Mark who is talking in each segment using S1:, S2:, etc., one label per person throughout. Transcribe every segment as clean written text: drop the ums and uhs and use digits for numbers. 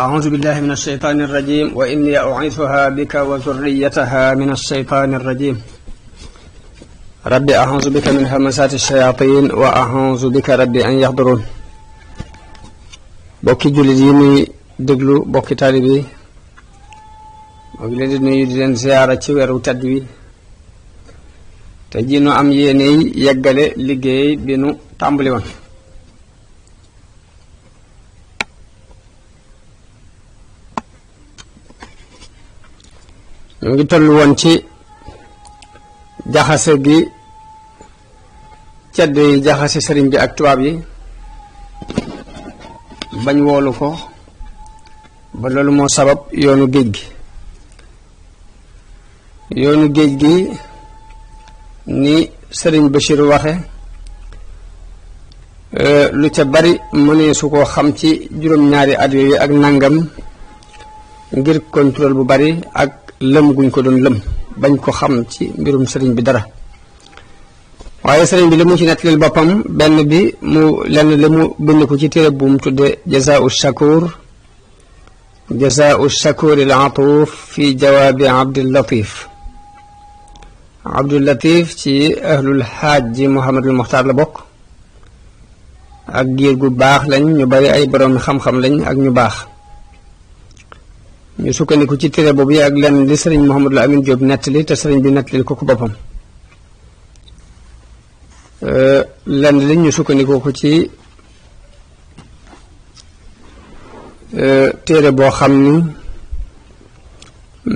S1: أعوذ بالله من الشيطان الرجيم وإني أعيذها بك وذريتها من الشيطان الرجيم ربي أعوذ بك من همزات الشياطين وأعوذ بك ربي أن يحضرون bokki jullit yi nuy déglu bokki taalibe yi moo ngi leen di nuyu di leen ziyaara ci weeru tedd wi te ji nu am yéene yeggale liggéey bi nu tàmbali woon ñu ngi toll woon ci jaxase gi ceddo yi jaxase sëriñ bi ak tubaab yi bañ woolu ko ba loolu moo sabab yoonu géej gi ni sëriñ Bachir waxe lu ca bari mënee su ko xam ci juróom-ñaari at yooyu ak nangam ngir contrôle bu bari ak lëm guñ ko doon lëm bañ ko xam ci mbirum sëriñ bi dara waaye sëriñ bi li mu ci nettalil boppam benn bi mu lenn li mu bind ko ci téere bu mu tudde jazaa'u shakur al atuuf fi jawaabi Abdul Latif ci ahlul xaaj ji Muhammadul Muxtaar la bokk ak giir gu baax lañ ñu bari ay borom xam-xam lañ ak ñu baax ñu sukkandiku ci téere boobu ak lenn li sëriñ Mouhamadul Amin Diop nettali te sëriñ bi nettali ko boppam lenn li ñu sukkandiku ko ci téere boo xam ni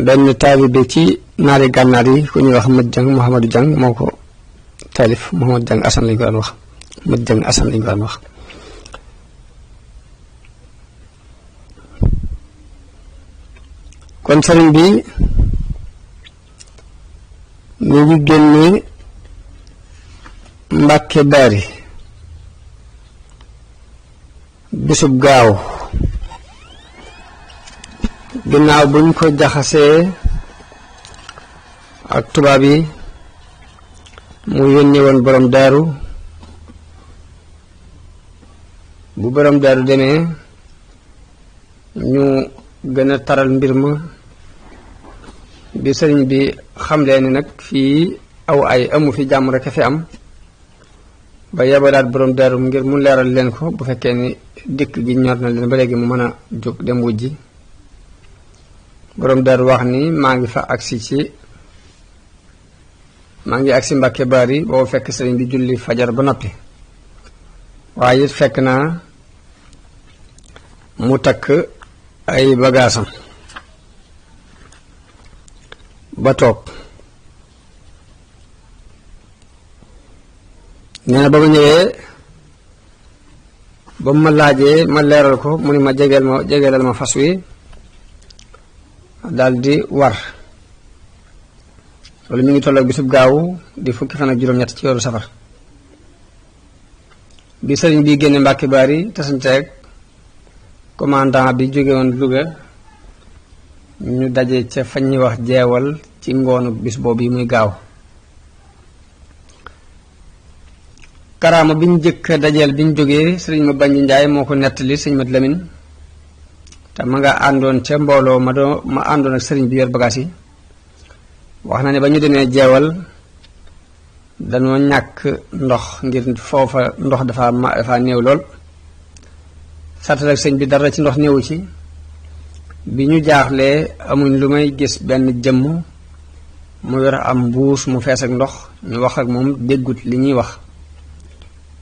S1: benn taalibe ci naari gànnaar yi ku ñuy wax Mouhamadou Diang moo ko taalif Mouhamadou Diang Assane lañ ko daan wax Mouhamadou Diang Assane lañ ko daan wax kon sëriñ bi ñu ngi génne Mbàkke Baari bisub gaaw ginnaaw buñ ko jaxasee ak tubaab yi mu yónni woon borom daaru bu borom daaru demee ñu gën a taral mbir ma bi sëriñ bi xamlee ni nag fii aw ay amu fi jàmm rek a fi am ba yebalaat borom daaru ngir mu leeral leen ko bu fekkee ni dikk gi ñor na leen ba léegi mu mën a jóg dem wujji borom daaru wax ni maa ngi agsi Mbàkke Baari boobu fekk sëriñ bi julli fajar ba noppi waaye it fekk naa mu takk ay bagaasam ba toog nee na ba ma ñëwee ba mu ma laajee ma leeral ko mu ni ma jegeelal ma fas wi daldi war loolu mi ngi tolloog bisub gaaw di fukki fan ak juróom-ñett ci weeru safar bi sëriñ bi génne Mbàkke Baari tasanteeg commandant bi jóge woon Louga ñu daje ca fañ ñuy wax jeewal ci ngoonu bis boobu yi muy gaaw karaama biñ jëkk dajeel biñ jógee sëriñ ma bañ njaay moo ko nettali sëriñ mat lamin te ma nga àndoon ca mbooloo ma àndoon ak sëriñ bi yor bagaas yi wax na ne ba ñu demee jeewal dañoo ñàkk ndox ngir foofa ndox dafa néew lool sartal ak sëñ bi dara ci ndox néewu ci bi ñu jaaxlee amuñ lu may gis benn jëmm mu yor am mbuus mu fees ak ndox ñu wax ak moom déggut li ñuy wax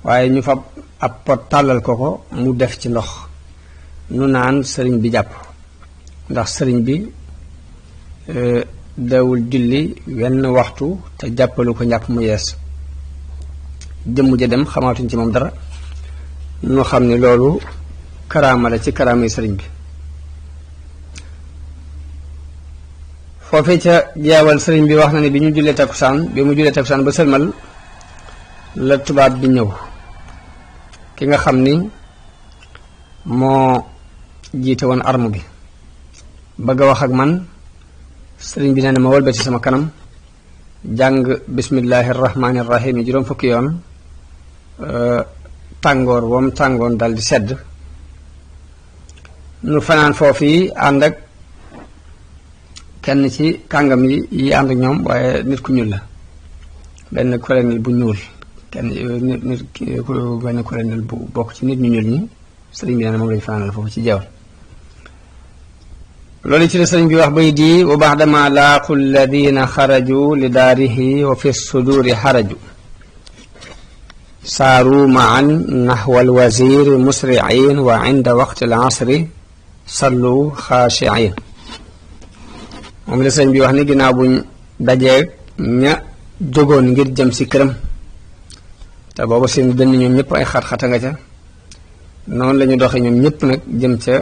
S1: waaye ñu fab ab pot tàllal ko mu def ci ndox nu naan sëriñ bi jàpp ndax sëriñ bi dawul julli wenn waxtu te jàppalu ko njàpp mu yees jëmm ja dem xamaatuñ ci moom dara nu xam ni loolu karaama la ci karaama yi sëriñ bi foofee ca jeewal sëriñ bi wax na ne bi mu jullee takkusaan ba sëlmal la tubaab bi ñëw ki nga xam ni moo jiite woon arme bi bëgg a wax ak man sëriñ bi nee na ma walbati sama kanam jàng bismillahi rahmaani rahim juróom fukki yoon tàngoor woom tàngoon dal di sedd nu fanaan foofu yi ànd ak kenn ci kàngam yi ànd ak ñoom waaye nit ku ñuul la benn colonel bu ñuul benn colonel bu bokk ci nit ñu ñuul ñi sëriñ bi nee na moom lañu fanaanal foofu ci jeewal loolu ci la sëriñ bi wax bay di wa baxdama laaqu alladina xaraju li daarihi wa fi suduri xaraju saaru maan naxwa alwazir musriin wa inda waqti alasri sallu xaashiin moom la sëriñ bi wax ni ginnaaw buñ dajeeg ña jógoon ngir jëm si këram te booba seen dënn ñoom ñëpp ay xat-xata nga ca noonu la ñu doxee ñoom ñëpp nag jëm ca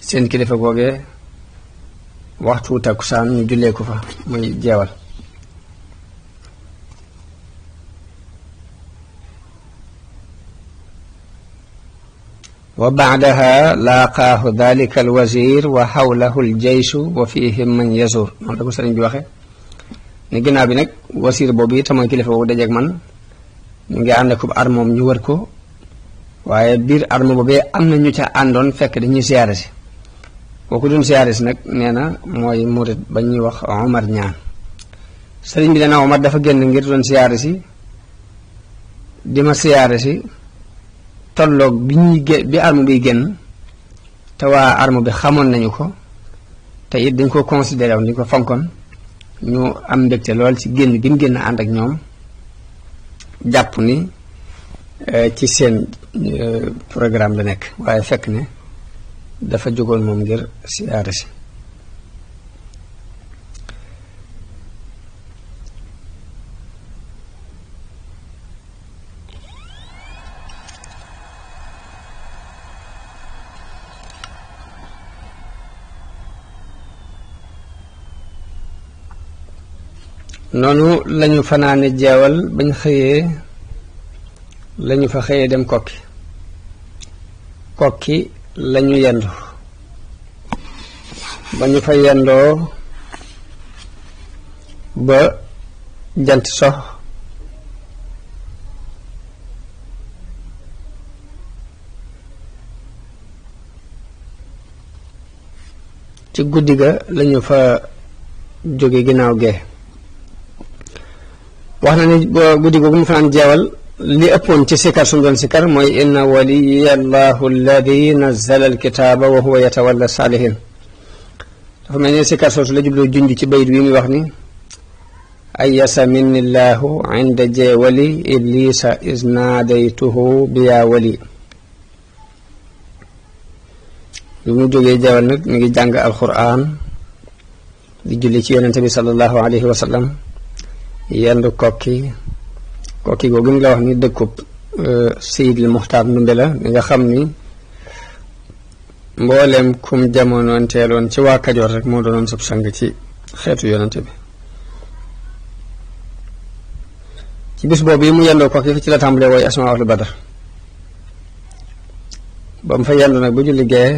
S1: seen kilifa googee waxtu takkusaan ñu jullee ko fa muy jeewal wa baadaha laaqaahu dalika alwazir wa xawlahu aljeysu wa fihim man yazur noonu la ko sëriñ bi waxe ni ginnaaw bi nag wasiir boobu yi tamoy kilifa boobu dajeeg man ñu ngi ànd ak armoom ñu wër ko waaye biir arme boobee am na ñu ca àndoon fekk dañuy siyaare si kooku doon siyaare si nag nee na mooy murit ba ñuy wax Omar ñaan sëriñ bi dana Omar dafa génn ngir doon siyaare si di ma siyaare si tolloog bi arme biy génn te waa arme bi xamoon nañu ko te it dañ ko considéré woon dañ ko fonkoon ñu am mbégte lool ci génn gi mu génn ànd ak ñoom jàpp ni ci seen programme la nekk waaye fekk ne dafa jógoon moom ngir siyaare si noonu lañu fanaane jeewal bañ xëyee lañu fa xëyee dem kokki lañu yendu ba ñu fa yendoo ba jant sox ci guddi ga lañu fa jóge ginnaaw gee wax na ni guddi googu mu fanaan jeewal li ëppoon ci sikar sumu doon sikar mooy inna waliya allahu alladi nazala alkitaaba wa huwa yatawalla saalihin dafa mel ni sikar soosu la jubloo junj ci bayit wi muy wax ni ayasa minni llahu inda jeewali iblisa isnaadaytuhu biya wali bi mu jógee jeewal nag mi ngi jàng alquran di julli ci yonente bi sallallahu alayhi wa sallam yendu kokki googu ñu la wax ni dëkkub Seydil Muxtaar Ndumbe la mi nga xam ni mbooleem kum jamonoon teeloon ci waa Kajoor rek moo doonoon sab sang ci xeetu yonante bi ci bis boobu yi mu yendoo kokki fi ci la tàmbalee wooy asmaa ahlu badar ba mu fa yendu nag bu julli gee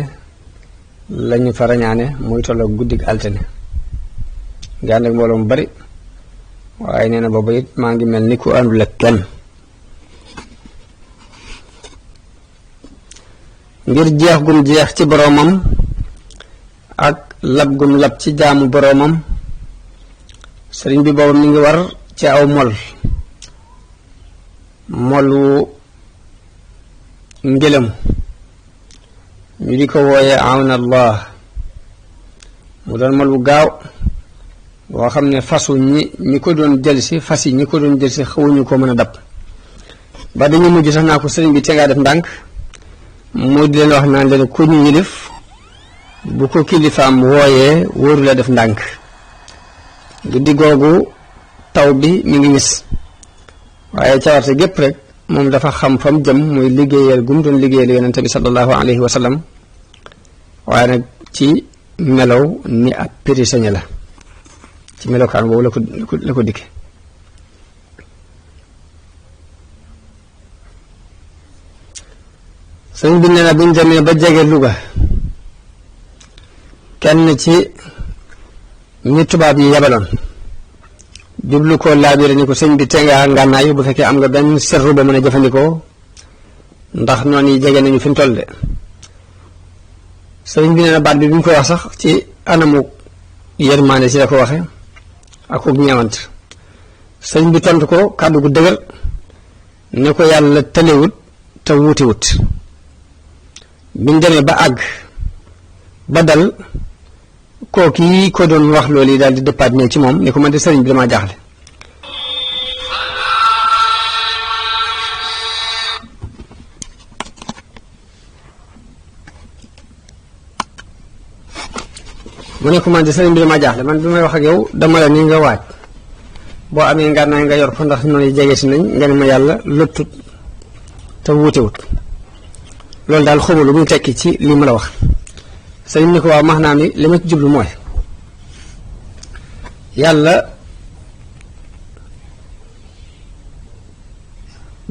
S1: lañu fa rañaane muy tolloog guddig altine nga ànd ak mbooloo mu bari waaye nee na boobu it maa ngi mel ni ku àndul ak kenn ngir jeex gum jeex ci boroomam ak lab gum lab ci jaamu boroomam sëriñ bi boobu mi ngi war ci aw mol wu ngëlëm ñu di ko wooye awna allah mu doon mol wu gaaw boo xam ne fasu ñi ko doon jël si fas yi ñi ko doon jël si xawuñu ko mën a dab ba dañu mujj sax naa ko sëriñ bi te ngaa def ndànk mu di leen wax naan leen ku ñu yilif bu ko kilifaam wooyee wóoru la def ndànk guddi googu taw bi mi ngi wis waaye cawarte gépp rek moom dafa xam fa mu jëm muy liggéeyal gum doon liggéeyal yonente bi sallallahu alayhi wa sallam waaye nag ci melow ni ab prisonnier la ci melokaan boobu la ko dikke sëñ bi nee na buñ demee ba jege Louga kenn ci ñi tubaab yi yabaloon jublu ko laabire ni ko sëñ bi te nga ngànnaayu bu fekkee am nga benn serru ba mën a jëfandikoo ndax noonu yi jege nañu fi mu toll de sëriñ bi nee na baat bi mu koy wax sax ci anamu yërmaande si la ko waxe ak ko ñeewant sëriñ bi tontu ko kàddu gu dëgër ne ko yàlla tëlewut te wuutiwut biñ demee ba àgg ba dal kooki ko doon wax loolu yi daal di dëppaat ñëw ci moom ne ko man de sëriñ bi damaa jaaxle mu ne ko man de sëriñ bi damaa jaaxle man bi may wax ak yow dama la ni nga waaj boo amee ngànnaay nga yor ko ndax noonu jege si nañ nga ne ma yàlla lottut te wuutewut loolu daal xawma lu muy tekki ci li ma la wax sëriñ ni ko waaw max naa ni li ma ci jublu mooy yàlla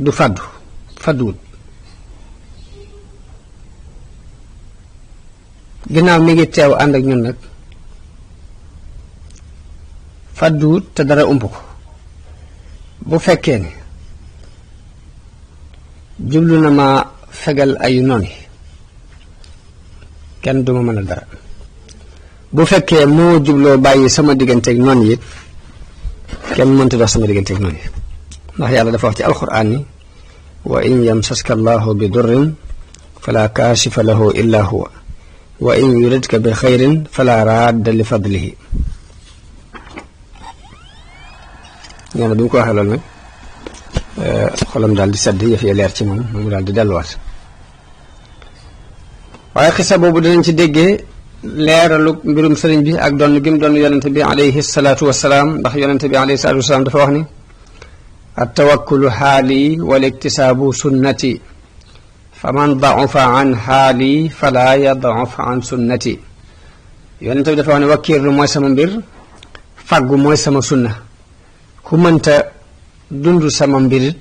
S1: du fàdduwut ginnaaw mi ngi teew ànd ak ñun nag fàdduwut te dara ump ko bu fekkee ne jublu na ma fegal ayu noon yi kenn duma mën a dara bu fekkee moo jubloo bàyyi sama digganteeg noon yi kenn mënta dox sama digganteeg noon yi ndax yàlla dafa wax ci alxuraan ni wa in yamsaska allahu bi durrin fala kaashifa lahu illa huwa wa in yuridka bi xayrin fala raadda li fadlihi nee na bi mu ko waxee loolu nag xolam daal di sedd yëf ya leer ci moom moom daal di delluwaat waaye xisa boobu dinañ ci déggee leeralu mbirum sëriñ bi ak doon gi mu doon yonente bi alayhi salaatu wasalaam ndax yonente bi alayhi salaatu wasalaam dafa wax ni attawakkulu xaali wal iktisaabu sunnati fa man daufa an xaali fala yaduf an sunnati yonente bi dafa wax ne wakkiirlu mooy sama mbir fàggu mooy sama sunna ku mënta dund sama mbirit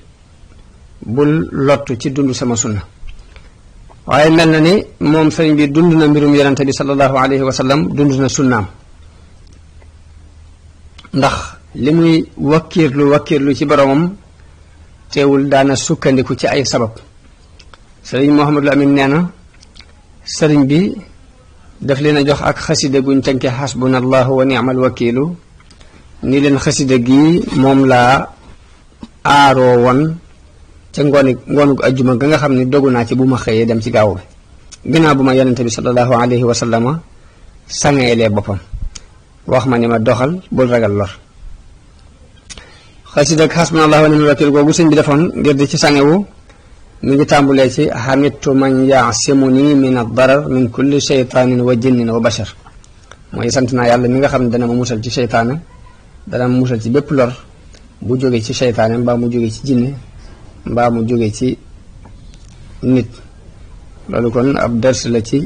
S1: bul lottu ci dund sama sunna waaye mel na ni moom sëriñ bi dund na mbirum yonente bi sallallahu alayhi wa sallam dund na sunnaam ndax li muy wakkiirlu ci boromam teewul daana sukkandiku ci ay sabab sëriñ Mouhamadul Amin nee na sëriñ bi daf leen a jox ak xasida guñ tënke xasbuna allahu wa ni'mal wakiilu ni leen xasida gi moom laa aaroo woon ca ngoonu ajjuma ga nga xam ne dogu naa ci bu ma xëyee dem ci gaaw bi ginnaaw bu ma yonente bi sallallahu alayhi wa sallama sangeelee boppam wax ma ni ma doxal bul ragal lor xasida ak xasbunallahu wa ni'mal wakiil googu sëñ bi defoon ngir di ci sangewu mi ngi tàmbulee ci xamitu man yaasimuni min ad-darar min kulli sheytaanin wa jinnin wa bashar mooy sant naa yàlla mi nga xam ne dana ma musal ci seytaane dana ma musal ci bépp lor bu jóge ci seytaane mbaa mu jóge ci jinne mbaa mu jóge ci nit loolu kon ab ders la ci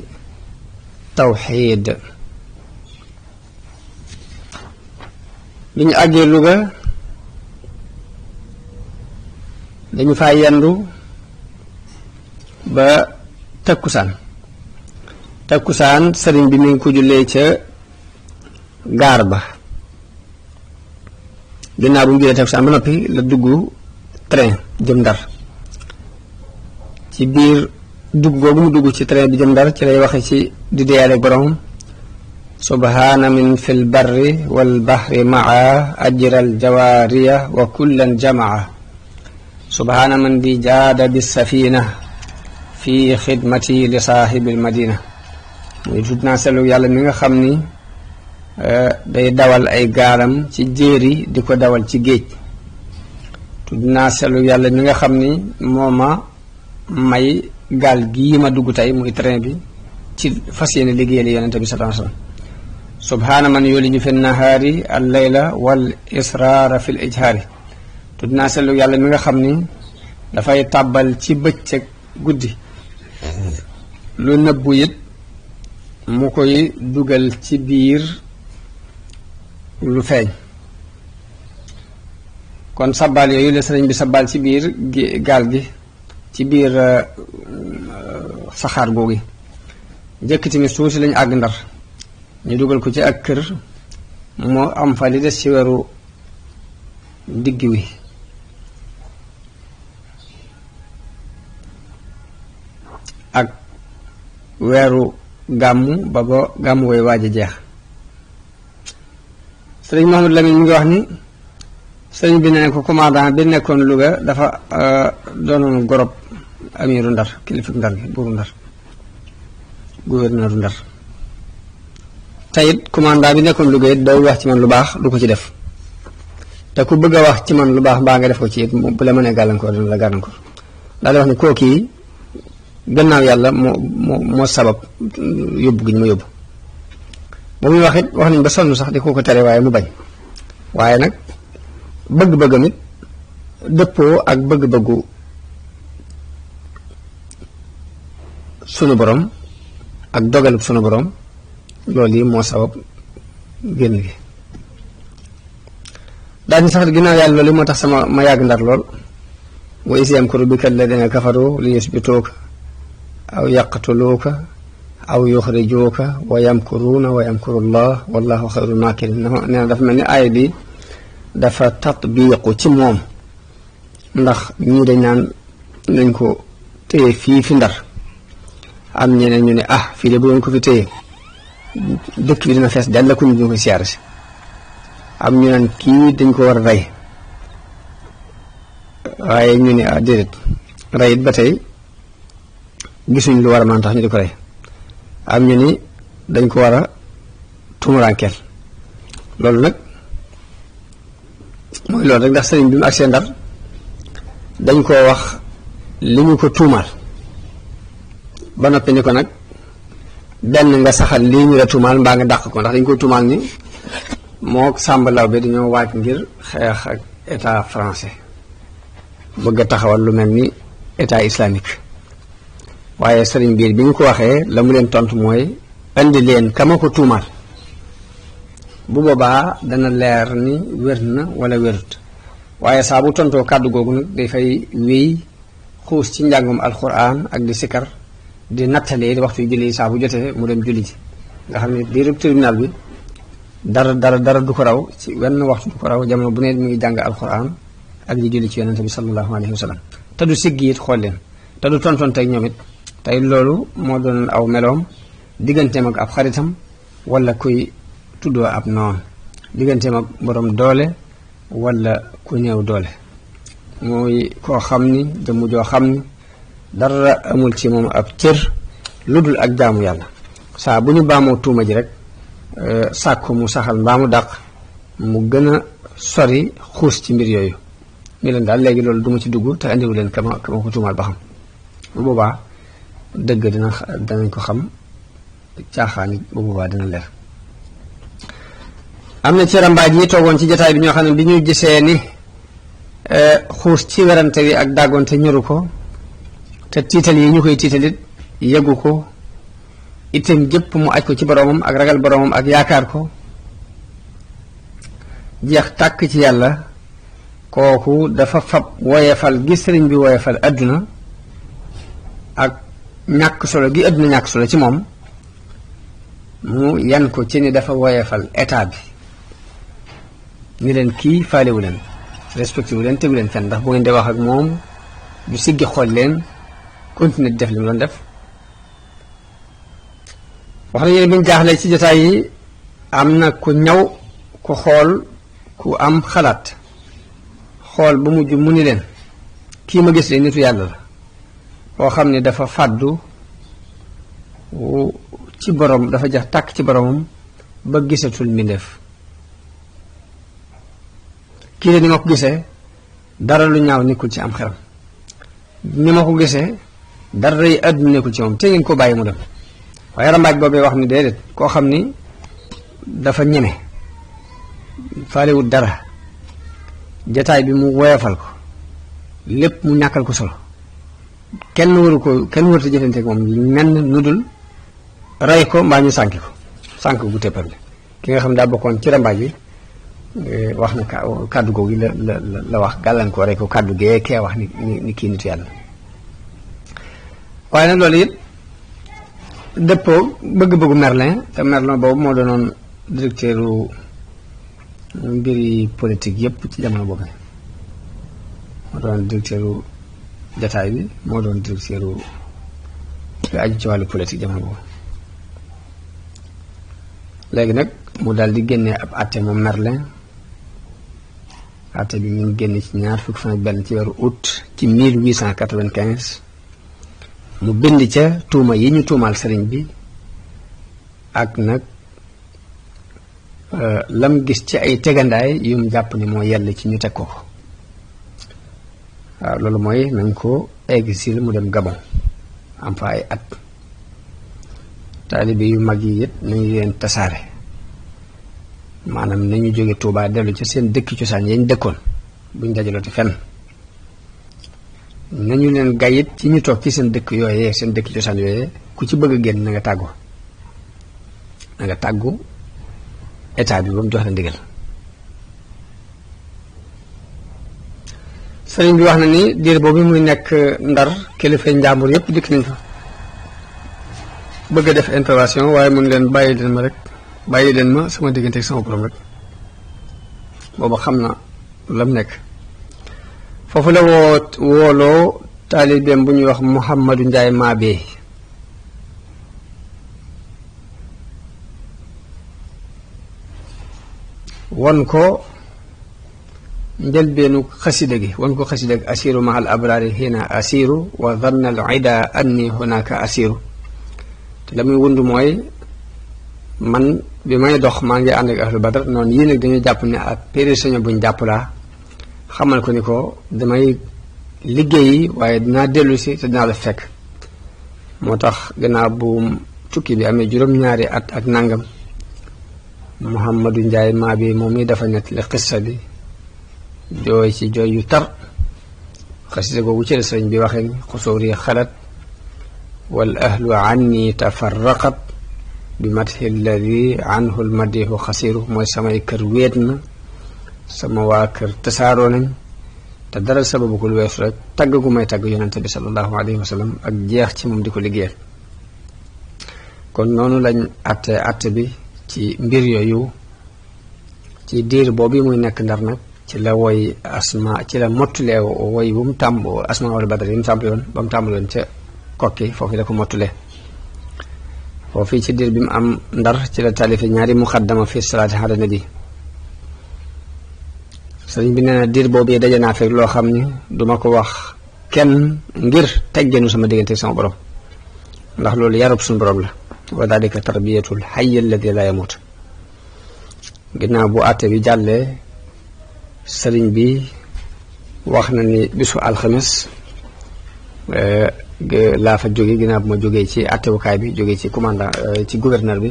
S1: tawxiid bi ñu àggee Louga dañu faa yendu ba takkusaan sëriñ bi mi ngi ko jullee ca gaar ba ginnaaw bu mu jullee takkusaan ba noppi la dugg train jëm Ndar ci biir dugg googu mu dugg ci train bi jëm Ndar ci lay waxe ci di deyaale borom subhaana min fil barri wal bahri maa ajral jawaariya wa kullan jamaa subhaana man di jaada bi safina fi xidmati li saahibil madina muy tudd naa selu yàlla mi nga xam ni day dawal ay gaaram ci jéeri di ko dawal ci géej tudd naa selu yàlla mi nga xam ni moo ma may gaal gii ma dugg tey muy train bi ci fas yéene liggéeyal yonente bi sallallahu alayhi wasallam subhaana man yuliju fi nahaari al layla wal israara fi l ijhaari tudd naa selu yàlla mi nga xam ni dafay tàbbal ci bëccëg guddi lu nëbbu it mu koy dugal ci biir lu feeñ kon sabal yooyu la sëriñ bi sabal ci biir gaal gi ci biir saxaar googi njëkk tamit suusi lañu àgg Ndar ñu dugal ko ci ak kër moo am fa li des ci weeru digg wi ak weeru gàmmu ba gàmmu woy waaj a jeex sëriñ Mouhamadou Lamine mi ngi wax ni sëriñ bi ne ko commandant bi nekkoon Louga dafa doonoon gorob amiru Ndar kilifa Ndar gi buuru Ndar gouverneuru Ndar teyit commandant bi nekkoon Louga it doo wax ci man lu baax du ko ci def te ku bëgg a wax ci man lu baax mbaa nga def ko ci it bu la mënee gàllankoor dina la gàllankoor daal di wax ni kookii gannaaw yàlla moo sabab yóbbu gi ñu ma yóbbu ba muy wax it wax nañ ba sonn sax di ko tere waaye mu bañ waaye nag bëgg-bëggam it dëppoo ak bëgg-bëggu sunu borom ak dogalub sunu borom loolu yi moo sabab génn gi daal ni sax ginnaaw yàlla loolu moo tax ma yàgg Ndar lool wa is yamkuru bika alladina kafaru li yusbituuka aw yaqtuluuka aw yuxrijuuka wa yamkuruuna wa yamkuru llah wallahu xayrul maakirin nee na dafa mel ni aaya bi dafa tatbiiqu ci moom ndax ñii dañ naan nañ ko téye fii fi Ndar am ñeneen ñu ne fii de bu doon ko fi téye dëkk bi dina fees dell ko ñu dina ko siyaare si am ñu naan kii dañ ko war a rey waaye ñu ne déedéet rey it ba tey gisuñ lu war a mën tax ñu di ko rey am ñu ni dañ ko war a tumuraankeel loolu nag mooy loolu rek ndax sëriñ bi mu agsee Ndar dañ koo wax li ñu ko tuumaal ba noppi ni ko nag benn nga saxal lii ñu la tuumaal mbaa nga dàq ko ndax dañ ko tuumaal ni moo Sàmba Lawbe dañoo waaj ngir xeex ak état français bëgg a taxawal lu mel ni état islamique waaye sëriñ biir bi ñu ko waxee la mu leen tontu mooy indi leen kama ko tuumaal bu boobaa dana leer ni wér na wala wérut waaye saa bu tontoo kàddu googu nag dafay wéy xuus ci njàngum alxuraan ak di sikar di nattalee di waxtu yu julli saa bu jotee mu dem julli ji nga xam ne biirub tribunal bi dara du ko raw ci wenn waxtu du ko raw jamono bu ne mu ngi jàng alxuraan ak di julli ci yonente bi sallallahu alayhi wa sallam te du siggi it xool leen te du tontonteeg ñoom it tey loolu moo doon aw meloom digganteem ak ab xaritam wala kuy tuddoo ab noon digganteem ak borom doole wala ku néew doole mooy koo xam ni jëmm joo xam ni dara amul ci moom ab cër lu dul ak jaamu yàlla saa bu ñu baamoo tuuma ji rek sàkku mu saxal mbaa mu dàq mu gën a sori xuus ci mbir yooyu ni leen daal léegi loolu duma ci dugg te andiwu leen kama ko tuumaal ba xam bu boobaa dëgg danañ ko xam caaxaan it bu boobaa dina leer am na ci rambaaj yi toogoon ci jataay bi ñoo xam ne bi ñu gisee ni xuus ci werante wi ak dàggoonte ñëru ko te tiital yi ñu koy tiitalit yëgu ko itam jëpp mu aj ko ci boroomam ak ragal boroomam ak yaakaar ko jeex tàkk ci yàlla kooku dafa fab woyefal gi sëriñ bi woyefal àdduna ak ñàkk solo gi àdduna ñàkk solo ci moom mu yan ko ci ni dafa woyefal état bi ni leen kii faalewu leen respecté wu leen tegu leen fenn ndax bu ngeen dee wax ak moom du siggi xool leen continuer di def li mu doon def wax nañu bi ñu jaaxlee ci jotaay yi am na ku ñaw ku xool ku am xalaat xool ba mujj mu ni leen kii ma gis leen nitu yàlla la koo xam ne dafa fàddu ci borom dafa jax tàkk ci boromam ba gisatul mbindeef kii de ni ma ko gisee dara lu ñaaw nekkul ci am xelam ni ma ko gisee dara yi àdduna nekkul ci moom te ngeen ko bàyyi mu dem waaye rambaaj boobee wax ni déedéet koo xam ni dafa ñeme faalewut dara jataay bi mu woyofal ko lépp mu ñàkkal ko solo kenn warut a jëfante ak moom menn nu dul rey ko mbaa ñu sànki ko sànk bu téppam ki nga xam daa bokkoon ci rambaaj bi wax na kàddu googu la wax gàllankoor rek ko kàddu gee kee wax ni kii nitu yàlla waaye nag loolu it dëppoo bëgg-bëggu Merlin te Merlin boobu moo doonoon directeur mbiri politique yépp ci jamono boobu moo doon directeur jataay bi moo doon directeur lu aju ci wàllu politique jamono boobu léegi nag mu daal di génnee ab atte moom Merlin. atte bi mu ngi génn ci 21 ci weeru août ci 1895 mu bind ca tuuma yi ñu tuumaal sëriñ bi ak nag lam gis ci ay tegandaay yu mu jàpp ni moo yell ci ñu teg ko waaw loolu mooy nañ ko exil mu dem Gabon am fa ay at taalibe yu mag yi it nañu leen tasaare maanaam nañu jóge Tuubaa dellu ci seen dëkki cosaan yañ dëkkoon buñ dajalooti fenn nañu leen gayit ci ñu toog ci seen dëkk yooyee seen dëkki cosaan yooyee ku ci bëgg a génn na nga tàggu état bi ba mu jox la ndigal sëriñ bi wax na ni diir boobu muy nekk Ndar kilifa njàmbur yépp dikk nañ fa bëgg a def intervention waaye mun leen bàyyi leen ma sama diggante ak sama borom rek booba xam na lam nekk foofu la wooloo taalibeem bu ñuy wax Mouhamadou Ndiaye Mabé won ko njëlbeenu xasida gi won ko xasida gi asiru ma al abrari hina asiru wa dhanna al ida anni hunaka asiru te la muy wund mooy man bi may dox maa ngi ànd ak ahlu badar noonu yii nag dañuy jàpp ne ak prisonnier buñ jàpp laa xamal ko ni ko damay liggéeyi waaye dinaa dellu si te dinaa la fekk moo tax gannaaw bu tukki bi amee juróom-ñaari at ak nangam Mouhamadou Ndiaye Mabé moom mi dafa nettali xissa bi jooy ci jooy yu tar xasida googu ci la sëriñ bi waxee ni xusóori xalat wal ahlu anni tafarraqat bi mathi alladi anhu almadihu xasiru mooy samay kër wéet na sama waa kër tasaaroo nañ te dara sababu ko lu weesu rek tagg gu may tagg yonente bi sallallahu alayhi wa sallam ak jeex ci moom di ko liggéeyal kon noonu lañ atte bi ci mbir yooyu ci diir boobu muy nekk Ndar nag ci la woy asma ci la mottulee woy bu mu tàmb asma wala badar yi mu tàmbali woon ba mu tàmbali woon ca kokki foofu la ko mottulee foofu ci diir bi mu am Ndar ci la taalife ñaari muqaddama fi salaati ala nabi sëriñ bi nee na diir boobu yi daje naa fekk loo xam ni duma ko wax kenn ngir teggenu sama diggante sama borom ndax loolu yarub suñu borom la wa dalika tarbiyatul hayy alladi la yamut ginnaaw bu àtte bi jàllee sëriñ bi wax na ni bisu alxames laa fa jóge ginnaaw bu ma jógee ci àttewukaay bi jógee ci commandant ci gouverneur bi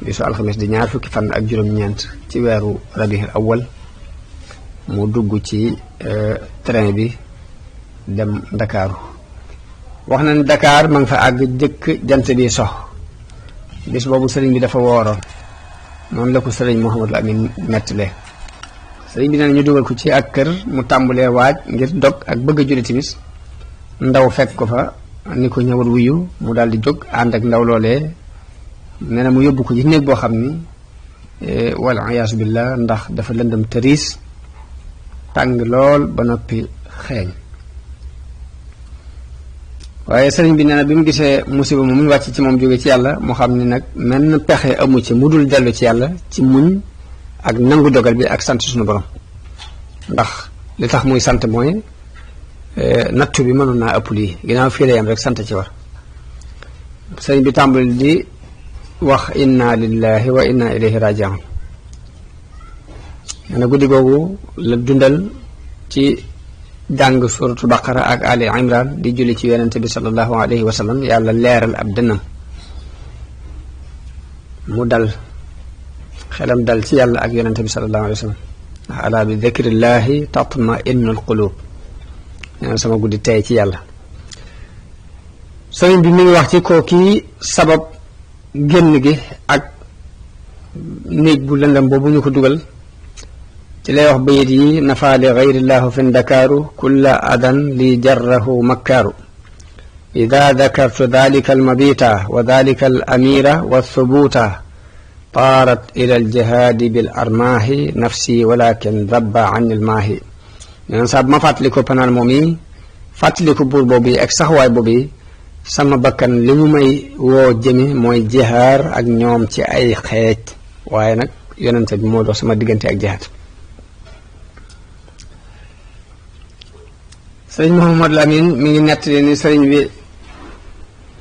S1: bisu alxames di 20 fan ak juróom-ñeent ci weeru rabiul awwal mu dugg ci train bi dem Ndakaaru wax na ni Dakar ma nga fa àgg jëkk jant bi sox bis boobu sëriñ bi dafa wooroon noonu la ko sëriñ Mouhamadou Amin nettalee sëriñ bi nee na ñu dugal ko ci ak kër mu tàmbalee waaj ngir dog ak bëgg a julli timis ndaw fekk ko fa ni ko ñëwal wuyu mu daal di jóg ànd ak ndaw loolee nee na mu yóbbu ko ci néeg boo xam ni wal iyaasu billah ndax dafa lëndëm tëriis tàng lool ba noppi xeeñ waaye sëriñ bi nee na bi mu gisee musiba mu muñ wàcc ci moom jóge ci yàlla mu xam ni nag menn pexe amu ci mu dul dellu ci yàlla ci muñ ak nangu dogal bi ak sant suñu borom ndax li tax muy sant mooy nattu bi mënoon naa ëpp lii ginnaaw fii la yam rek sant ci war sëriñ bi tàmbali di wax inna lillahi wa inna ilayhi raji'un nee na guddi googu la dundal ci jàng suratu baqara ak ali imran di julli ci yonente bi sallallahu alayhi wa sallam yàlla leeral ab dënnam mu dal xelam dal ci yàlla ak yonente bi sallallahu alayhi wa sallam ndax ala bi dhikrillahi tatma innul qulub nee na sama guddi tey ci yàlla sëriñ bi mi ngi wax ci kooki sabab génn gi ak néeg bu lëndam boobu ñu ko dugal ci lay wax bayit yi nafa li gayrillahu fi ndakaaru kulla adan li jarrahu makkaaru ida dakartu dalika almabita wa dalika alamira walthubuta taarat ila aljihaadi bil armaahi nafsi walakin dabba an ilmaahi neen saa bu ma fàttali ko panaan moom yi fàttali ko buur boobu yi ak saxwaay boobu yi sama bakkan li mu may woo jëme mooy jihaar ak ñoom ci ay xeej waaye nag yonente bi moo dox sama diggante ak jihaar. sëriñ Mouhamadou Lamine mi ngi nettali ni sëriñ bi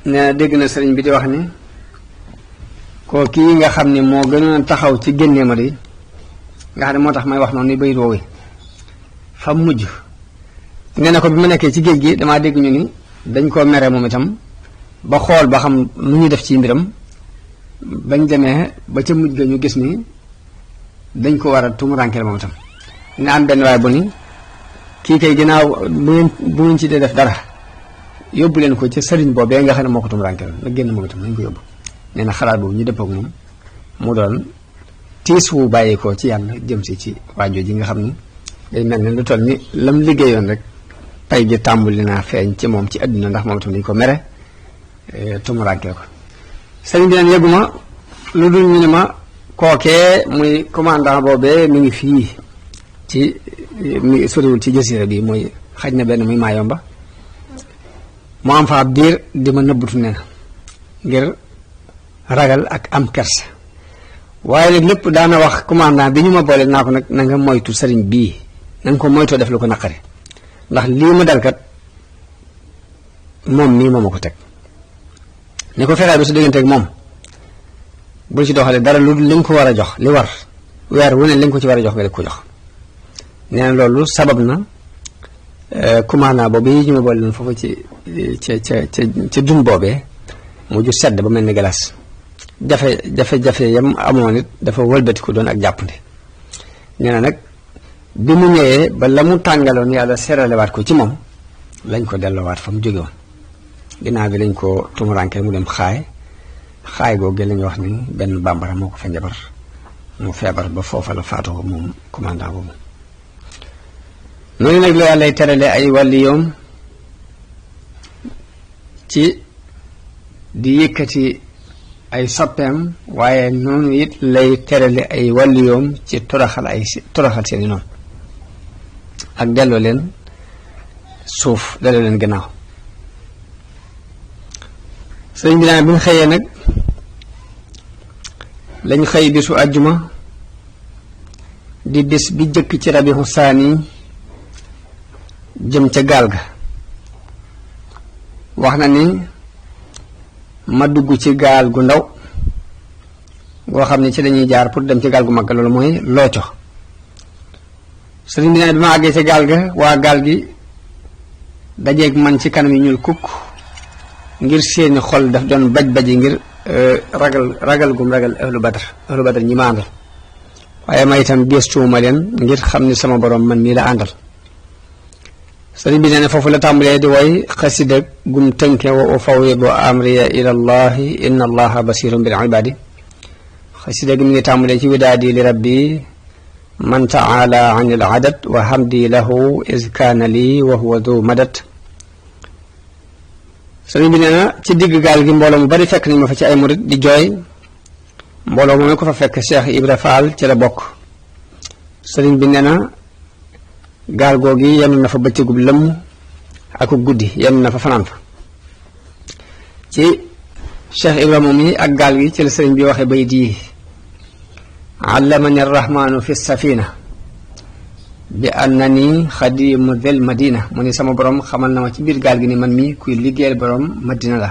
S1: nee na dégg na sëriñ bi di wax ni koo kii nga xam ni moo gënoon taxaw ci génnee ma di nga xam ne moo tax may wax noonu ni bayit woowu fa mujj nee na ko bi ma nekkee ci géej gi damaa dégg ñu ni dañ koo mere moom itam ba xool ba xam nu ñu def ci mbiram bañ demee ba ca mujj ga ñu gis ni dañ ko war a tumurankeel moom itam ne am benn waaye bu ni kii kay ginnaaw bu ngeen ci dee def dara yóbbu leen ko ci sëriñ boobee nga xam ne moo ko tumurankeel na génn moom itam nañ ko yóbbu. nee na xalaat boobu ñu dëpp ak moom mu doon tiis wu bàyyi ko ci yàlla jëm si ci waajoo ji nga xam ni day mel ne lu toll ni lam liggéeyoon rek pay gi tàmbali naa feeñ ci moom ci àdduna ndax moom itam dañu ko mere tumurankeel ko. sëriñ bi neen yëguma lu dul ñu ne ma kookee muy commandant boobee mi ngi fii ci mi soriwul ci jasiira bi mooy xaj na benn muy Maayomba mu am fa ab diir di ma nëbbutu nee na ngir ragal ak am kersa waaye nag lépp daana wax commandant bi ñu ma boole naa ko nag na nga moytu sëriñ bii na nga ko moytoo def lu ko naqari ndax lii ma dalkat moom mii mooma ko teg ne ko fexee bi su diggante ak moom bul ci doxale dara lu li nga ko war a jox li war weer wu ne li nga ko ci war a jox nga def ko jox. nee na loolu sabab na commandant boobu yi ñu ma boole leen foofu ci dun boobee mujj sedd ba mel ni galas jafe-jafe yam amoon it dafa wëlbatiku doon ak jàppande. nee na nag bi mu ñëwee ba la mu tàngaloon yàlla seralewaat ko ci moom lañ ko delloowaat fa mu jóge woon ginnaaw bi lañ ko tumurankeel mu dem xaay googu la ñu wax ni benn bambara moo ko fa njabar mu feebar ba foofa la faatoo moom commandant boobu. noonu nag la yàllay terale ay wàlli yoom ci di yëkkati ay soppeem waaye noonu it lay terale ay wàlli yoom ci toroxal seeni noonu ak delloo leen suuf delloo leen gannaaw. sëriñ bi naan bi ñu xëyee nag lañ xëy bisu àjjuma di bis bi jëkk ci rabiu saani jëm ca gaal ga wax na ni ma dugg ci gaal gu ndaw goo xam ne ci lañuy jaar pour dem ci gaal gu mag loolu mooy looco. sëriñ bi nee bi ma àggee ci gaal ga waa gaal gi dajeeg man ci kanam yi ñuul kukk ngir seeni xol daf doon baj-baji ngir ragal gum ragal ahlu badar ñi ma àndal waaye ma itam gestuwuma leen ngir xam ni sama borom man mii la àndal. sëriñ bi nee na foofu la tàmbalee di woy xasida gum tënke wa ufawwidu amriya ila allahi inna allaha basirun bil ibadi. xasida gi mi ngi tàmbalee ci widaadi li rabbi man taala an il adad wa hamdi lahu iz kaana lii wa huwa du madad. sëriñ bi nee na ci digg gaal gi mbooloo mu bari fekk nañ ma fa ci ay murit di jooy mbooloo moom ko fa fekk Cheikh Ibra Fall ci la bokk. sëriñ bi nee na gaal googi yenn na fa bëccëgub lëmm ak guddi yenn na fa fanaan fa ci Cheikh Ibra moom yi ak gaal gi ci la sëriñ bi waxe bayit yi allamani arrahmanu fi safina bi annani xadimu del madina mu ni sama borom xamal na ma ci biir gaal gi ni man mi kuy liggéeyal borom madina la.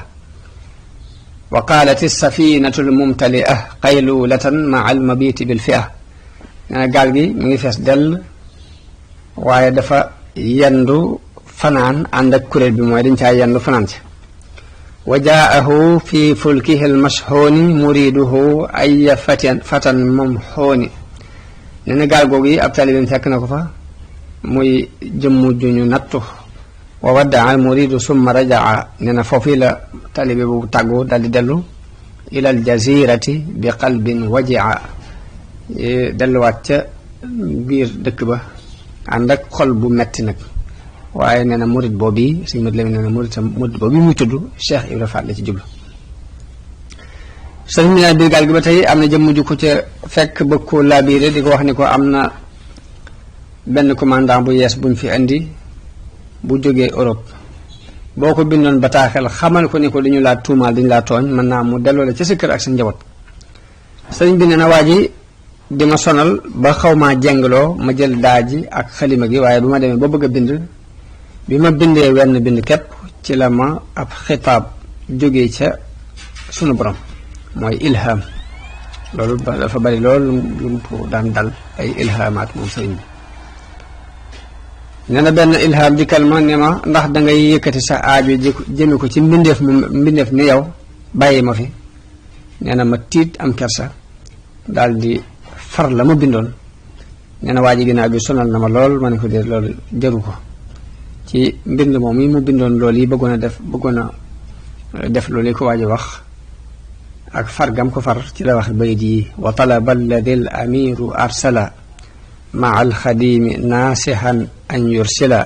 S1: wa qaalati safinatu l mumtalia qaylulatan maa al mabiti bil fia. nee na gaal gi mi ngi fees dell waaye dafa yendu fanaan ànd ak kuréel bi mooy dañ caa yendu fanaan ci. wa jaahu fi fulkihi l mashxooni muriduhu aya fatan mamxooni. nee na gaal googu yi ab taalibeem fekk na ko fa muy jëmmu juñu nattu wa waddaa al muridu summa rajaa. nee na foofu la taalibe bu tàggu dal di dellu ila al jazirati bi qalbin wajia delluwaat ca biir dëkk ba ànd ak xol bu metti nag waaye nee na murid boobu sëñ mat Lamin nee na murid boobu muy tudd Cheikh Ibra Fall la ci jublu. sëriñ bi naan biir gaal gi ba tey am na jëmm ju ko ca fekk bëgg ko laabiire di ko wax ni ko am na benn commandant bu yees buñ fi indi bu jógee Europe boo ko bindoon bataaxel xamal ko ni ko dañu laa tuumaal dañu laa tooñ mën naa mu delloo la ci sa kër ak sa njaboot. sëriñ bi nee na waa ji di ma sonal ba xaw maa jengloo ma jël daa ji ak xalima gi waaye bi ma demee ba bëgg a bind bi ma bindee wenn bind képp ci la ma ab xitaab jógee ca sunu borom mooy ilham. loolu dafa bari loolu lu mu ko daan dal ay ilhamaat moom sëriñ bi nee na benn ilham dikkal ma ne ma ndax da ngay yëkkati sa aajo jëme ko ci mbindeef ni yow bàyyi ma fi. nee na ma tiit am kersa daal di far la ma bindoon. nee na waa ji ginnaaw bi sonal na ma lool ma ne ko dee loolu jaru ko ci mbind moom yi mu bindoon loolu yi bëggoon a def loolu yi ko waa ji wax ak far gam ko far ci la wax bayit yi wa talaba alladi al amiru arsala maa alxadimi naasihan an yursila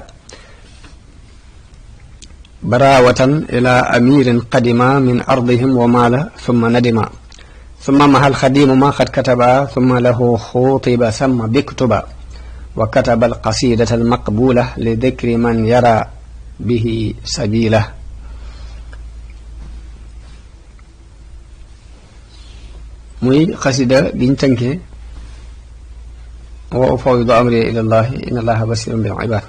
S1: barawatan ila amirin qadima min ardihim wa maala thumma nadima thumma maha alxadimu ma qad kataba thumma lahu xutiba samma biktuba wa kataba alqasidata almaqbula li dikri man yara bihi sabila. muy xasida giñ tënkee wa ufawwidu amri ila llahi inna allaha basirun bil ibad.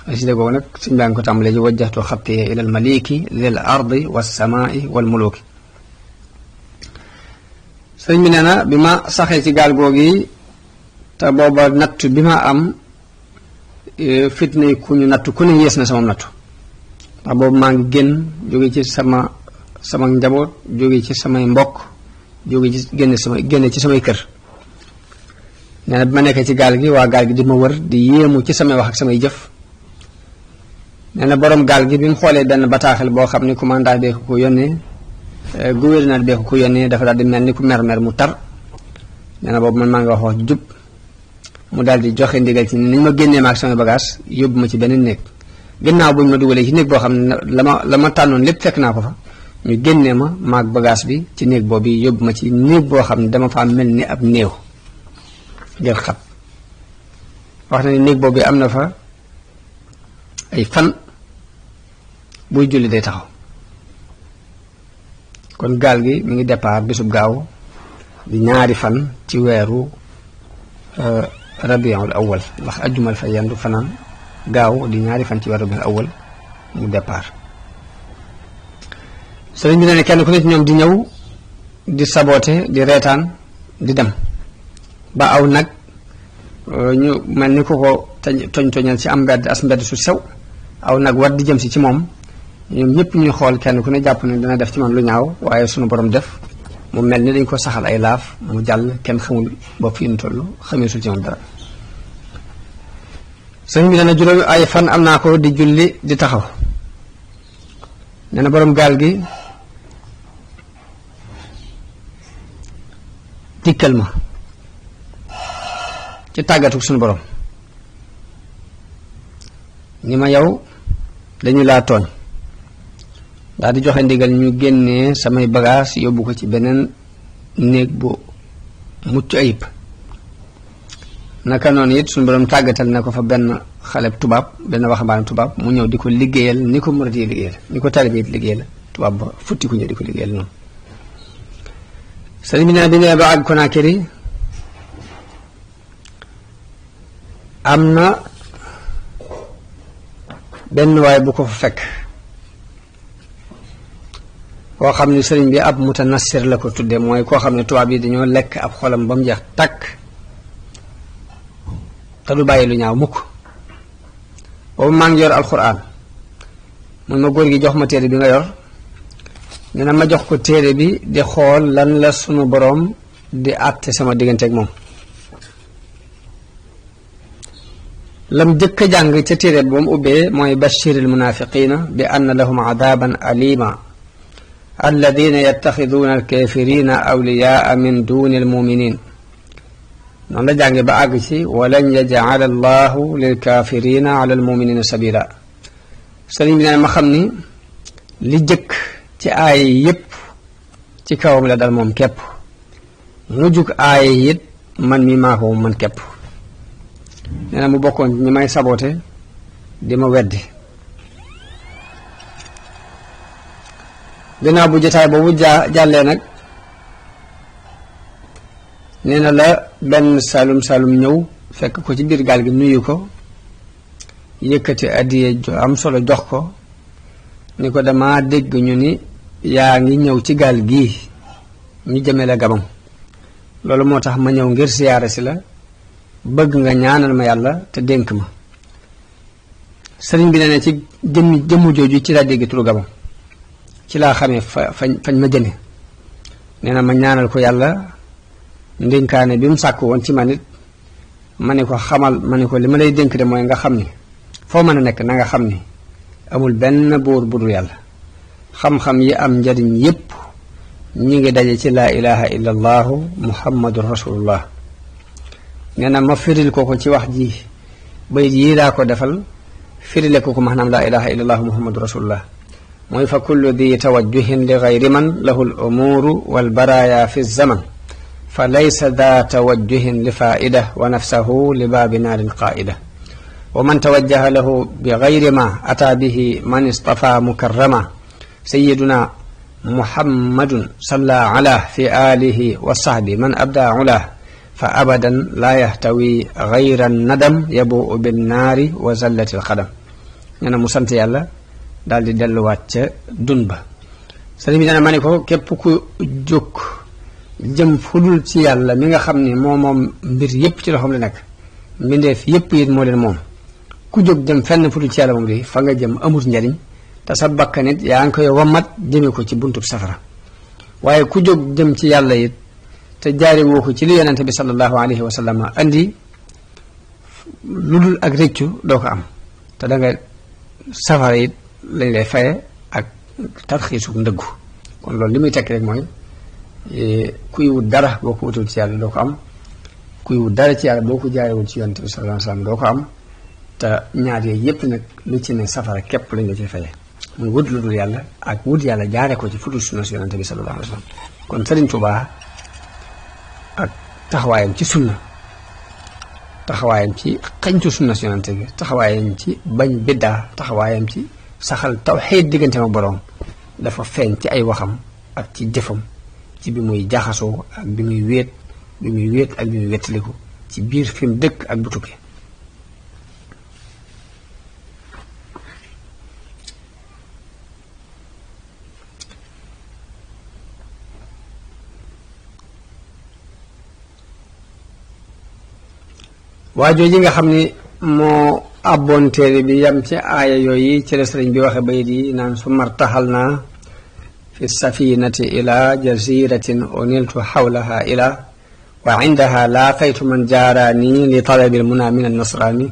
S1: xasida googu nag suñ baa ngi ko tàmbalee ji wajjahtu xattiya ila al maliki lil ardi wassamai wal muluki. sëriñ bi nee na bi ma saxee ci gaal googi te booba natt bi ma am fitna ku ñu natt ku ne yées na sama nattu ndax boobu maa ngi génn jóge ci sama njaboot jóge ci samay mbokk jóge ci génne ci samay kër. nee na bi ma nekkee ci gaal gi waa gaal gi di ma wër di yéemu ci samay wax ak samay jëf. nee na borom gaal gi bi mu xoolee benn bataaxel boo xam ni commandant bee ko yónnee gouverneur bee ko yónnee dafa daal di mel ni ku mer mu tar. nee na boobu man maa ngi wax jub mu daal di joxe ndigal ci ni ma génnee ma ak samay bagage yóbbu ma ci beneen néeg. gannaaw bu ñu ma dugalee ci néeg boo xam ne la ma tànnoon lépp fekk naa ko fa ñu génnee ma maag bagage bi ci néeg boobu yóbbu ma ci néeg boo xam ne dama fa mel ni ab néew ngir xat. wax na ni néeg boobu am na fa ay fan buy julli day taxaw. kon gaal gi mi ngi départ bisub gaaw di ñaari fan ci weeru rabiul awal ndax ajjumal fa yendu fanaan gaaw di ñaari fan ci weeru rabiul awal mu départ. sëriñ bi ne kenn ku ne ci ñoom di ñëw di saboote di reetaan di dem ba aw nag ñu mel ni ku ko toñal ci am mbedd as mbedd su sew aw nag war di jëm si ci moom ñoom ñëpp ñuy xool kenn ku ne jàpp ne dina def ci man lu ñaaw waaye sunu borom def mu mel ni dañ ko saxal ay laaf mu jàll kenn xamul ba fi ñu toll xamee sul ci moom dara. sëñ bi dana juróomi ay fan am naa ko di julli di taxaw. nee na borom gaal gi dikkal ma ci tàggatu suñu borom ni ma yow dañu laa tooñ daal di joxe ndigal ñu génnee samay bagage yóbbu ko ci beneen néeg bu mucc ayib. naka noonu it suñu borom tàggatal na ko fa benn xale tubaab benn waxambaane tubaab mu ñëw di ko liggéeyal ni ko murit yi liggéeyal ni ko taalibe yi liggéeyal tubaab ba futti ku ñëw di ko liggéeyal noonu. sëriñ bi nee bi nee ba àgg Konaakiri am na benn waay bu ko fa fekk koo xam ne sëriñ bi ab mutanassir la ko tudde mooy koo xam ne tubaab yi dañoo lekk ab xolam ba mu jeex takk te du bàyyi lu ñaaw mukk. boobu maa ngi yor alxuraan mun ma góor gi jox ma téere bi nga yor. nee na ma jox ko téere bi di xool lan la sunu boroom di àtte sama diggante ak moom. lam jëkk a jàng ca téere bi ba mu ubbee mooy bashiril munafiqina bi anna lahum adaban alima alladina yattaxiduuna alkafirina awliyaa min duni almuminin. noonu la jànge ba àgg ci walan yaj'ala allahu lilkafirina ala almuminina sabila. sëriñ bi nee ma xam ni li jëkk ci aaya yépp ci kawam la dal moom képp mujjug aaya it man mi maa ko man képp. nee na mu bokkoon ñi may saboote di ma weddi gannaaw bu jotaay boobu jàllee nag nee na la benn saalum ñëw fekk ko ci biir gaal gi nuyu ko yëkkati addiye am solo jox ko ni ko dama dégg ñu ni yaa ngi ñëw ci gaal gii ñu jëme la Gabon loolu moo tax ma ñëw ngir siyaare si la bëgg nga ñaanal ma yàlla te dénk ma sëriñ bi nee na ci jëmmu jooju ci laa dégg turu Gabon ci laa xamee fañ ma jëme nee na ma ñaanal ko yàlla ndénkaane bi mu sàkk woon ci man it ma ne ko xamal ma ne ko li ma lay dénk de mooy nga xam ni foo mën a nekk na nga xam ni amul benn buur bu dul yàlla xam-xam yi am njariñ yépp ñi ngi daje ci laa ilaha illa allahu muhammadun rasulullah nee na ma firil ko ci wax ji bayit yii laa ko defal firile ko maanaam laa ilaha illa allahu muhammadun rasulullah mooy fa kullu di tawajjuhin li gayri man lahu l umuru wal baraya fi zaman fa laysa daa tawajjuhin li faida wa nafsahu li baabi naarin qaida wa man tawajjaha lahu bi gayri ma ataa bihi man istafa mukarrama sayiduna muhammadun salla ala fi alihi wa sahbi man abda ula fa abadan laa yahtawi gayra nadam yabuu binnaari wa zallati alxadam nee na mu sant yàlla daal di delluwaat ca dun ba sëriñ bi nee na ma ne ko képp ku jóg jëm fudul ci yàlla mi nga xam ni moom mbir yépp ci loxoom la nekk mbindeef yépp it moo leen moom ku jóg jëm fenn fudul ci yàlla moom di fa nga jëm amut njariñ te sa bakkan it yaa ngi koy wamat jëme ko ci buntub safara waaye ku jóg jëm ci yàlla it te jaari woo ko ci li yonente bi sallallahu alayhi wa sallam andi lu dul ak rëccu doo ko am te da nga safara it lañ lay faye ak tarxiisu ndëggu kon loolu li muy tekk rek mooy kuy wut dara boo ko wutul ci yàlla doo ko am kuy wut dara ci yàlla boo ko jaarewul ci yonente bi sallallahu alayhi wa sallam doo ko am te ñaar yooyu yépp nag lu ci ne safara képp lañ la ci faye muy wut lu dul yàlla ak wut yàlla jaare ko ci fudul sunna si yonente bi sallallahu alayhi wa sallam kon Sëriñ Tuubaa ak taxawaayam ci sunna taxawaayam ci xañtu sunna si yonente bi taxawaayam ci bañ biddaa taxawaayam ci saxal tawxiid diggante ma boroom dafa feeñ ci ay waxam ak ci jëfam ci bi muy jaxasoo ak bi muy wéet ak bi muy wettaliku ci biir fi mu dëkk ak bu tukki waajoo ji nga xam ni moo abboon téere bi yam ci aaya yooyu ci la sëriñ bi waxe bayit yi naan su martaxal naa fi safinati ila jaziratin uniltu xawlaha ila wa indaha laa faytu man jaaraani li talabil muna min annasraani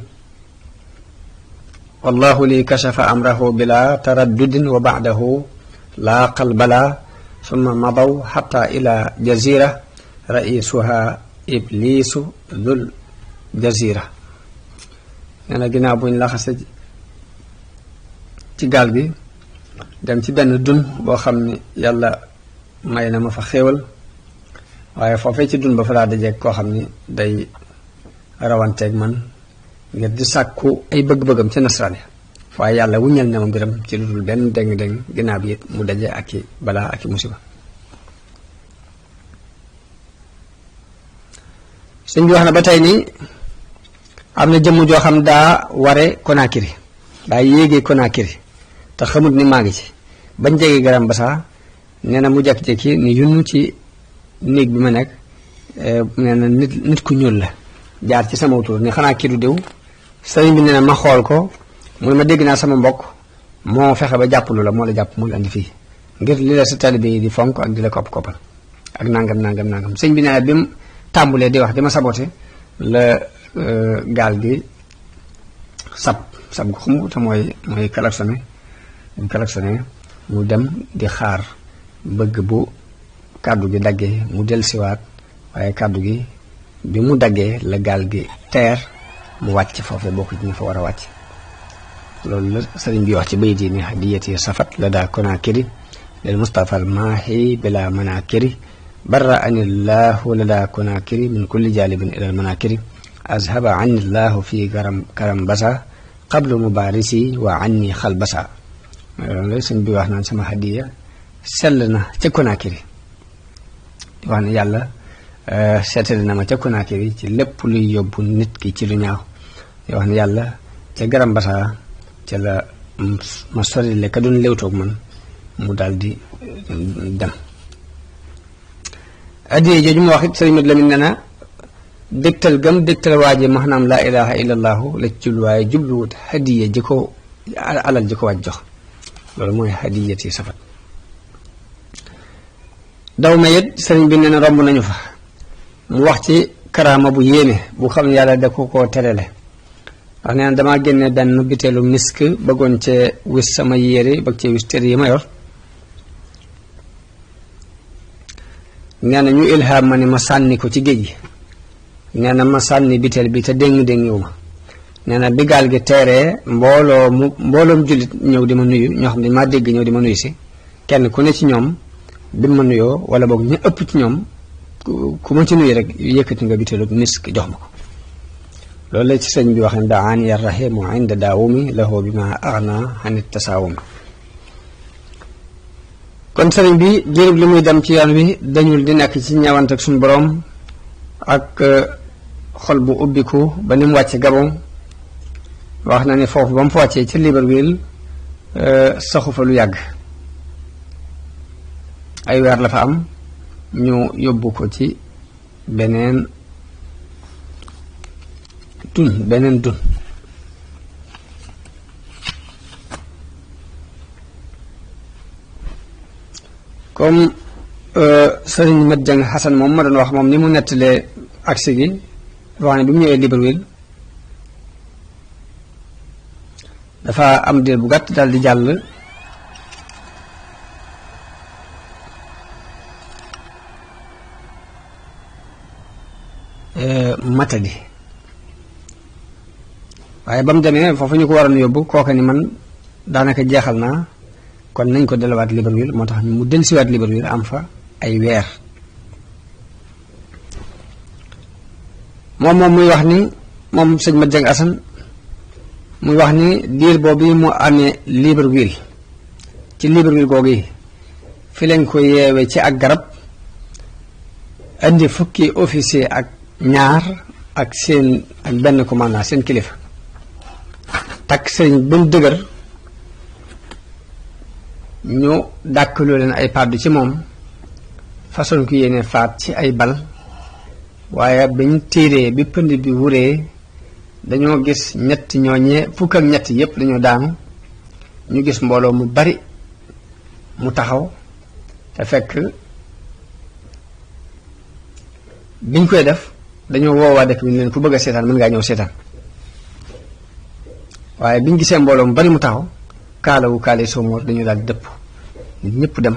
S1: wallahu li kashafa amrahu bila taraddudin wa bacdahu laa qalbala summa madaw xata ila jazira raisuha iblisu dul jazira nee na ginnaaw buñ laxase ci gaal gi dem ci benn dun boo xam ni yàlla may na ma fa xéewal waaye foofee ci dun ba fa laa dajeeg koo xam ni day rawanteeg man ngir di sàkku ay bëgg-bëggam ci nasaraan yi waaye yàlla wuññal na ma mbiram ci lu dul benn déng-déng ginnaaw bi it mu daje ak i balaa ak i musiba sëñ bi wax na ba tey ni am na jëmm joo xam daa ware Conakry daa yéegee Conakry te xamut ni maa ngi ci bañ jege garam ba saa nee na mu jekki-jekki ni yunn ci néeg bi ma nekk nee na nit ku ñuul la jaar ci sama tur ni xanaa kii du diw sëriñ bi nee na ma xool ko mu ne ma dégg naa sama mbokk moo fexe ba jàppalu la moo la jàpp mu la andi fii ngir li la sa taalibe yi di fonk ak di la koppal ak nangam sëñ bi nee na bi mu tàmbulee di wax di ma saboté la gaal gi sab gu xumb te mooy klaxonné mu dem di xaar bëgg bu kàddu gi daggee mu dellusiwaat waaye kàddu gi bi mu daggee la gaal gi teer mu wàcc foofu bokk ci ñu fa war a wàcc loolu la sëriñ bi wax ci bayit yi ni hadiyati safat la daa Conakry lil Mustafa al maahi bila manakiri barra anillahu la daa Conakry min kulli jalibin ilal manakiri azhaba anillahu fi karam basa qablu mubarisi wa anni xal basa loolu la sëñ bi wax naan sama hadiya sell na ca Konaakiri di wax ne yàlla seetale na ma ca Konaakiri ci lépp luy yóbbu nit ki ci lu ñaaw di wax ne yàlla ca Garambassa ca la ma sorile ka doon léewtoog man mu daal di dem addiye jooju mu wax it sëriñ Madu Lamin nee na dégtal gam dégtal waaje maanaam laa ilaha illallahu la ci jublu waaye jubluwut hadiya ji ko alal ji ko waaj jox loolu mooy hadiyati safat daw ma it sëriñ bi nee na romb nañu fa mu wax ci karaama bu yéeme bu xam ne yàlla da ko koo terele wax nee na damaa génne benn biteelu misk bëggoon cee wis sama yére bëgg cee wis tër yi ma yor nee na ñu ilham ma ne ma sànni ko ci géej gi nee na ma sànni biteel bi te déng-déngiwu ma nee na bi gaal gi teeree mbooloom jullit ñëw di ma nuyu ñoo xam ne maa dégg ñëw di ma nuyu si kenn ku ne ci ñoom bi ma nuyoo wala boog ñu ëpp ci ñoom ku ma ci nuyu rek yëkkati nga biteelu misk jox ma ko loolu la ci sëñ bi wax ne daani ya rahimu inda daawumi lahu bi ma agna anit tasaawumi kon sëriñ bi diirub li muy dem ci yoon wi dañul di nekk ci ñawante ak suñu borom ak xol bu ubbiku ba ni mu wàcce Gabon wax na ne foofu ba mu fa wàccee ci Libreville saxu fa lu yàgg ay weer la fa am ñu yóbbu ko ci beneen dun comme sëriñ Mat Jang Xasan moom ma doon wax moom ni mu nettalee agsi gi wax ne bi mu ñëwee Libreville dafa am diir bu gàtt daal di jàll Matadi waaye ba mu demee foofu ñu ko waroon yóbbu kooka ni man daanaka jeexal naa kon nañ ko delluwaat Libreville moo tax mu dellusiwaat Libreville am fa ay weer moom muy wax ni moom sëñ Mat Jang Asan muy wax ni diir boobu mu amee Libreville ci Libreville googu yi fi lañ ko yeewe ci ak garab indi fukki officier ak ñaar ak seen ak benn commandant seen kilifa takk sëriñ ba mu dëgër ñu dàkkaloo leen ay pàddu ci moom façon ki yéene faat ci ay bal waaye biñ tiiree bi pënd bi wuree dañoo gis ñett ñooñee fukk ak ñett yépp dañoo daanu ñu gis mbooloo mu bari mu taxaw te fekk biñ koy def dañoo woowaa dëkk bi leen ku bëgg a seetaan mën ngaa ñëw seetaan waaye biñ gisee mbooloo mu bari mu taxaw kaale soomoor dañu daal dëpp nit ñëpp dem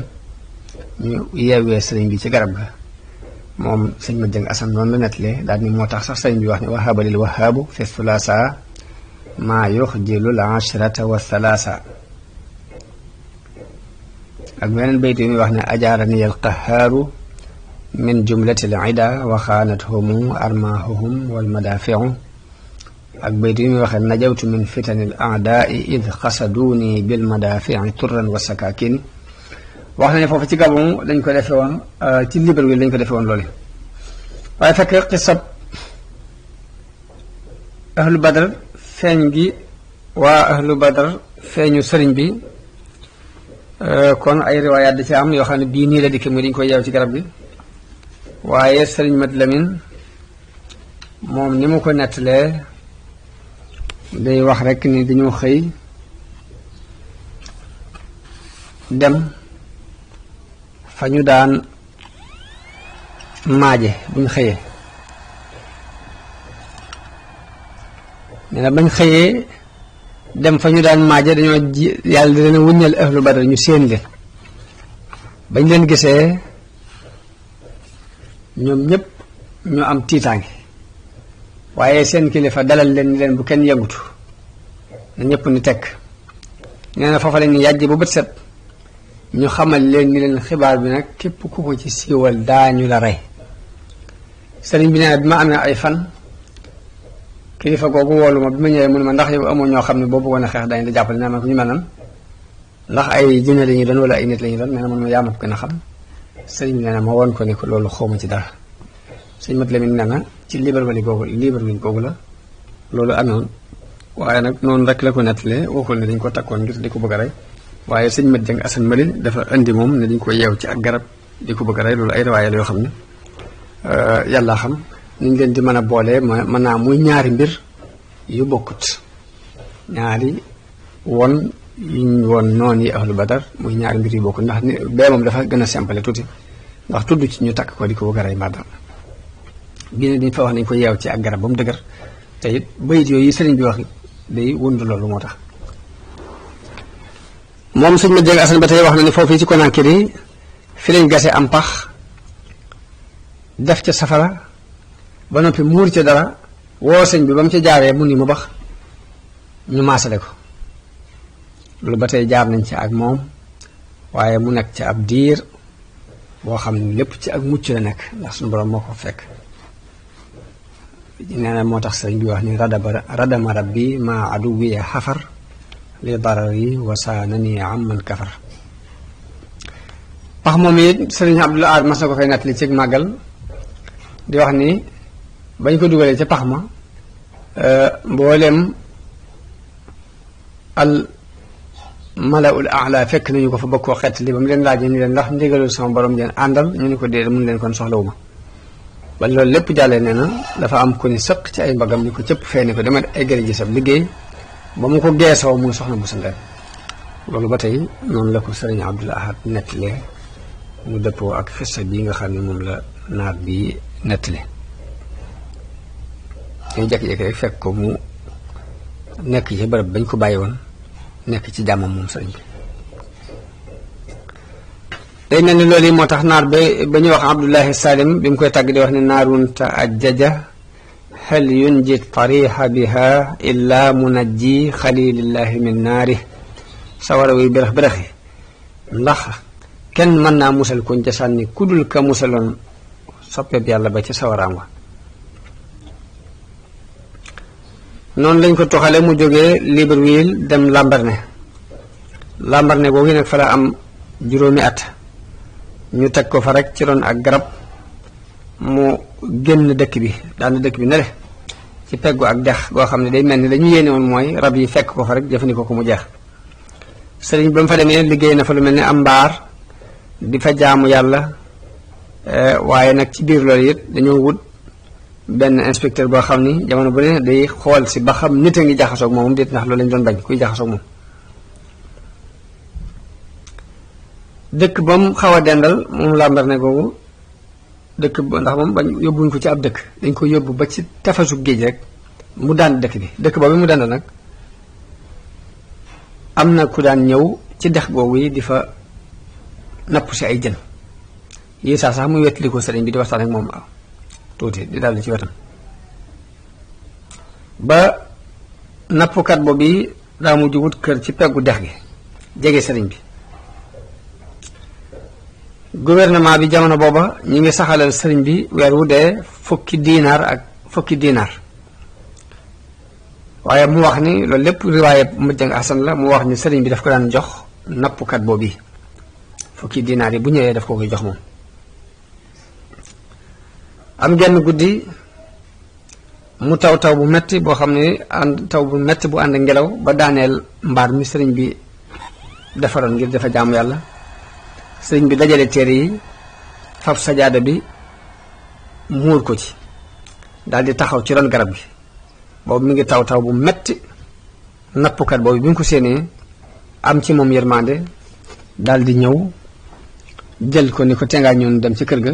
S1: ñu yeewee sëriñ bi ci garab ga moom sëñ Mat Jang Asan noonu la nettalee daal ni moo tax sax sëriñ bi wax ne wahaba lil wahaabu fi thulaasa maa yuxjilul ashrata wa thalaasa ak beneen bayt yi muy wax ne ajaarani al qahaaru min jumlati al ida wa xaanathumu armaahuhum wal madaafiu ak bayt yi muy waxee najawtu min fitani al aadaai id xasaduuni bil madaafici turran wa sakaakin wax na ne foofu ci Gabon lañ ko defee woon ci Libreville lañ ko defee woon loolu waaye fekk xisab ahlu badar feeñ gi waa ahlu badar feeñu sëriñ bi kon ay riwaayaat da ci am yoo xam ne bii nii la dikkee muy dañ koy yeew ci garab gi waaye sëriñ Mat Lamin moom ni mu ko nettalee day wax rekk ni dañoo xëy dem fa ñu daan maaje buñ xëyee nee na bañ xëyee dem fa ñu daan maaje dañoo yàlla di leen wuññal ahlu badar ñu séen leen bañ leen gisee ñoom ñëpp ñu am tiitaange waaye seen kilifa dalal leen ni leen bu kenn yëngutu na ñëpp ni tekk nee na foofa leen ni yàjj ba bët set ñu xamal leen ni leen xibaar bi nag képp ku ko ci siiwal daañu la rey sëriñ bi nee na bi ma amee ay fan kilifa googu woolu ma bi ma ñëwee mu ne ma ndax yow amoo ñoo xam ne boo bëggoon a xeex dañ la jàppale nee ma ko ñu mel nan ndax ay jinne la ñu doon wala ay nit la ñu doon nee na man ma yaa ma ko gën a xam sëriñ bi nee na ma woon ko ne ko loolu xawma ci dara sëñ Mat Lamin nee na ci Libreville googu la loolu amoon waaye nag noonu rek la ko nettalee waxul ne dañ ko takkoon ngir di ko bëgg a rey waaye sëñ Mat Jeng Asan Mali dafa indi moom ne dañ ko yeew ci ak garab di ko bëgg a rey loolu ay riwaaya yoo xam ne yàlla xam niñ leen di mën a boolee mën naa muy ñaari mbir yu bokkut ñaari won yuñ woon noon yi ahlu badar muy ñaari mbir yu bokkut ndax ni bee moom dafa gën a simple tuuti ndax tudd ci ñu takk ko di ko bëgg a rey mbaa bii ne dañ fa wax nañ ko yeew ci ak garab ba mu dëgër te it bayit yooyu sëriñ bi wax day wund loolu moo tax moom sëñ Mat Jeng Asan ba tey wax na ne foofu ci Conakry fi lañ gase am pax def ca safara ba noppi muur ca dara woo sëñ bi ba mu ca jaaree mu ni mu bax ñu maasale ko loolu ba tey jaar nañ ci ak moom waaye mu nekk ci ab diir boo xam ne lépp ci ak mucc la nekk ndax suñu borom moo ko fekk nee na moo tax sëriñ bi wax ni radama rabbi ma aduwi xafar li darari wasaanani amman kafar pax moom it sëriñ Abdul Ahad mas na ko fay nettali ci màggal di wax ni bañ ko dugalee ca pax ma mboolem al malaul aala fekk nañu ko fa bëgg koo xett li ba mu leen laajee ni leen ndax ndigalul sama borom ngeen àndal ñu ni ko dee mun leen kon soxlawu ma ba loolu lépp jàllee nee na dafa am ku ni sëq ci ay mbagam ni ko cëpp fee ni ko dama ay gëri ji sab liggéey ba mu ko geesoo muy soxna bu sandeel loolu ba tey noonu la ko sëriñ Abdul Ahad nettalee mu dëppoo ak xissa bii nga xam ne moom la naar bi nettali dañu jékki-jékki rek fekk ko mu nekk ci bërëb bañ ko bàyyi woon nekk ci jàmmam moom sëriñ bi day mel ni loolu yi moo tax naar ba ñu wax Abdullahi Salim bi mu koy tàgg di wax ne naarun ta ajjaja hal yunji tariha biha illa munajji xalilillahi min naari sawara wuy bërëx bërëxi ndax kenn mën naa musal kuñ ca sànni kudul ka musaloon soppeeb yàlla ba ci sawaraam wa noonu lañ ko toxale mu jógee Libreville dem Lambaréné googu nag fa la am juróomi at ñu teg ko fa rek ci ron ak garab mu génn dëkk bi daana dëkk bi ne le ci peggu ak dex goo xam ne day mel ni dañu yéene woon mooy rab yi fekk ko fa rek jëfandikoo ko mu jeex sëriñ ba mu fa demee liggéey na fa lu mel ni am mbaar di fa jaamu yàlla waaye nag ci biir loolu it dañoo wut benn inspecteur boo xam ni jamono bu ne day xool si ba xam nit a ngi jaxasoog moom déet ndax loolu lañ doon bañ kuy jaxasoog moom dëkk ba mu xaw a dendal moom Lambaréné googu dëkk ba ndax moom bañ yóbbuñ ko ci ab dëkk dañ ko yóbbu ba ci tefesu géej rek mu daan dëkk bi dëkk boobu mu dendal nag am na ku daan ñëw ci dex googu yi di fa napp si ay jën yi sax muy wettali ko sëriñ bi di waxtaan ak moom tuuti di daldi ci wetam ba nappkat boobu yi daa mujj wut kër ci peggu dex gi jege sëriñ bi gouvernement bi jamono booba ñu ngi saxalal sëriñ bi weer wu dee fukki diinaar waaye mu wax ni loolu lépp riwaaye Mat Jeng Asan la mu wax ni sëriñ bi daf ko daan jox nappkat boobu yi fukki diinaar yi bu ñëwee daf ko koy jox moom am genn guddi mu taw bu metti boo xam ne taw bu metti bu ànd ngelaw ba daaneel mbaar mi sëriñ bi defaroon ngir dafa jaamu yàlla sëriñ bi dajale téere yi fab sajaada bi muur ko ci daldi taxaw ci ron garab gi boobu mi ngi taw bu metti nappkat boobu bi mu ko séenee am ci moom yërmande daldi ñëw jël ko ni ko tengaa ñoon dem ci kër ga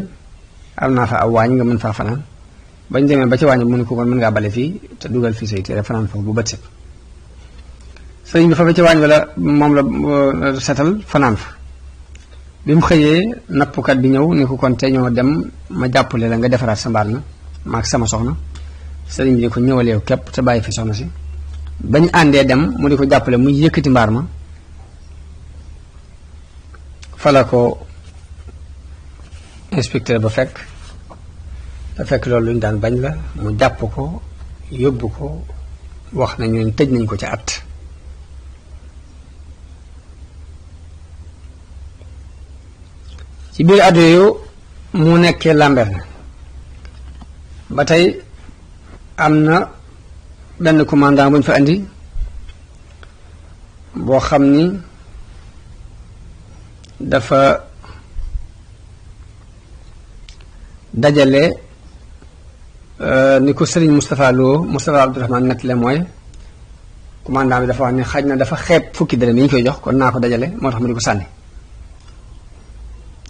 S1: am naa fa aw waañ nga mën faa fanaan bañ demee ba ci waañ bi mu ne ko kon mën ngaa bale fii te dugal fii say téere fanaan foofu bu bët set sëriñ bi fa ba ci waañ wala moom la setal fanaan fa bi mu xëyee nappkat bi ñëw ni ko kon te ñoo dem ma jàppale la nga defaraat sa mbaar mi maak sama soxna sëriñ bi ni ko ñëwal yow képp te bàyyi fi soxna si bañ àndee dem mu di ko jàppale muy yëkkati mbaar ma fala ko inspecteur ba fekk te fekk loolu lu ñu daan bañ la mu jàpp ko yóbbu ko wax nañu tëj nañ ko ci at ci biir at yooyu mu nekkee Lambaréné ba tey am na benn commandant bu ñu fa andi boo xam ni dafa dajale ni ko Serigne Moustapha Abdourahmane nettale mooy commandant bi dafa wax ni xaj na dafa xeeb fukki dërëm yi ñu koy jox kon naa ko dajale moo tax mu di ko sànni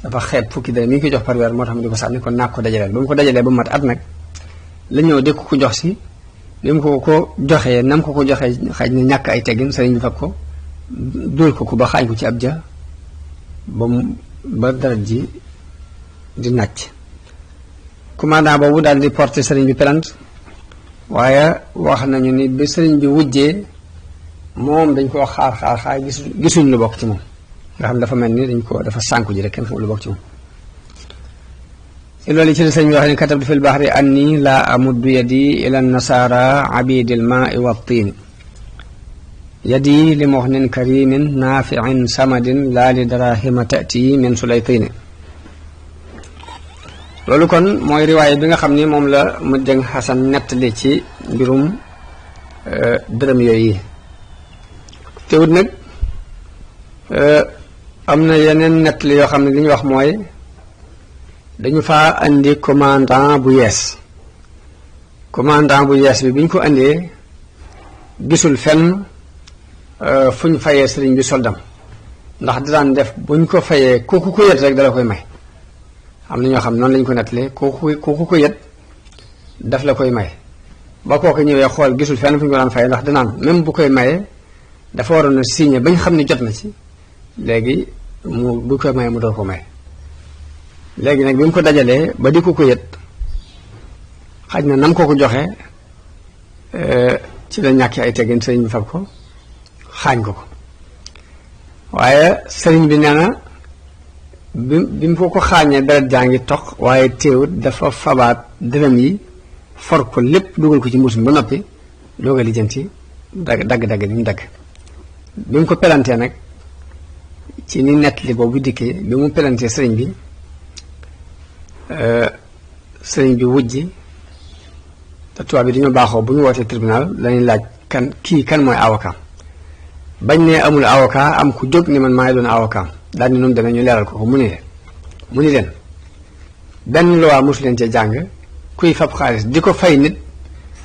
S1: dafa xeeb fukki dërëm yi ñu koy jox par weer moo tax mu di ko sànni kon naa ko dajaleel ba mu ko dajalee ba mu mat at nag la ñëw di ko jox si bi mu ko joxee nam ko joxee xaj na ñàkk ay teggin sëriñ bi fab ko dóor ko ba xaañ ko ci ab ja ba dara ji di nàcc commandant boobu daal di porter sëriñ bi plainte waaye wax nañu ni bi sëriñ bi wujjee moom dañ koo xaar gisuñ lu bokk ci moom nga xam dafa mel ni dafa sànku ji rek kenn xamul lu bokk ci moom ci loolu ci la sëriñ bi wax ni katabtu fil bahri anni laa amuddu yadi ila nasara abidil maai wa tiin yadi li muxnin karimin naafiin samadin laa li darahima tati min sulaytini loolu kon mooy riwaay bi nga xam ni moom la mu jëng xasan nettali ci mbirum dërëm yooyu teewut nag am na yeneen nettali yoo xam ne li ñu wax mooy dañu faa andi commandant bu yees bi ñu ko andee gisul fenn fu ñu fayee sëriñ bi soldam ndax di daan def bu ñu ko fayee kooku ko yet rek dala koy may am na ñoo xam noonu lañu ko nettalee kooku ko yet daf la koy may ba kooku ñëwee xool gisul fenn fu ñu ko daan fayee ndax danaan même bu koy mayee dafa waroon a signé ba ñu xam ne jot na ci léegi bu koy mayee mu doo ko may léegi nag bi mu ko dajalee ba di ko yet xaj na nam ko joxe ci la ñàkkee ay teggin sëriñ bi fab ko xaañ ko waaye sëriñ bi nee na bi mu ko xaañee deret jaa ngi toq waaye teewut dafa fabaat dërëm yi for ko lépp dugal ko ci mbuus mi ba noppi dooga lijjanti dagg-dagg bi mu dagg bi mu ko pelantee nag ci ni nettali boobu dikkee bi mu pelantee sëriñ bi wujji te tubaab bi dañoo baaxoo bu ñu wootee tribunal dañuy laaj kan mooy avocat bañ ne amul avocat am ku jóg ni man maa ngi doon avocat daal ni noonu demee ñu leeral ko mu ni leen benn loi mosu leen cee jàng kuy fab xaalis di ko fay nit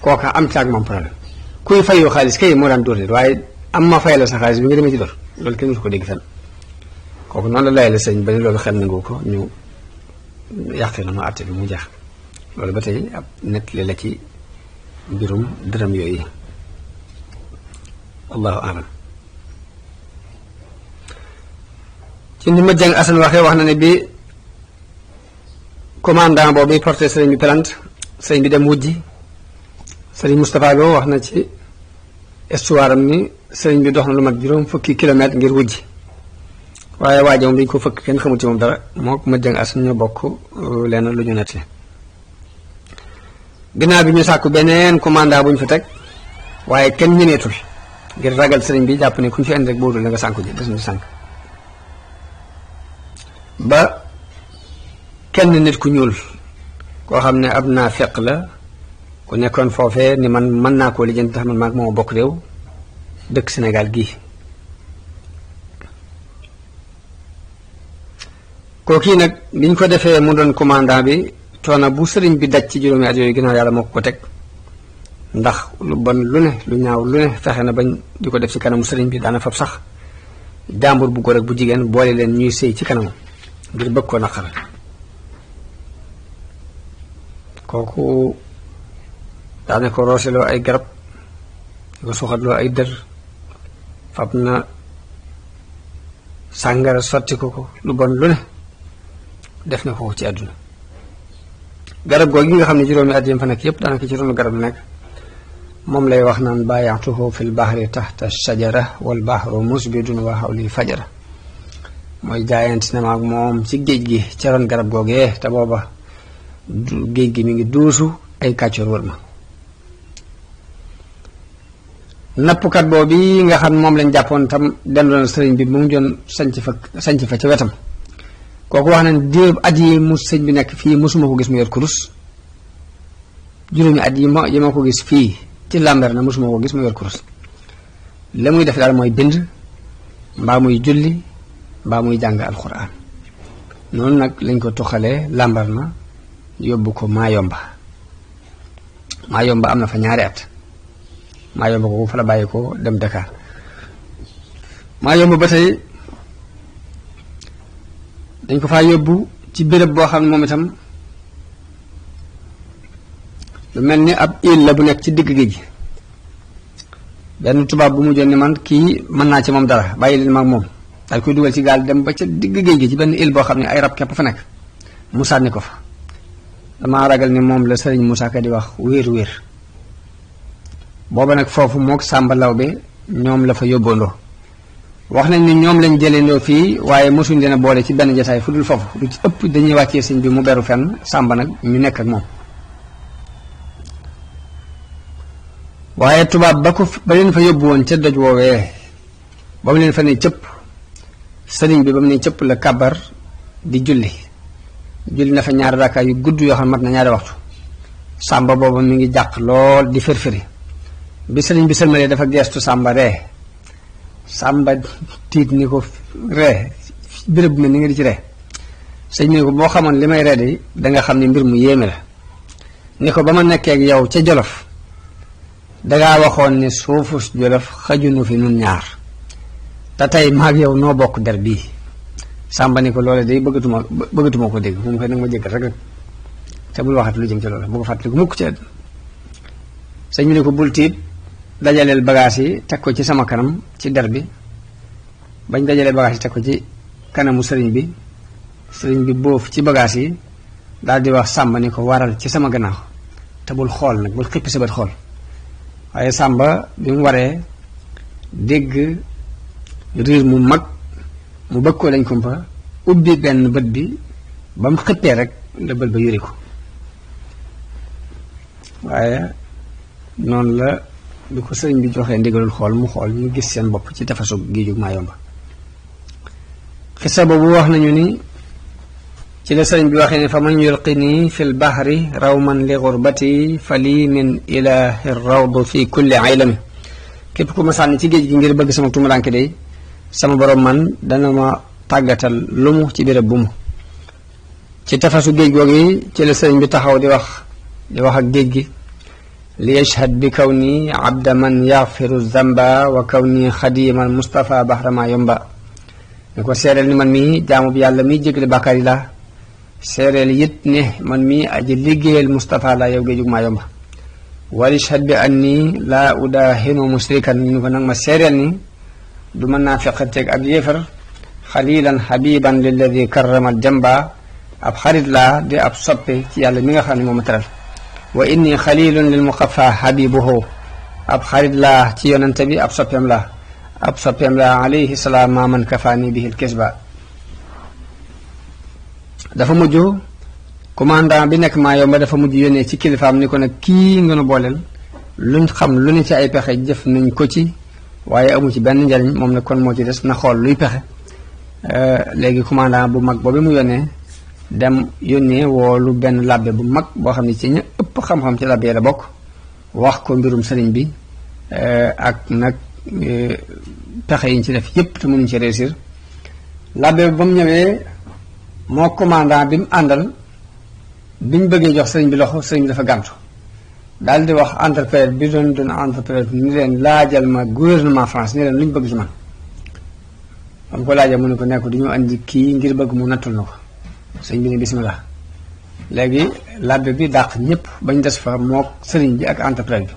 S1: kooka am ci ak moom problème kuy fayoo xaalis kay moo daan dóor nit waaye am ma fay la sa xaalis bi nga demee ci dóor loolu kenn mosu ko dégg fenn kooku noonu la layale sëñ ba ni loolu xel nangu ko ñu yàqee na ma àtte bi mu jeex loolu ba tey ab nettali la ci mbirum dërëm yooyu allahu alam ci ni ma jàng asan waxee wax na ne bi commandant boobu porté sëriñ bi plainte sëriñ bi dem wujji sëriñ Moustapha Lo wax na ci histoire am ni sëriñ bi dox na lu mat juróom fukki kilomètre ngir wujji waaye waaja moom dañu ko fëkk kenn xamul ci moom dara moo ma jàng asan ñoo bokk leen lu ñu nettali ginnaaw bi ñu sàkku beneen commandant bu ñu fa teg waaye kenn ñemeetul ngir ragal sëriñ bi jàpp ne ku ñu fi indi rek boobu la nga sànku ji des na sànk ba kenn nit ku ñuul koo xam ne ab naa feq la ku nekkoon foofee ni man mën naa koo lijjanti tax man maag moo bokk réew dëkk Sénégal gii kookii nag biñ ko defee mu doon commandant bi coono bu sëriñ bi daj ci juróomi at yooyu ginnaaw yàlla moo ko teg ndax lu bon lu ne lu ñaaw lu ne fexe na bañ di ko def ci kanamu sëriñ bi daana fab sax jàmbur bu góor ak bu jigéen boole leen ñuy sëy ci kanamam ngir bëgg koo naqar kooku daane ko rooseloo ay garab di ko suxatloo ay dër fab na sàngara sotti ko lu bon lu ne def na ko ci àdduna garab googu gi nga xam ne juróomi at yam fa nekk yépp daanaka ci ronu garab nekk moom lay wax naan baayaatuhu fil bahri taxta shajara wal bahru musbidun wa hawli fajara mooy jaayante na ma ak moom ci géej gi ca ron garab googee te booba géej gi mi ngi duusu ay kàccoor wër ma nappkat boobu nga xam moom lañ jàppoon tam dendoon sëriñ bi mu ngi doon sanc fa ca wetam kooku wax nañ diir at yi mu sëñ bi nekk fii mosuma ko gis mu yor kurus juróomi at yi ma ko gis fii ci Lambaréné mosuma ko gis mu yor kurus la muy def daal mooy bind mbaa muy julli mbaa muy jàng alxuraan noonu nag lañ ko tuxalee Lambaréné yóbbu ko Mayomba am na fa ñaari at Mayomba ko fa la bàyyi ko dem Dakar Mayomba ba tey dañ ko faa yóbbu ci béréb boo xam ne moom itam lu mel ni ab île la bu nekk ci digg géej gi benn tubaab bu mu jot ni man kii mën naa ci moom dara bàyyi leen maag moom daal koy dugal ci gaal dem ba ca digg géej gi ci benn île boo xam ne ay rab képp fa nekk mu sànni ko fa damaa ragal ni moom la Sëriñ Moussa Ka di wax wéer booba nag foofu mook Sàmba Lawbe ñoom la fa yóbboondoo wax nañ ni ñoom lañ jëleendoo fii waaye mosuñ leen a boole ci benn jotaay fu dul foofu lu ci ëpp dañuy wàccee sëñ bi mu beru fenn Sàmba nag ñu nekk ak moom waaye tubaab ba leen fa yóbbu woon ca doj woowee ba mu leen fa ne cëpp sëriñ bi ba mu ne cëpp la kabar di julli na fa ñaari rakkaa yu gudd yoo xam mat na ñaari waxtu Sàmba booba mi ngi jàq lool di firfiri bi sëriñ bi sëlmalee dafa geestu Sàmba ree Sàmba tiit ni ko ree béréb bi mel ni nga di ci ree sëñ bi ni ko boo xamoon li may ree de danga xam ne mbir mu yéeme la ni ko ba ma nekkee ak yow ca Jolof dangaa waxoon ne suufu Jolof xajunu fi nun ñaar te tey maag yow noo bokk der bii Sàmba ni ko loole day bëggatuma ko dégg moom koy nag ma jéggal rek te bul waxat lu jëm ci loolu bu ko fàttaliku mukk ci àdduna sëñ bi ni ko bul tiit dajaleel bagaas yi teg ko ci sama kanam ci der bi bañ dajalee bagaas yi teg ko ci kanamu sëriñ bi boof ci bagaas yi daal di wax Sàmba ni ko waral ci sama gannaaw te bul xool nag bul xippi sa bët xool waaye Sàmba bi mu waree dégg riir mu mag mu bëgg ko lañ kumpa ubbi benn bët bi ba mu xippee rek la bët ba yuri ko waaye noonu la bi ko sëriñ bi joxee ndigalul xool mu xool ñu gis seen bopp ci tefesu géejug Mayomba xisa boobu wax nañu ni ci la sëriñ bi waxee ne fa man yulqini fi l bahri rawman li gurbati fa lii min ilahi rawdu fi kulli aylami képp ku ma sànni ci géej gi ngir bëgg sama tumuranke day sama borom man dana ma tàggatal lu mu ci béréb bu mu ci tefesu géej googu ci la sëriñ bi taxaw di wax ak géej gi li yashhad bi kaw nii abda man yaxfiru zamba wa kaw nii xadimal Mustafa bahra Mayomba ni ko seereel ni man mii jaamu bi yàlla miy jégle bàkkaar yi la seereel it ne man mii aji liggéeyal Mustafa la yow géejug Mayomba wal yashhad bi anni laa udahinu musrikan ni ko nag ma seereel ni du mën naa feqateeg ab yéefar xalilan habiban lilladi karramal jamba ab xarit laa di ab soppe ci yàlla mi nga xam ne moom ma teral wa inni xalilun lil muqaffa habibuhu ab xarit laa ci yonante bi ab soppeem laa alayhi salaam ma man kafaani bihi l kisba dafa mujj commandant bi nekk Mayomba dafa mujj yónnee ci kilifaam ni ko nag kii nga nu booleel luñ xam lu ne ci ay pexe jëf nañ ko ci waaye amu ci benn njariñ moom nag kon moo ci des na xool luy pexe léegi commandant bu mag boobu mu yónnee dem yónnee woolu benn labbe bu mag boo xam ne ci ña ëpp xam-xam ci labbe la bokk wax ko mbirum sëriñ bi ak nag pexe yi ñu ci def yépp te mënuñ ci réussir labbe ba mu ñëwee moo commandant bi mu àndal biñ bëggee jox sëriñ bi loxo sëriñ bi dafa gàntu daal di wax entrepreneur bi doon entrepreneur ni leen laajal ma gouvernement France ni leen lu ñu bëgg ci man am ko laajal mu ne ko nekk du ñu andi kii ngir bëgg mu nattul na ko sëñ bi ne bismillah léegi labbe bi dàq ñëpp bañ des fa mook sëriñ bi ak entrepreneur bi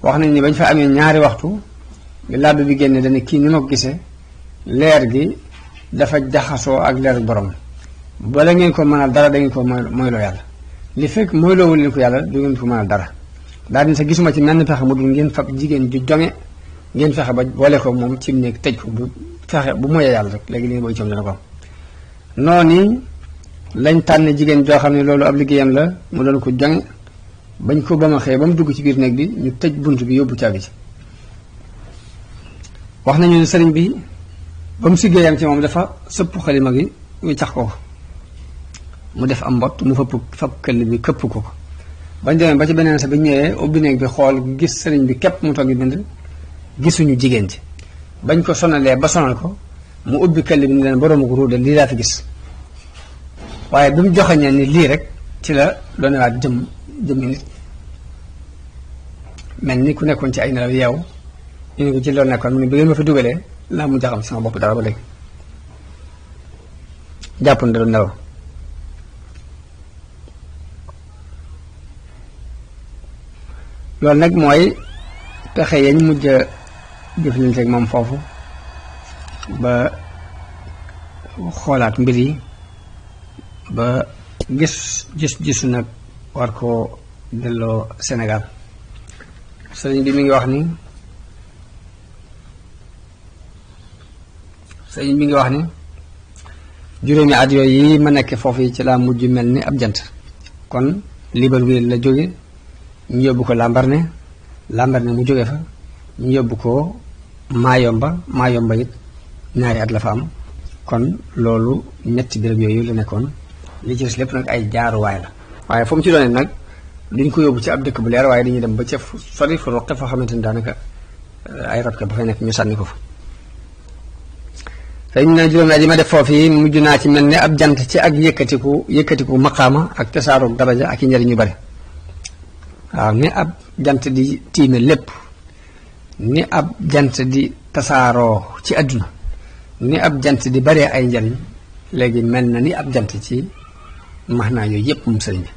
S1: wax nañ ni bañ fa amee ñaari waxtu bi labbe bi génne dana kii ni ma ko gisee leer gi dafa jaxasoo ak leer borom bala ngeen ko mënal dara da ngeen ko moyloo yàlla li fekk moyloowu leen ko yàlla du ngeen ko mënal dara daal di sa gisuma ci menn pexe mu dul ngeen fab jigéen ju jonge ngeen fexe ba boole ko moom ci néeg tëj ko bu fexe bu moyee yàlla rek léegi li ngeen booy coom dana ko am noonu lañ tànn jigéen joo xam ne loolu ab liggéeyam la mu doon ko jonge bañ ko ba ma xëyee ba mu dugg ci biir néeg bi ñu tëj bunt bi yóbbu caabi ci wax nañu ne sëriñ bi ba mu siggéeyam ci moom dafa sëpp xalima gi ñu cax ko mu def am mbott mu fab këll bi këpp ko bañ demee ba ci beneen sa bi ñëwee ubbi néeg bi xool gis sëriñ bi képp mu toog di bind gisuñu jigéen ci bañ ko sonalee ba sonal ko mu ubbi këll bi ni leen boroomu ko ruude lii laa fi gis waaye bi mu joxeñee ni lii rek ci la doonewaat jëmmi nit mel ni ku nekkoon ci ay nelaw yeew ñu ne ko ci loolu nekkoon mu ne bi ngeen ma fi dugalee laa mu jaxam sama bopp dara ba léegi jàpp na da doon nelaw loolu nag mooy pexe yañ mujj a jëflante ak moom foofu ba xoolaat mbir yi ba gisu nag war koo delloo Sénégal sëriñ bi mi ngi wax ni juróomi at yooyu yi ma nekk foofu yi ci laa mujj mel ni ab jant kon Libreville la jóge ñu yóbbu ko Lambaréné mu jóge fa ñu yóbbu ko Mayomba it ñaari at la fa am kon loolu ñetti béréb yooyu la nekkoon li ci des lépp nag ay jaaruwaay la waaye fu mu ci doone nag duñ ko yóbbu ci ab dëkk bu leer waaye dañuy dem ba ca sori fu roqe foo xamante ni daanaka ay rab ba fay nekk ñu sànni ko fa dañ na juróomi at yi ma def foofu yi mujj naa ci mel ne ab jant ci ak yëkkatiku maqaama ak tasaaroog daraja ak i njëriñ yu bari waaw ni ab jant di tiime lépp ni ab jant di tasaaroo ci àdduna ni ab jant di baree ay njëriñ léegi mel na ni ab jant ci max naa yooyu yëpp moom sëriñ bi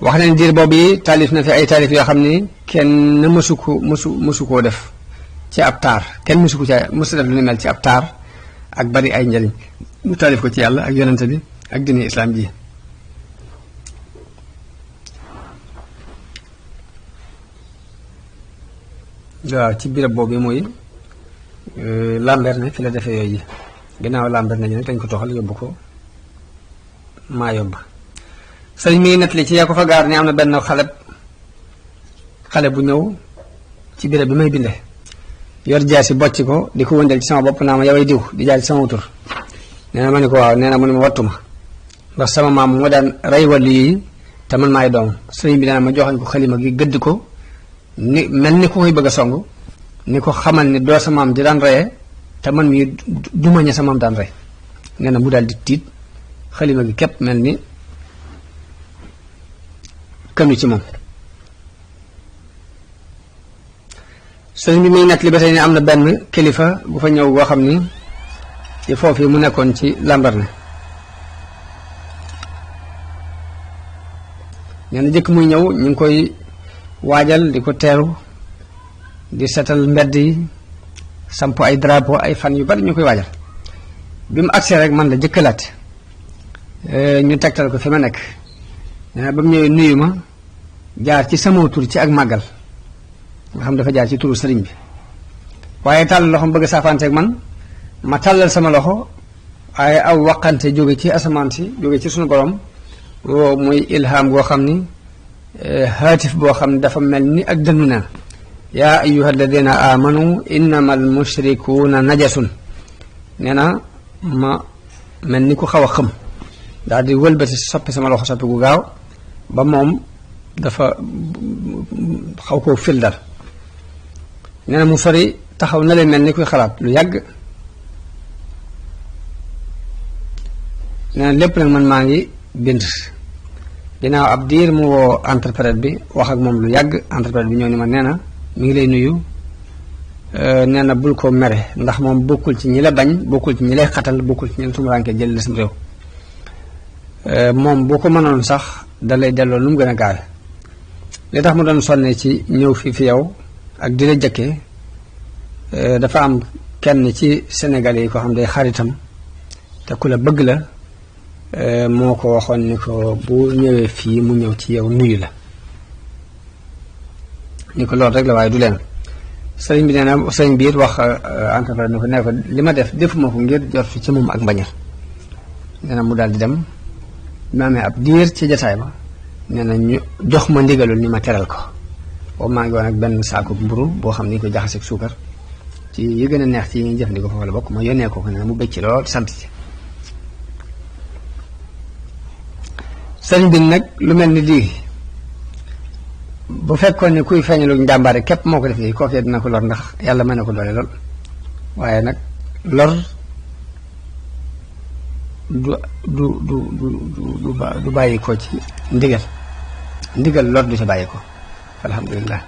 S1: wax nañ diir boobu yi taalif na fi ay taalif yoo xam ni kenn mësu koo def ci ab taar kenn mësu def lu ni mel ci ab taar ak bari ay njëriñ mu taalif ko ci yàlla ak yonente bi ak diine islaam ji waaw ci birab boobu mooy Lambaréné fi la defee yooyu yi ginnaaw Lambaréné ñu nag dañ ko toxal yóbbu ko Mayomba sëriñ mi ngi nettali ci yaa ko fa gaar ni am na benn xale bu ñëw ci birab bi may binde yor jaasi bocc ko di ko wëndeel ci sama bopp naa ma yoway diw di jaay ci sama wutur nee na ma ni ko waaw nee na mu ne ma wattu ma ndax sama maam moo daan rey wàllu yi te man maay doom sëriñ bi nee na ma joxañ ko xalima gi gëdd ko ni mel ni ku koy bëgg a song ni ko xamal ni doo sa maam di daan reyee te man mii duma ña sa maam daan rey nee na mu daal di tiit xalima gi képp mel ni kanu ci moom sëriñ bi muy nekk li ba tey ni am na benn kilifa bu fa ñëw boo xam ni ci foofu mu nekkoon ci Lambaréné nee na jëkk muy ñëw ñu ngi koy waajal di ko teeru di setal mbedd yi samp ay drapeau ay fan yu bari ñu koy waajal bi mu agsee rek man la jëkkalaat ñu tegtal ko fi ma nekk nee na ba mu ñëwee nuyu ma jaar ci sama tur ci ak màggal nga xam dafa jaar ci turu sëriñ bi waaye tàll loxo bëgg saafanteeg man ma tàllal sama loxo waaye aw waqante jóge ci asamaan si jóge ci sunu borom woo muy ilham goo xam ni haatif boo xam ne dafa mel ni ak dënnu neen yaa ayyuha alladina amanu innama al mushrikuuna najasun nee na ma mel ni ku xaw a xëm daal di wëlbati soppi sama loxo soppi gu gaaw ba moom dafa xaw koo fil dal nee na mu sori taxaw na leen mel ni kuy xalaat lu yàgg nee na lépp nag man maa ngi bind ginnaaw ab diir mu woo interprète bi wax ak moom lu yàgg interprète bi ñëw ni ma nee na mi ngi lay nuyu nee na bul ko mere ndax moom bokkul ci ñi la bañ bokkul ci ñi lay xatal bokkul ci ñi la tumuraanke jël la sam réew moom boo ko mënoon sax da lay delloo nu mu gën a gaawe li tax mu doon sonne ci ñëw fi yow ak di la jëkkee dafa am kenn ci Sénégalais yi ko xam day xaritam te ku la bëgg la moo ko waxoon ni ko bu ñëwee fii mu ñëw ci yow nuyu la ni ko loolu rek la waaye du leen sëriñ bi nee na sëriñ bi it wax entrepreneur ni ko nee ko li ma def defuma ko ngir jot fi ci moom ak mbañal nee na mu daal di dem bi ma amee ab diir ci jataay ba nee na ñu jox ma ndigalul ni ma teral ko boobu maa ngi woon ak benn saako mburu boo xam ni ko jaxase ak suukar ci yi gën a neex ci yi ñuy jëfandikoo foofu la bokk ma yónnee ko ko nee na mu bëgg ci lool sant ci sëriñ bi nag lu mel ni lii bu fekkoon ne kuy feeñalu njàmbaare képp moo ko def nii kookee dina ko lor ndax yàlla mën na ko doole lool waaye nag lor du bàyyi ko ci ndigal lor du ca bàyyi ko alhamdulilah.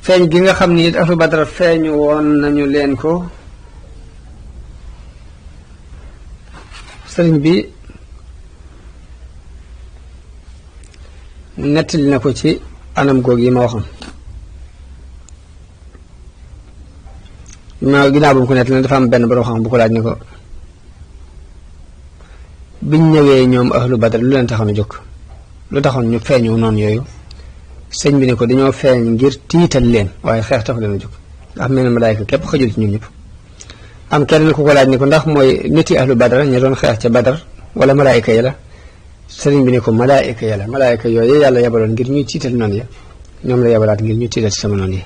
S1: feeñ gi nga xam ni it ahlu badar feeñu woon nañu leen ko sëriñ bi nettali na ko ci anam goog yi ma waxoon ginnaaw bu mu ko nettali na dafa am benn borom xam bu ko laaj ni ko biñ ñëwee ñoom ahlu badar lu leen taxoon a jóg lu taxoon ñu feeñu noonu yooyu sëñ bi ne ko dañoo feeñ ngir tiital leen waaye xeex taxu leen a jóg ndax mel na malaayka képp xëjul ci ñun ñëpp am kenn ku ko laaj ni ko ndax mooy niti ahlu badar ñu doon xeex ca badar wala malaayka ya la sëriñ bi ne ko malaayka ya la malaayka yooyu yàlla yebaloon ngir ñuy tiital noonu ya ñoom la yebalaat ngir ñu tiital ci sama noonu yi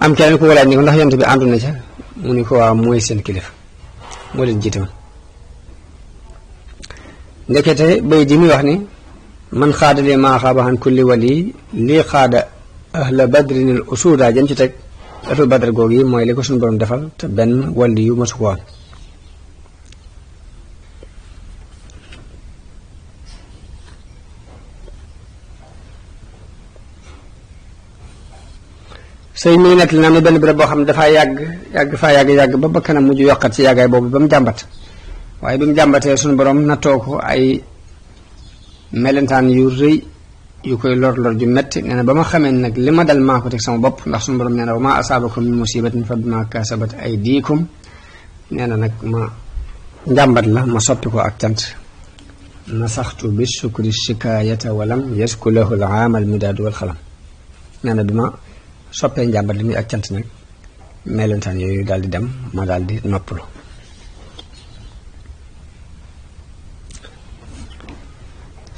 S1: am kenn ku ko laaj ni ko ndax yonent bi àndu na ca mu ni ko waa mooy seen kilifa moo leen jiite woon ndekete bay ji muy wax ni man xaada li maa xaaba an kulli wali lii xaada ahla badrinil usuda jëm ci teg ahlu badr googu yi mooy li ko suñu borom defal te benn wali yu masu ko woon sëy mi ngi nekk li na am na benn béréb boo xam ne dafaa yàgg ba bakkanam mujj yokkat ci yàggaay boobu ba mu jàmbat waaye bi mu jàmbatee suñu borom nattoo ko ay melentaan yu rëy yu koy lor ju metti nee na ba ma xamee nag li ma dal maa ko teg sama bopp ndax suñu borom nee na wa ma asaabakum min musibatin fa bima kasabat aydikum nee na nag ma njàmbat la ma soppi ko ak cant nasaxtu bi sukri shikaayata walam yasku lahu al aam al midaadu wal xalam nee na bi ma soppee njàmbat li muy ak cant nag melentaan yooyu daal di dem ma daal di noppalu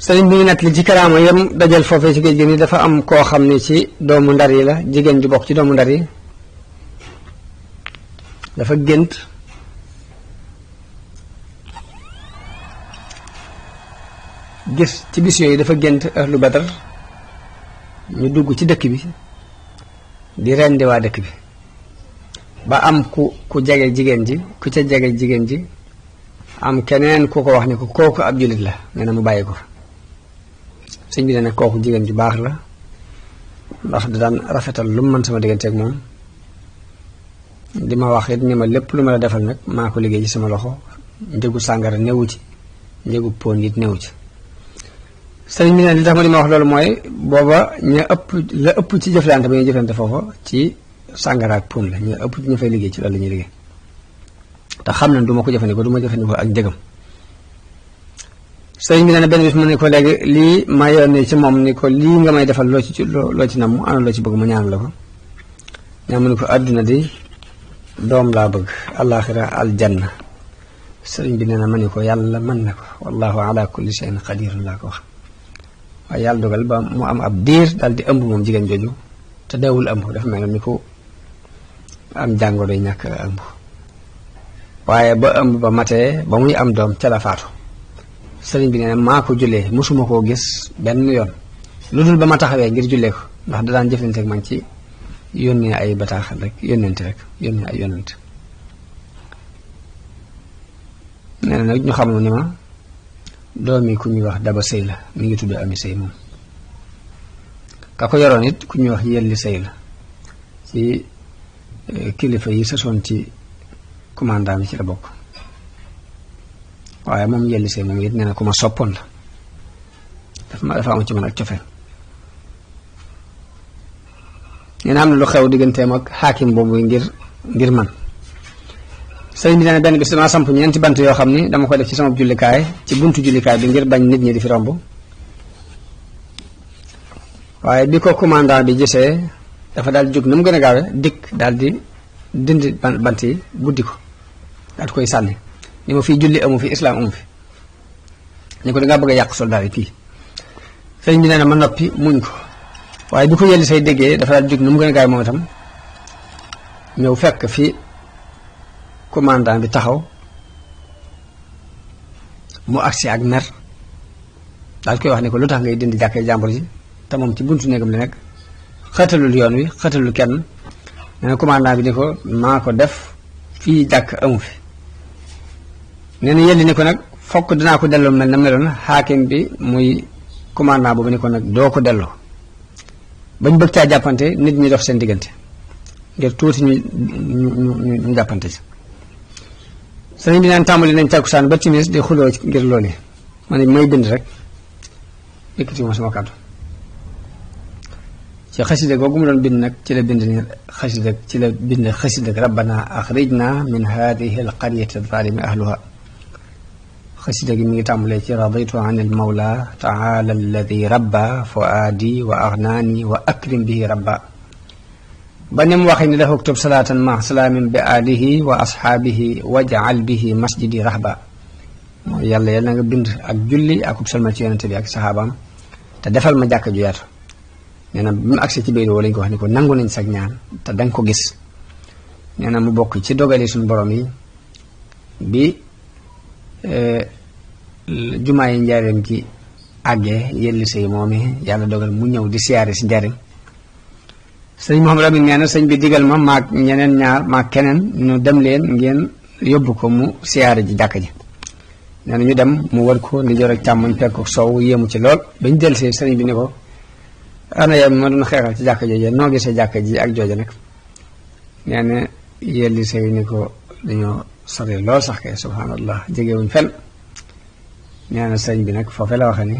S1: sëriñ bi ñu nekk li ci karaama yam dajal foofee ci géej gi ni dafa am koo xam ne ci doomu ndar yi la jigéen ju bokk ci doomu ndar yi dafa gént gis ci bis yooyu dafa gént ahlu badar ñu dugg ci dëkk bi di rendi waa dëkk bi ba am ku jege jigéen ji ku ca jege jigéen ji am keneen ku ko wax ni ko kooku ab jullit la nee na mu bàyyi ko sëñ bi ne nag kooku jigéen ju baax la ndax da daan rafetal lu mu mën sama digganteeg moom di ma wax it ni ma lépp lu ma la defal nag maa ko liggéey ci sama loxo njëgu sàngara newu ci njëgu pon it newu ci sëñ bi ne li tax ma di ma wax loolu mooy booba la ëpp ci jëflante ba ñuy jëflante foofa ci sàngara ak pon la ñu ëpp ci ñu fay liggéey ci loolu la ñuy liggéey te xam na du ma ko jëfandikoo du ma jëfandikoo ak njëgam sëriñ bi nee na benn bis mu ne ko léegi lii ma yónnee ci moom ni ko lii nga may defal loo ci nam ana loo ci bëgg ma ñaan la ko ñaa mu ne ko àdduna di doom laa bëgg alaxira aljanna sëriñ bi nee na ma ne ko yàlla mën na ko wallahu ala kulli shay'in qadirun laa ko wax waaye yàlla dogal ba mu am ab diir daal di ëmb moom jigéen jooju te deewul ëmb dafa mel ni ko am jàngoro yi ñàkk ëmb waaye ba ëmb ba matee ba muy am doom ca la faatu sëriñ bi nee na maa ko jullee mosuma koo gis benn yoon lu dul ba ma taxawee ngir jullee ko ndax da daan jëflante ak man ci yónnee ay bataaxal rek yónnente rek yónnee ay yónnent nee na nag ñu xamul ni ma doomi ku ñuy wax daba sëy la mi ngi tudd ami sëy moom ka ko yoroon it ku ñuy wax yelli sëy la ci kilifa yi sasoon ci commandant bi ci la bokk waaye moom yelli sëy moom it nee na ku ma soppoon la dafa am ci man ak cofeel nee na am na lu xew digganteem ak xaakim boobu ngir man sëriñ bi nee na benn bis damaa samp ñeenti bant yoo xam ni dama ko def ci sama jullikaay ci buntu jullikaay bi ngir bañ nit ñi di fi romb waaye bi ko commandant bi gisee dafa daal jóg na mu gën a gaawe dikk daal di dindi bant yi buddi ko daal di koy sànni ni ma fii julli amu fi islaam amu fi ni ko dangaa bëgg a yàq soldaar yi fii sëriñ bi nee na ma noppi muñ ko waaye bi ko yelli say déggee dafa daal jóg na mu gën a gaawe moom itam ñëw fekk fi commandant bi taxaw mu agsi ak mer daal koy wax ne ko lu tax ngay dindi jàkkee jàmbur ji te moom ci buntu néegam la nekk xëtalul yoon wi xëtalul kenn nee na commandant bi ni ko maa ko def fii jàkk amu fi nee na yelli ni ko nag fokk dinaa ko delloo mel na meloon xaakim bi muy commandant boobu ni ko nag doo ko delloo bañ bëgg caa jàppante nit ñi dox seen diggante ngir tuuti ñu jàppante ci sëriñ bi naan tàmbali nañ takkusaan ba timis di xuloo ngir loolu ma ne may bind rek yëkkatiwuma sama kàddu ci xasida googu mu doon bind nag ci la bind ni xasida ci la bind xasida rabbana axrijna min hadihi alqaryati zalimi ahluha xasida gi mi ngi tàmbalee ci raditu an al mawla taala alladi rabba fuaadi wa agnaani wa akrim bihi rabba ba ni mu waxee ni dafa uktub salaatan ma salaamin bi alihi wa ashaabihi wajal bihi masjidi rahba mooy yàlla yal na nga bind ak julli akub salmal ci yonente bi ak saxaabaam te defal ma jàkk ju yaatu nee na bi mu agsi ci biir woo lañ ko wax ni ko nangu nañ sag ñaan te danga ko gis nee na mu bokk ci dogali suñu borom yi bi jumaa yi njaareem ci àggee yelli say moomi yàlla dogal mu ñëw di siyaare si njaareem sëñ Mouhamadou Amine nee na sëñ bi digal ma maag ñeneen ñaar maag keneen ñu dem leen ngeen yóbbu ko mu siyaare ji jàkk ji nee na ñu dem mu wër ko ndi jor ak càmmoñ fekk ko soow yéemu ci lool bañ del see sëriñ bi ni ko ana yow ma doon xeexal ci jàkk jooje noo gisee jàkk ji ak jooje nag nee na yelli say ni ko dañoo sori lool sax kay subhanallah jegewuñ fenn nee na sëriñ bi nag foofu la waxe ni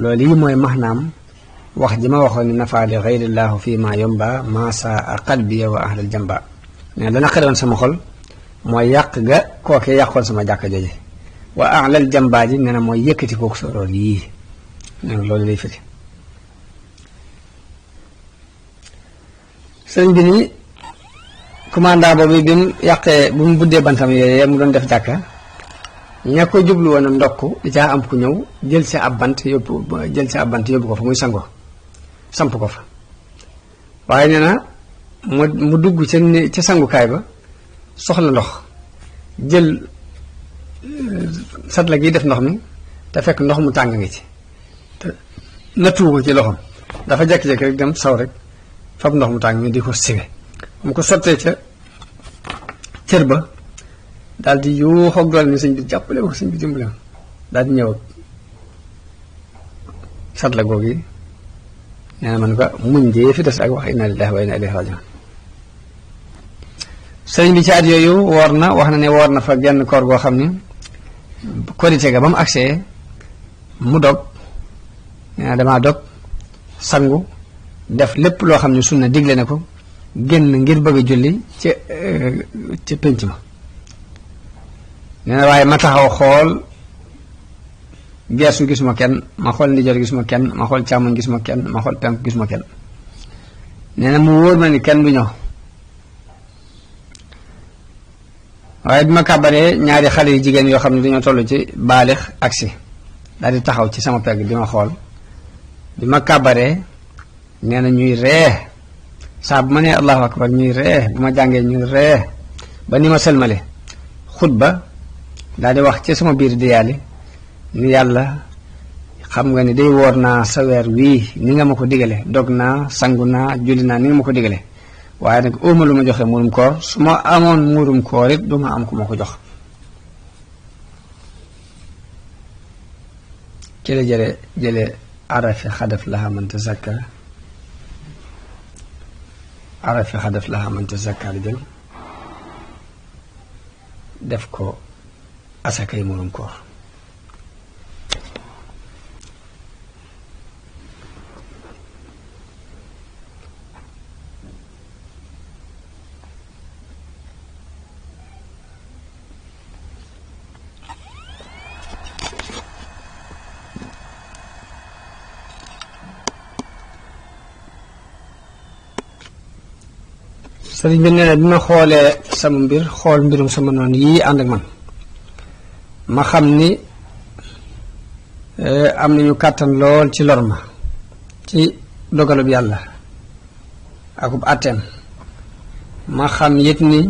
S1: loolu yi mooy maxnaam wax ji ma waxoon ni nafaali xayrillahu fii ma yomba masa qalbiya wa ahlal jamba nee na dana xarewoon sama xol mooy yàq ga kookee yàqoon sama jàkk jooje wa ahlal jamba ji nee na mooy yëkkati kooku soroor yii nee na loolu lay firi sëriñ bi ni commandant boobu bi mu yàqee bu mu buddee bantam yooyu mu doon def jàkka ña ko jublu woon a ndokk di caa am ku ñëw jël si ab bant yóbbu ko fa muy sango samp ko fa waaye nee na mu dugg ca sangukaay ba soxla ndox jël satla gi def ndox mi te fekk ndox mu tàng ngi ci te nattuwu ko ci loxoom dafa jekki-jekki rek dem saw rek fab ndox mu tàng mi di ko siwe mu ko sottee ca cër ba daal di yuuxoog dool ni sëñ bi jàppale ko sëñ bi dimbale ko daal di ñëw ak satla googu nee na man ko muñ jee fi des ak wax inna lillahi wa inna ilayhi rajiun sëriñ bi ci at yooyu woor na wax na ne woor na fa genn koor goo xam ni korite ga ba mu agsee mu dog nee na damaa dog sangu def lépp loo xam ne sunna digle na ko génn ngir bëgg a julli ca pénc ma nee na waaye ma taxaw xool geesu gisuma kenn ma xool ndijoor gisuma kenn ma xool càmmoñ gisuma kenn ma xool penk gisuma kenn nee na mu wóor ma ni kenn du ñëw waaye bi ma kàbbaree ñaari xale yu jigéen yoo xam ne dañoo toll ci baalix agsi daal di taxaw ci sama pegg di ma xool bi ma kàbbaree nee na ñuy ree saa bu ma nee allahu akbar ñuy ree bu ma jàngee ñuy ree ba ni ma sëlmale xutba daal di wax ci sama biir di yàlli ni yàlla xam nga ni day woor naa sa weer wii ni nga ma ko digale dog naa sangu naa julli naa ni nga ma ko digale waaye nag óoma lu ma joxe muurum koor su ma amoon muurum koor it du ma am ku ma ko jox ci la jële arafi xadaf laha man tazakka arafi xadaf laha man tazakka di jël def ko asakay muurum koor sëriñ bi nee na bi ma xoolee sama mbir xool mbirum sama noonu yii ànd ak man ma xam ni am nañu kàttan lool ci lor ma ci dogalub yàlla akub àtteem ma xam yit ni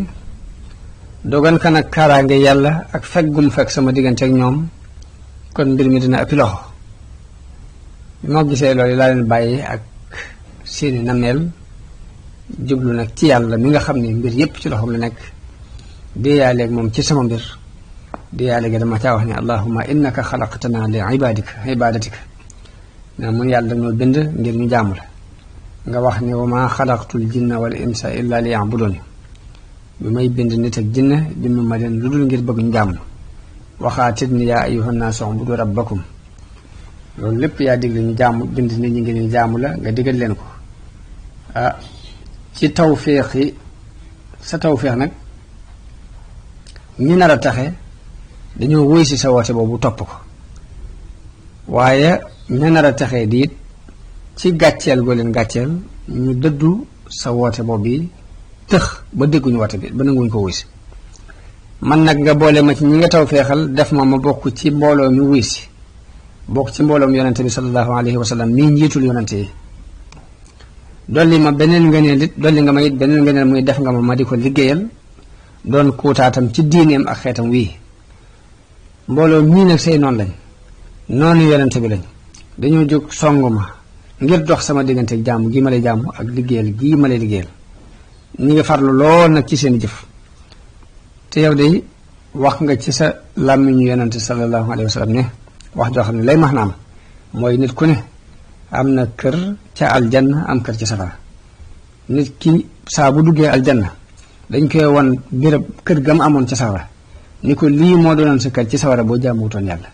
S1: dogan kan ak kaaraange yàlla ak fekk gum fekk sama diggante ak ñoom kon mbir mi dina ëppi loxo bi ma gisee loolu laa leen bàyyi ak seeni nameel jublu nag ci yàlla mi nga xam ne mbir yépp ci loxoom la nekk déeyaaleeg moom ci sama mbir déeyaaleeg dama caa wax ne allahumma innaka xalaqtana li ibadatika na mun yàlla dañoo bind ngir ñu jaamu la nga wax ne wa ma xalaqtul jinna wal insa illa li ya'budun bi may bind nit ak jinne bindu ma leen lu dul ngir bëgg ñu jaamu waxaatit ni yaa ayyuhan naasu ubudu rabbakum loolu lépp yaa digle ñu jaamu bind nit ñi ngir ñu jaamu la nga digal leen ko ah ci tawféex yi sa tawféex nag ñi nar a taxe dañoo wóy si sa woote boobu topp ko waaye ña nar a taxee di it ci gàcceel goo leen gàcceel ñu dëddu sa woote boobu yi tëx ba dégguñu woote bi ba nanguñ ko wuy si man nag nga boole ma ci ñi nga tawféexal def ma bokk ci mbooloo mi wuy si bokk ci mbooloom yonente bi sallallahu alayhi wa sallam mii njiitul yonente yi dolli ma beneen ngëneel it dolli nga ma it beneen ngëneel muy def nga ma di ko liggéeyal doon kuutaatam ci diineem ak xeetam wii mbooloo mii nag say noonu lañ noonu yonente bi lañ dañoo jóg song ma ngir dox sama diggante ak jaamu gii ma lay jaamu ak liggéeyal gii ma lay liggéeyal ñi ngi farlu lool nag ci seen jëf te yow day wax nga ci sa làmmiñu yonente sallallahu alayhi wa sallam ne wax joo xam ne lay max naam mooy nit ku ne am na kër ca aljanna am kër ci safara nit ki saa bu duggee aljanna dañ koy wan béréb kër gam amoon ca safara ni ko lii moo doonoon sa kër ci safara boo jaamuwutoon yàlla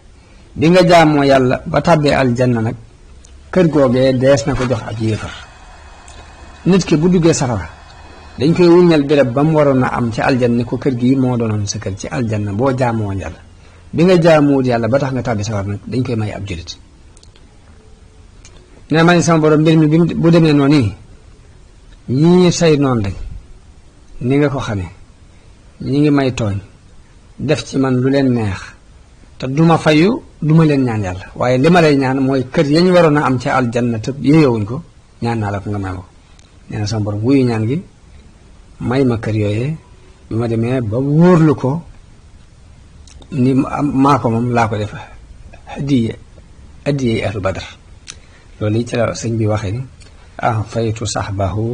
S1: bi nga jaamoo yàlla ba tàbbee aljanna nag kër googee dees na ko jox ak yéefar nit ki bu duggee safara dañ koy wuññal béréb ba mu waroon a am ci aljanna ni ko kër gii moo doonoon sa kër ci aljanna boo jaamoo yàlla bi nga jaamuwut yàlla ba tax nga tàbbi safara nag dañ koy may ab jullit ne ma ne sama borom mbir mi bu demee noonu ñii say noonu lañ ni nga ko xamee ñi ngi may tooñ def ci man lu leen neex te duma fayu duma leen ñaan yàlla waaye li ma lay ñaan mooy kër yañ waroon a am ci aljanna te yéeyowuñ ko ñaan naa la ko nga may ma ko nee na sama borom wuyu ñaan gi may ma kër yooyee bi ma demee ba wóorlu ko ni maa ko moom laa ko def addiye ahlu badar loolu yi ci la sëñ bi waxee ni faytu saxbahu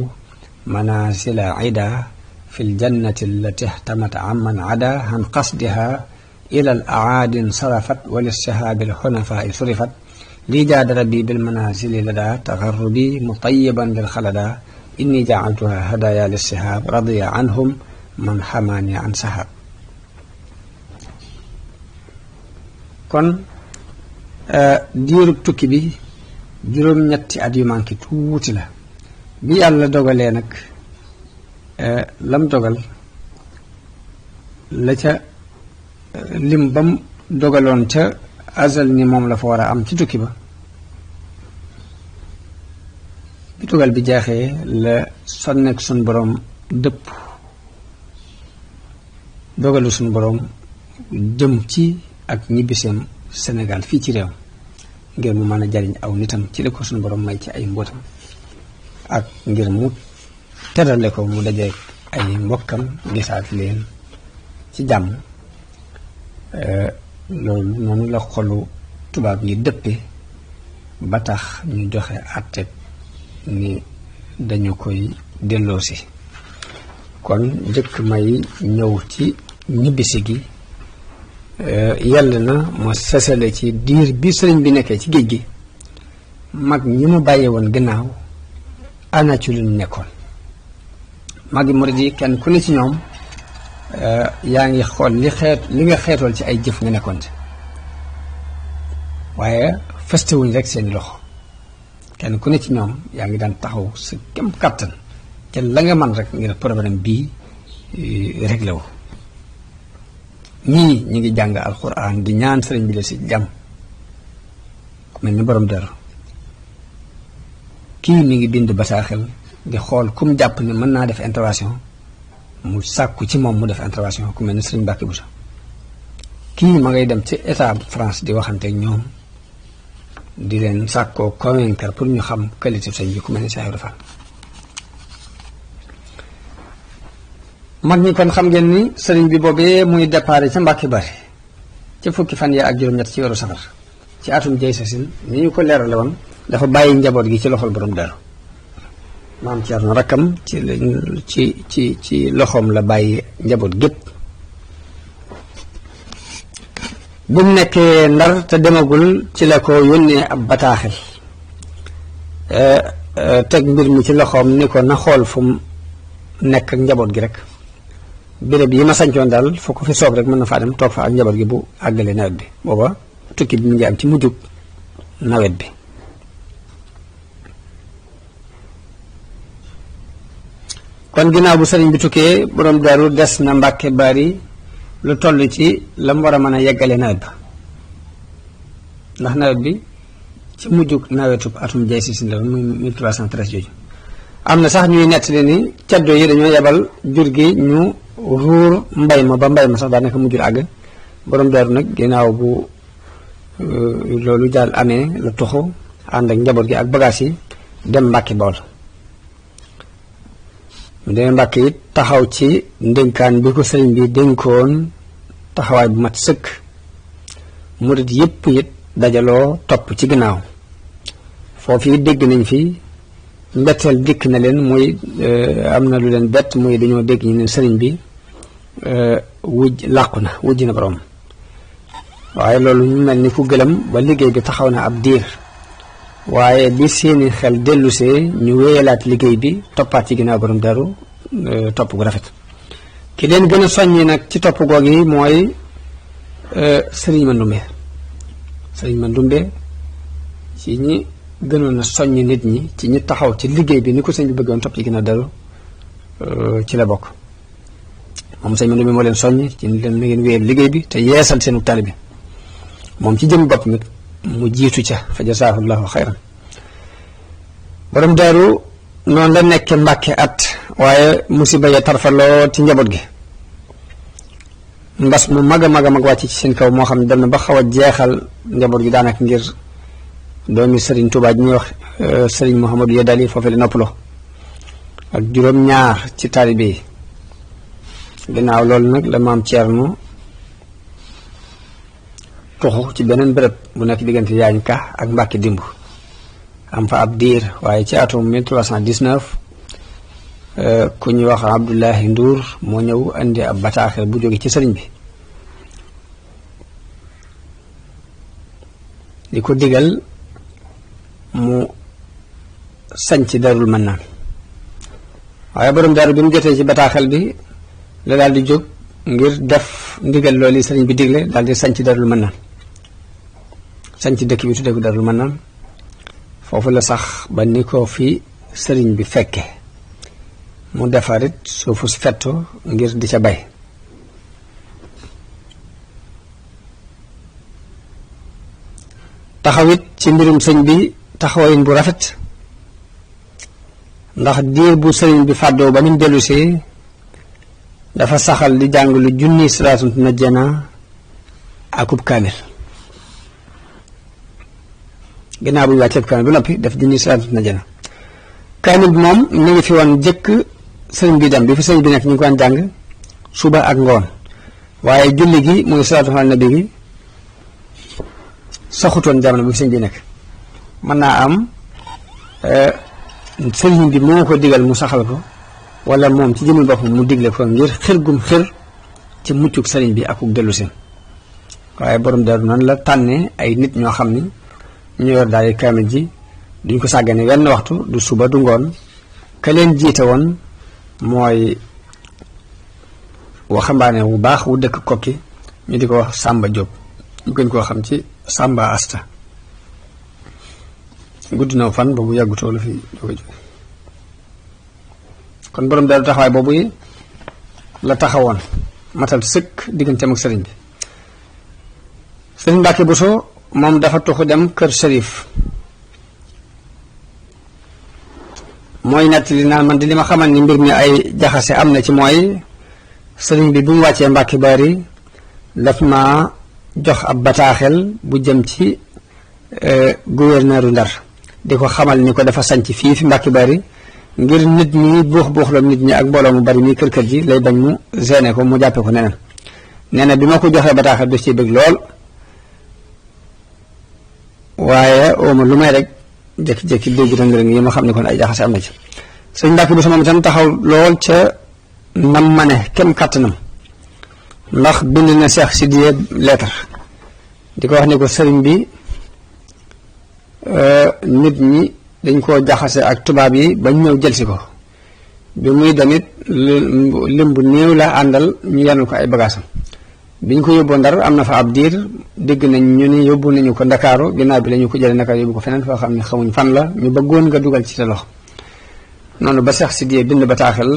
S1: manasila ida fi ljannati allati ihtamat amman ada an qasdiha ila al aadin sarafat walishahaabi alxunafaa surifat lii jaada rabbi bilmanasili lada taxarrubi mutayiban lilxalada inni jacaltuha hadaya lisihab radiya anhum man xamaani an sahab kon diirub tukki bi juróom-ñetti at yu manqué tuuti la bi yàlla dogalee nag lam dogal la ca lim bam dogaloon ca azal ni moom la fa war a am ci tukki ba bi dogal bi jeexee la sonnek suñ boroom dëpp dogalu suñ boroom jëm ci ak ñibbiseem Sénégal fii ci réew ngir mu mën a jariñ aw nitam ci li ko suñu borom may ci ay mbootam ak ngir mu terale ko mu dajeek ay mbokkam gisaat leen ci jàmm loolu noonu la xolu tubaab yi dëppe ba tax ñu joxe àtte ni dañu koy delloosi kon njëkk may ñëw ci ñibbisi gi yàlla na ma sesale ci diir bi sëriñ bi nekkee ci géej gi mag ñi mu bàyyee woon gannaaw ana ci luñ nekkoon mag yi murid yi kenn ku ne ci ñoom yaa ngi xool li nga xeetool ci ay jëf nga nekkoon ci waaye festewuñ rek seeni loxo kenn ku ne ci ñoom yaa ngi daan taxaw sa kem kàttan te la nga man rek ngir problème bii réglé wu ñii ñu ngi jàng alquran di ñaan sëriñ bi la si jàmm ku mel ni borom dara kii mi ngi bind bataaxel di xool kum jàpp ne mën naa def intervention mu sàkku ci moom mu def intervention ku mel ni sëriñ Mbàkke Buso kii ma ngay dem ci état France di waxante ak ñoom di leen sàkkoo convaincre pour ñu xam qualité sëñ bi ku mel ni Cheikh Ibra Fall mag ñi kon xam ngeen ni sëriñ bi boobee muy départ ca Mbàkke Bari ci fukki fan ya ak juróom-ñett ci weeru safar ci atum jay sasin ni ñu ko leerale woon dafa bàyyi njaboot gi ci loxol borom Daaru maam Cerno rakkam ci loxoom la bàyyi njaboot gépp bu mu nekkee Ndar te demagul ci la ko yónnee ab bataaxel teg mbir mi ci loxoom ni ko na xool fu mu nekk ak njaboot gi rek béréb yi ma sañcoon daal foo ko fi soob rek mën na faa dem toog fa ak njaboot gi bu àggalee nawet bi booba tukki bi mu ngi am ci mujjug nawet bi kon ginnaaw bu sëriñ bi tukkee borom Daaru des na Mbàkke Bari lu toll ci la mu war a mën a yeggale nawet ba ndax nawet bi ci mujjug nawetub atum jay si la muy 1313 jooju am na sax ñuy nettali ni caddo yi dañoo yebal jur gi ñu ruur mbay ma ba mbay ma sax daanaka mujjul àgg borom Daaru nag ginnaaw bu loolu daal amee la tuxu ànd ak njaboot gi ak bagaas yi dem Mbàkke Bawol mu demee Mbàkke it taxaw ci ndénkaan bi ko sëriñ bi dénkoon taxawaay bu mat sëkk murit yépp it dajaloo topp ci ginnaaw foofu it dégg nañ fi mbetteel dikk na leen muy am na lu leen bett muy dañoo dégg ñu ne sëriñ bi làqu na wujj na borom waaye loolu ñu mel ni ku gëlëm ba liggéey bi taxaw na ab diir waaye bi seeni xel dellusee ñu wéyalaat liggéey bi toppaat ci ginnaaw borom Daaru topp gu rafet ki leen gën a soññi nag ci topp goog yi mooy sëriñ Mandumbe ci ñi gënoon a soññ nit ñi ci ñi taxaw ci liggéey bi ni ko sëñ bi bëggoon topp ci ginnaaw Daaru ci la bokk moom sëñ Mandumbe moo leen soññ ci leen na ngeen wéyal liggéey bi te yeesal seenu taalibe bi moom ci jëm bopp nit mu jiitu ca fa jazaahullahu xayran borom Daaru noonu la nekke Mbàkke at waaye musiba ya tarfaloo ci njaboot gi mbas mu mag a mag a mag wàcc ci seen kaw moo xam ne dem na ba xaw a jeexal njaboot gi daanaka ngir doomi sëriñ Tuubaa ji ñuy wax sëriñ Mouhamadou Yadali foofu la noppaloo ak juróom-ñaar ci taalibe yi ginnaaw loolu nag la maam Ceerno tuxu ci beneen béréb bu nekk diggante yaañ ka ak Mbàkke dimb am fa ab diir waaye ci atum 1319 ku ñuy wax Abdoulahi Ndour moo ñëw indi ab bataaxel bu jóge ci sëriñ bi di ko digal mu sañ ci Daarul Mannaan waaye borom Daaru bi mu jotee ci bataaxel bi la daal di jóg ngir def ndigal loolu sëriñ bi digle daal di sañ ci Daarul Mannaan sañ ci dëkk bi tuddee ko Daarul Mannaan foofu la sax ba ni ko fi sëriñ bi fekke mu defarit suufu si fetto ngir di ca bay taxawit ci mbirum sëñ bi taxawayin bu rafet ndax diir bu sëriñ bi fàddoo ba mu dellusee dafa saxal di jàng lu junni salaatu najjana akub kaamil ginnaaw bu ñu wàccee kaamil ba noppi def junni salaatu najjana kaamil bi moom mi ngi fi woon jëkk sëriñ bi dem bi fi sëriñ bi nekk ñu ngi ko daan jàng suba ak ngoon waaye julli gi muy salaatu ala nabi gi saxutoon jamono bi fi sëriñ bi nekk mën naa am sëriñ bi moo ko digal mu saxal ko wala moom ci jëmmi boppam mu digle ko ngir xër gum xër ci muccuk sëriñ bi akuk dellu seen waaye borom Daaru noonu la tànnee ay nit ñoo xam ni ñu yor daal di kaamil ji duñ ko sàggane wenn waxtu du suba du ngoon ka leen jiite woon mooy waxambaane wu baax wu dëkk Kokki ñu di ko wax Samba Diop ñu gën koo xam ci Samba Asta guddi na fan boobu yàggutoo la fi jóge kon borom Daaru taxawaay boobu la taxawoon matal sëkk digganteem ak sëriñ bi sëriñ Mbàkke Buso moom dafa tuxu dem kër Sërif mooy nettali naan man di li ma xamal ni mbir mi ay jaxase am na ci mooy sëriñ bi bu mu wàccee Mbàkke Bari daf ma jox ab bataaxel bu jëm ci gouverneur Ndar di ko xamal ni ko dafa sanc fii fi Mbàkke Bari ngir nit ñi buux la nit ñi ak mbooloo mu bari mi kër ji lay bañ mu gêné ko mu jàppe ko neneen nee na bi ma ko joxee bataaxal du ci bëgg lool waaye ooma lu may rek jékki-jékki dégg rëng-rëng yi ma xam ne kon ay jaxase am na ci sëñ Mbàkke bu sama itam taxaw lool ca nam ma ne kem kàttanam ndax bind na Cheikh Sidiye lettre di ko wax ni ko sëriñ bi nit ñi dañ koo jaxase ak tubaab yi bañ ñëw jëlsi ko bi muy damit lim bu néew la àndal ñu yanul ko ay bagaasam biñ ko yóbboo Ndar am na fa ab diir dégg nañ ñu ni yóbbu nañu ko Ndakaaru ginnaaw bi la ñu ko jëlee Ndakaaru yóbbu ko feneen foo xam ne xamuñ fan la ñu bëggoon nga dugal ci sa loxo noonu ba Cheikh Sidiye bind bataaxal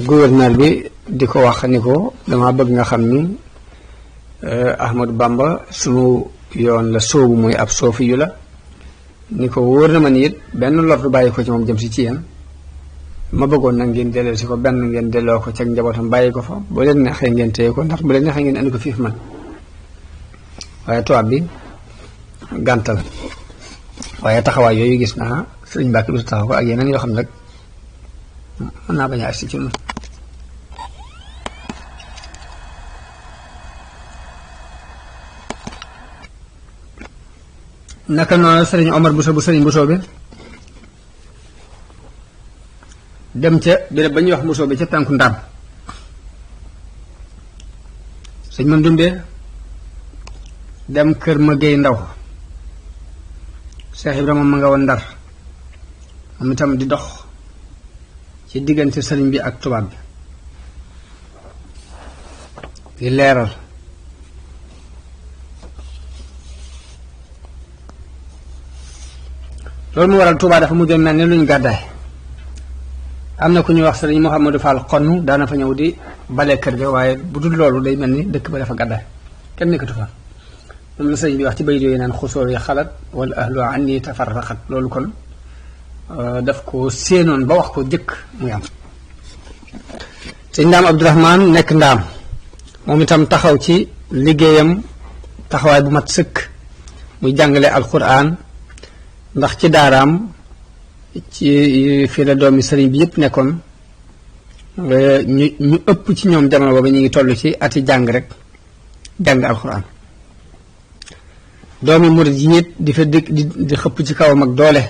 S1: gouverneur bi di ko wax ni ko dama bëgg nga xam ni Ahmadou Bamba sunu yoon la soobu muy ab soofi yu la ni ko wóor na ma ni it benn lor du bàyyi ko ci moom jëm si ci yéen ma bëggoon nag ngeen delloo si ko benn ngeen delloo ko ci ak njabootam bàyyi ko fa bu leen neexee ngeen téye ko ndax bu leen neexee ngeen andi ko fiif man waaye tubaab bi gàntal waaye taxawaay yooyu gis naa sëriñ Mbàkke bi su taxaw ko ak yeneen yoo xam ne rek mën naa bañ a agsi ci ñun naka noonu sëriñ Omar Bousso bu sëriñ Bousso bi dem ca béréb ba ñuy wax Bousso bi ca tànku ndaam sëñ man dundee dem kër ma géey ndaw Cheikh Ibrahima ma nga woon Ndar moom itam di dox ci diggante sëriñ bi ak tubaab bi di leeral loolu mu waral Tuubaa dafa mujjoon mel ni luñ gàddaay am na ku ñuy wax sëriñ Mouhamadou Fall xonn daana fa ñëw di bale kër ga waaye bu dul loolu day mel ni dëkk ba dafa gàddaay kenn nekkatu fa moom la sëriñ bi wax ci bayit yooyu naan xusóor yi xalat wala ahlu anni tafarraqat loolu kon daf ko séenoon ba wax ko jëkk muy am sëñ Ndaam Abdourahmane nekk Ndaam moom itam taxaw ci liggéeyam taxawaay bu mat sëkk muy jàngale alquran ndax ci daaraam ci fii la doomi sëriñ bi yëpp nekkoon ñu ëpp ci ñoom jamono boobu ñu ngi toll ci ati jàng rek jàng alquran doomi murid yi nit di fa di xëpp ci kawam ak doole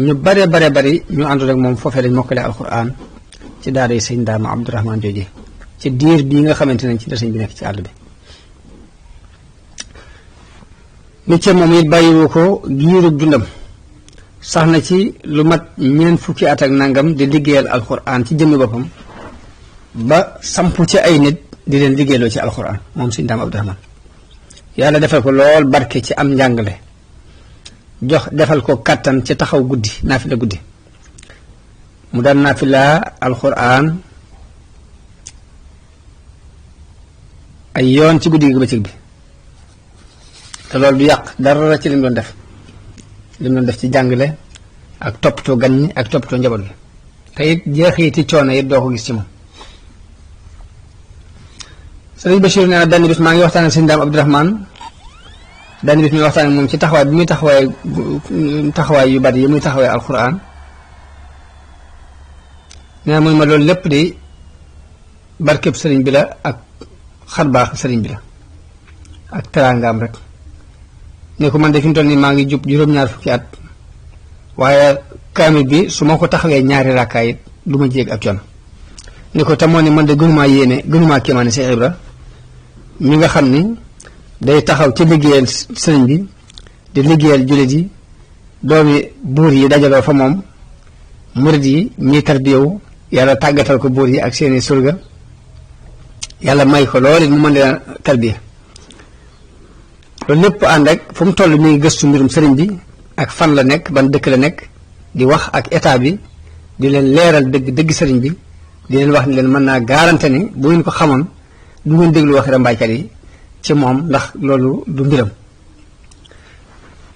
S1: ñu bare bari ñu àndu rek moom foofee dañ mokkale alquran ci daara yi sëñ Ndaam Abdourahmane jooje ci diir bii nga xamante ne ci la sëñ bi nekk ci àll bi nit ca moom it bàyyiwu ko giirug dundam sax na ci lu mat ñeent fukki at ak nangam di liggéeyal alquran ci jëmmi boppam ba sampu ci ay nit di leen liggéeyloo ci alquran moom sëñ Ndaam Abdourahmane yàlla defal ko lool barke ci am njàngale jox defal ko kàttan ci taxaw guddi naafila guddi mu daan naafila alquran ay yoon ci guddi gi bëccëg bi te loolu du yàq dara ci lim doon def ci jàngale ak toppatoo gan ñi ak toppatoo njaboot gi te it jeexiti coono it doo ko gis ci moom sëriñ Bachir nee na benn bis maa ngi waxtaan ak sëñ Ndaam Abdourahmane benn bis muy waxtaan ak moom ci taxawaay bi muy taxawaay yu bari yi muy taxawaay alquran nee na muy ma loolu lépp di barkeb sëriñ bi la ak xarbaax sëriñ bi la ak teraangaam rek ne ko man de fi mu toll nii maa ngi jub juróom-ñaar fukki at waaye kaamil bi su ma ko taxawee ñaari rakkaay it du ma jéeg ak coono ne ko tamoon ni man de gënumaa kéemaane Cheikh Ibra mi nga xam ni day taxaw ci liggéeyal sëriñ bi di liggéeyal jullit yi doomi buur yi dajaloo fa moom murid yi ñiy tarbiyewu yàlla tàggatal ko buur yi ak seeni surga yàlla may ko loolu mu mën leen tarbiya loolu lépp ànd ak fu mu toll mi ngi gëstu mbirum sëriñ bi ak fan la nekk ban dëkk la nekk di wax ak état bi di leen leeral dëgg sëriñ bi di leen wax ni leen mën naa garanté ni bu ngeen ko xamoon du ngeen déglu waxi rambaaykat yi ci moom ndax loolu du mbiram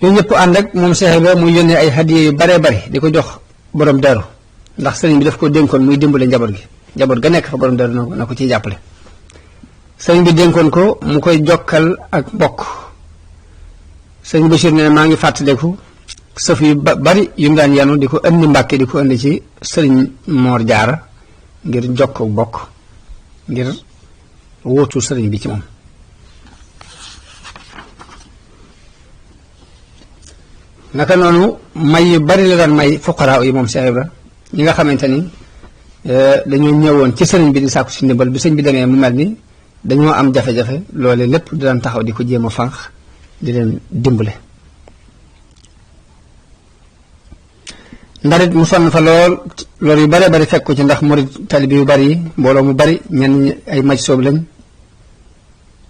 S1: yooyu ñëpp ànd ak moom Cheikh Ibra muy yónnee ay hadiya yu baree bari di ko jox borom daru ndax sëriñ bi daf ko dénkoon muy dimbale njaboot ga nekk fa borom daru na ko ciy jàppale sëriñ bi dénkoon ko mu koy jokkal ak mbokk sëriñ Bachir ne maa ngi fàttaliku sëf yu bari yu mu daan yanu di ko indi Mbàkke di ko indi ci sëriñ Moor Jaara ngir jokk bokk ngir wóotu sëriñ bi ci moom. naka noonu may yu bari la daan may fuqaraa yi moom Cheikh Ibra ñi nga xamante ni dañoo ñëwoon ci sëriñ bi di sàkku si ndimbal bi sëñ bi demee mu mel ni dañoo am jafe-jafe loole lépp di daan taxaw di ko jéem a fànq di leen dimbale. ndarit mu sonn fa lool loolu yu bari bari fekk ko ci ndax murid talibi yu bari yi mbooloo mu bari ñenn ñi ay maj soob lañ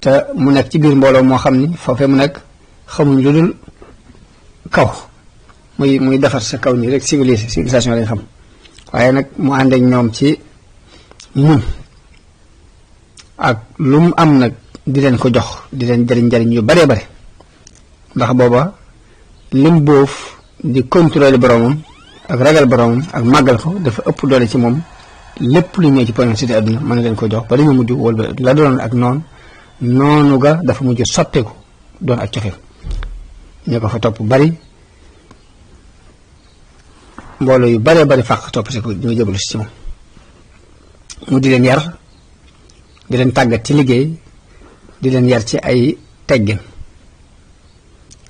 S1: te mu nekk ci biir mbooloo moo xam ni foofee mu nekk xamuñ lu dul kaw muy defar sa kaw nii rek civilisation lañ xam waaye nag mu ànd ak ñoom ci muñ ak lu mu am nag di leen ko jox di leen jariñ yu baree bare ndax booba lim boof di contrôler boromam ak ragal boromam ak màggal ko dafa ëpp doole ci moom lépp lu ñëw ci poñon cité àdduna mën na leen ko jox ba dañu mujj wol ba la doon ak noonu ga dafa mujj sotteeku doon ak cofeel ñoo ko fa topp bari mbooloo yu baree bari fàq topp si ko ñu jëbalu si ci moom mu di leen yar di leen tàggat ci liggéey di leen yar ci ay teggin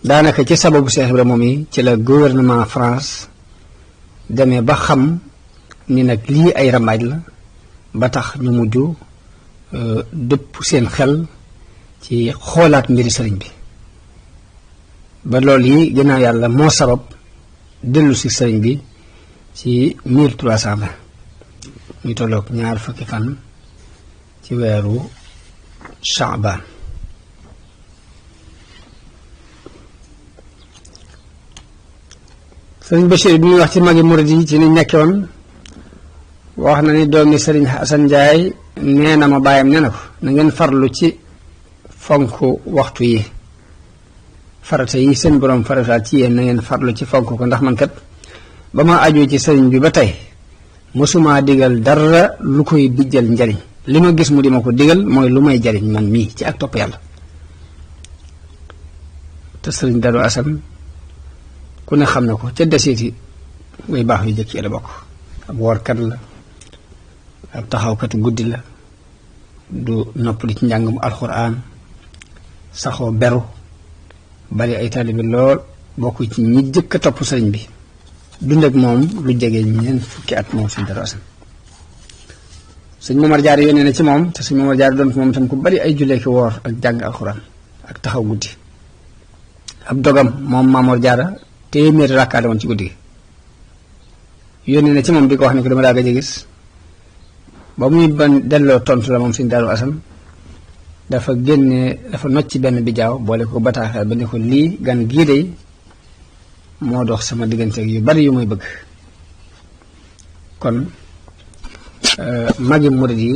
S1: daanaka ci sababu Cheikh Ibra moom yi ci la gouvernement France demee ba xam ni nag lii ay rambaaj la ba tax ñu mujj dëpp seen xel ci xoolaat mbiri sëriñ bi ba loolu yi ginnaaw yàlla moo sabab dellu si sëriñ bi ci 1320 muy tolloog 2 fukki fan ci weeru Sha'ban sëriñ Bachir bi ñuy wax ci magi murid yi ci ni nekke woon wax na ni doomi sëriñ Hasan Njaay nee na ma bàyyam nee na ko na ngeen farlu ci fonk waxtu yi farata yi seen borom farataal ci yéen na ngeen farlu ci fonk ko ndax man kat ba ma aju ci sëriñ bi ba tey mosuma digal dara lu koy bijjal njariñ li ma gis mu di ma ko digal mooy lu may jariñ man mii ci ak topp yàlla te sëriñ Darou Assane ku ne xam na ko ca deseeti way baax yu jëkk yi la bokk ab woorkat la ab taxawkatu guddi la du noppali ci njàngum alxuraan saxoo beru bari ay taalibe lool bokk ci ñi jëkk a topp sëriñ bi dund ak moom lu jege ñeent fukki at moom sëñ Darou Assane sëñ Momar Jaar yónnee na ci moom te sëñ Momar Jaar doon ko moom tam ku bari ay jullee ki woor ak jàng alxuraan ak taxaw guddi ab dogam moom Mamor Jaara téeméeri rakkaa la woon ci guddi gi yónnee na ci moom di ko wax ne ko dama daa gëj a gis ba muy ban delloo tontu la moom sëñ Darou Assane dafa nocc ci benn bijaaw boole ko bataaxel ba ne ko lii gan gii day moo dox sama diggante yu bari yu muy bëgg kon magi murid yi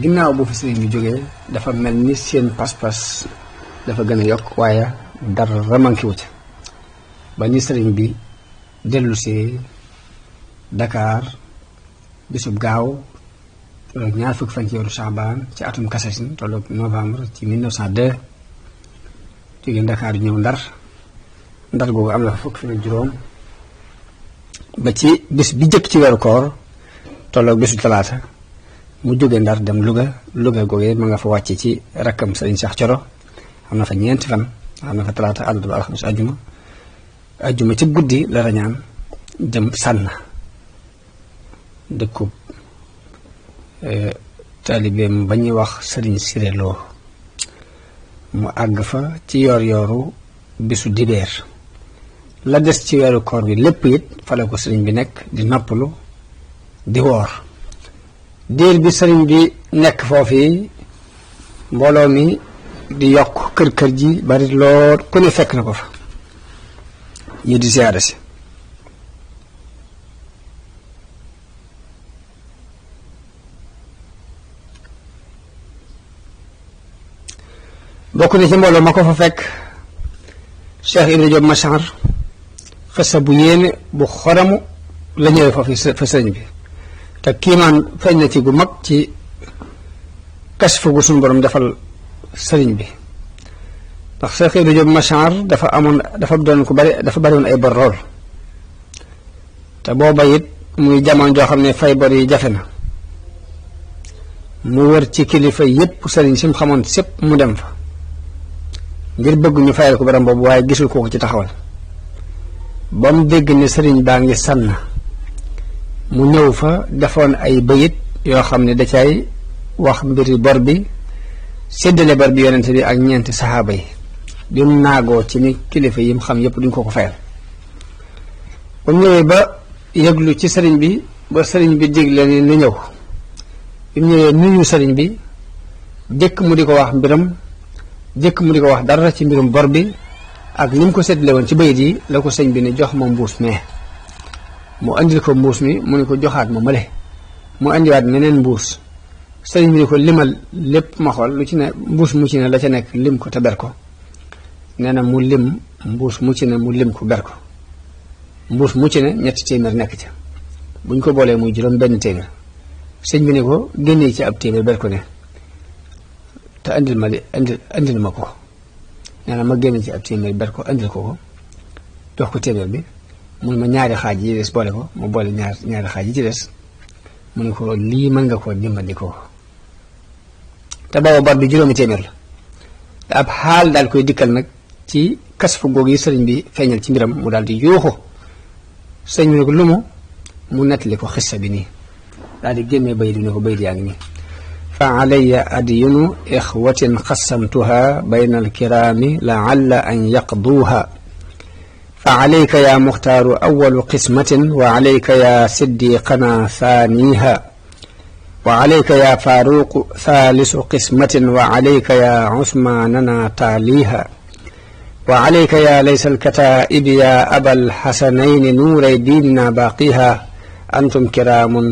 S1: ginnaaw bu fi sëriñ bi jógee dafa mel ni seen pas-pas dafa gën a yokk waaye dara manqué wu ca ba ni sëriñ bi dellu si Dakar bisub gaaw tolloog 2 fukki fan ci weeru Sha'ban ci atum Kasasin tolloog novembre ci 1902 jógee Dakar ñëw Ndar googu am na fa fukki fan ak juróom ba ci bis bi jëkk ci weeru koor tolloog bisu talaata mu jógee Ndar dem Louga googee ma nga fa wàcce ci rakkam sëriñ Cheikh Coro am na fa 4 fan am na fa talaata àllarba alxames ajjuma ci guddi la rañaan jëm Sànna dëkkub taalibeem ba ñuy wax sëriñ Siré Lo mu àgg fa ci yoor-yooru bisu dibeer la des ci weeru koor bi lépp it fa la ko sëriñ bi nekk di noppalu di woor diir bi sëriñ bi nekk foofu mbooloo mi di yokk kër ji bari lool ku ne fekk na ko fa ñu di siyaare si bokk na ci mbooloo ma ko fa fekk Cheikh Ibra Diop Machar xesa bu yéene bu xoramu la ñëwee foofu fa sëriñ bi te kiimaan feeñ na ci gu mag ci kasfu gu suñu borom defal sëriñ bi ndax Cheikh Ibra Diop Machar dafa doon ko bari, dafa bari woon ay bor lool te booba it muy jamono joo xam ne fay bor yi jafe na mu wër ci kilifa yépp sëriñ si mu xamoon sépp mu dem fa ngir bëgg ñu fayal ko borom boobu waaye gisul kooku ci taxawal ba mu dégg ne sëriñ baa ngi sànn mu ñëw fa defoon ay bayit yoo xam ne da cay wax mbiri bor bi séddale bor bi yonente bi ak ñeenti saxaaba yi bi mu naagoo ci ni kilifa yi mu xam yépp duñ ko fayal ba mu ñëwee ba yëglu ci sëriñ bi ba sëriñ bi digle ni nu ñëw bi mu ñëwee nuyu sëriñ bi jëkk mu di ko wax mbiram jëkk mu di ko wax dara ci mbirum bor bi ak ni mu ko séddale woon ci bayit yi la ko sëñ bi ne jox ma mbuus mee mu andil ko mbuus mi mu ne ko joxaat ma male mu andiwaat meneen mbuus sëriñ bi ne ko limal lépp ma xool lu ci ne mbuus mu ci ne la ca nekk lim ko te ber ko nee na mu lim mbuus mu ci ne mu lim ko ber ko mbuus mu ci ne 3 téeméer nekk ca buñ ko boolee muy juróom benn téeméer sëñ bi ne ko génnee ci ab téeméer ber ko ne te andil ma ko nee na ma génne ci ab téeméer ber ko andil ko jox ko téeméer bi mu ne ma ñaari xaaj yi des boole ko ma boole ñaari xaaj yi ci des mu ne ko lii mën nga koo dimbandikoo te booba bor bi juróomi téeméer la te ab xaal daal koy dikkal nag ci kasfu googu yi sëriñ bi feeñal ci mbiram mu daal di yuuxu sëriñ bi ne ko lu mu nettali ko xissa bi nii daal di génnee bayit bi ne ko bayit yaa ngi nii fa alayya adyunu ixwatin xassamtuha bayna alkiraami laalla an yaqduuha fa alayka ya muxtaaru awalu qismatin wa alayka ya siddiqana thaniha wa alayka ya faaruqu thalisu qismatin wa alayka ya usmaanana taaliha wa alayka ya laysa alkataa'ibi ya abal xasanayni nuuray diinina baaqiha antum kiraamun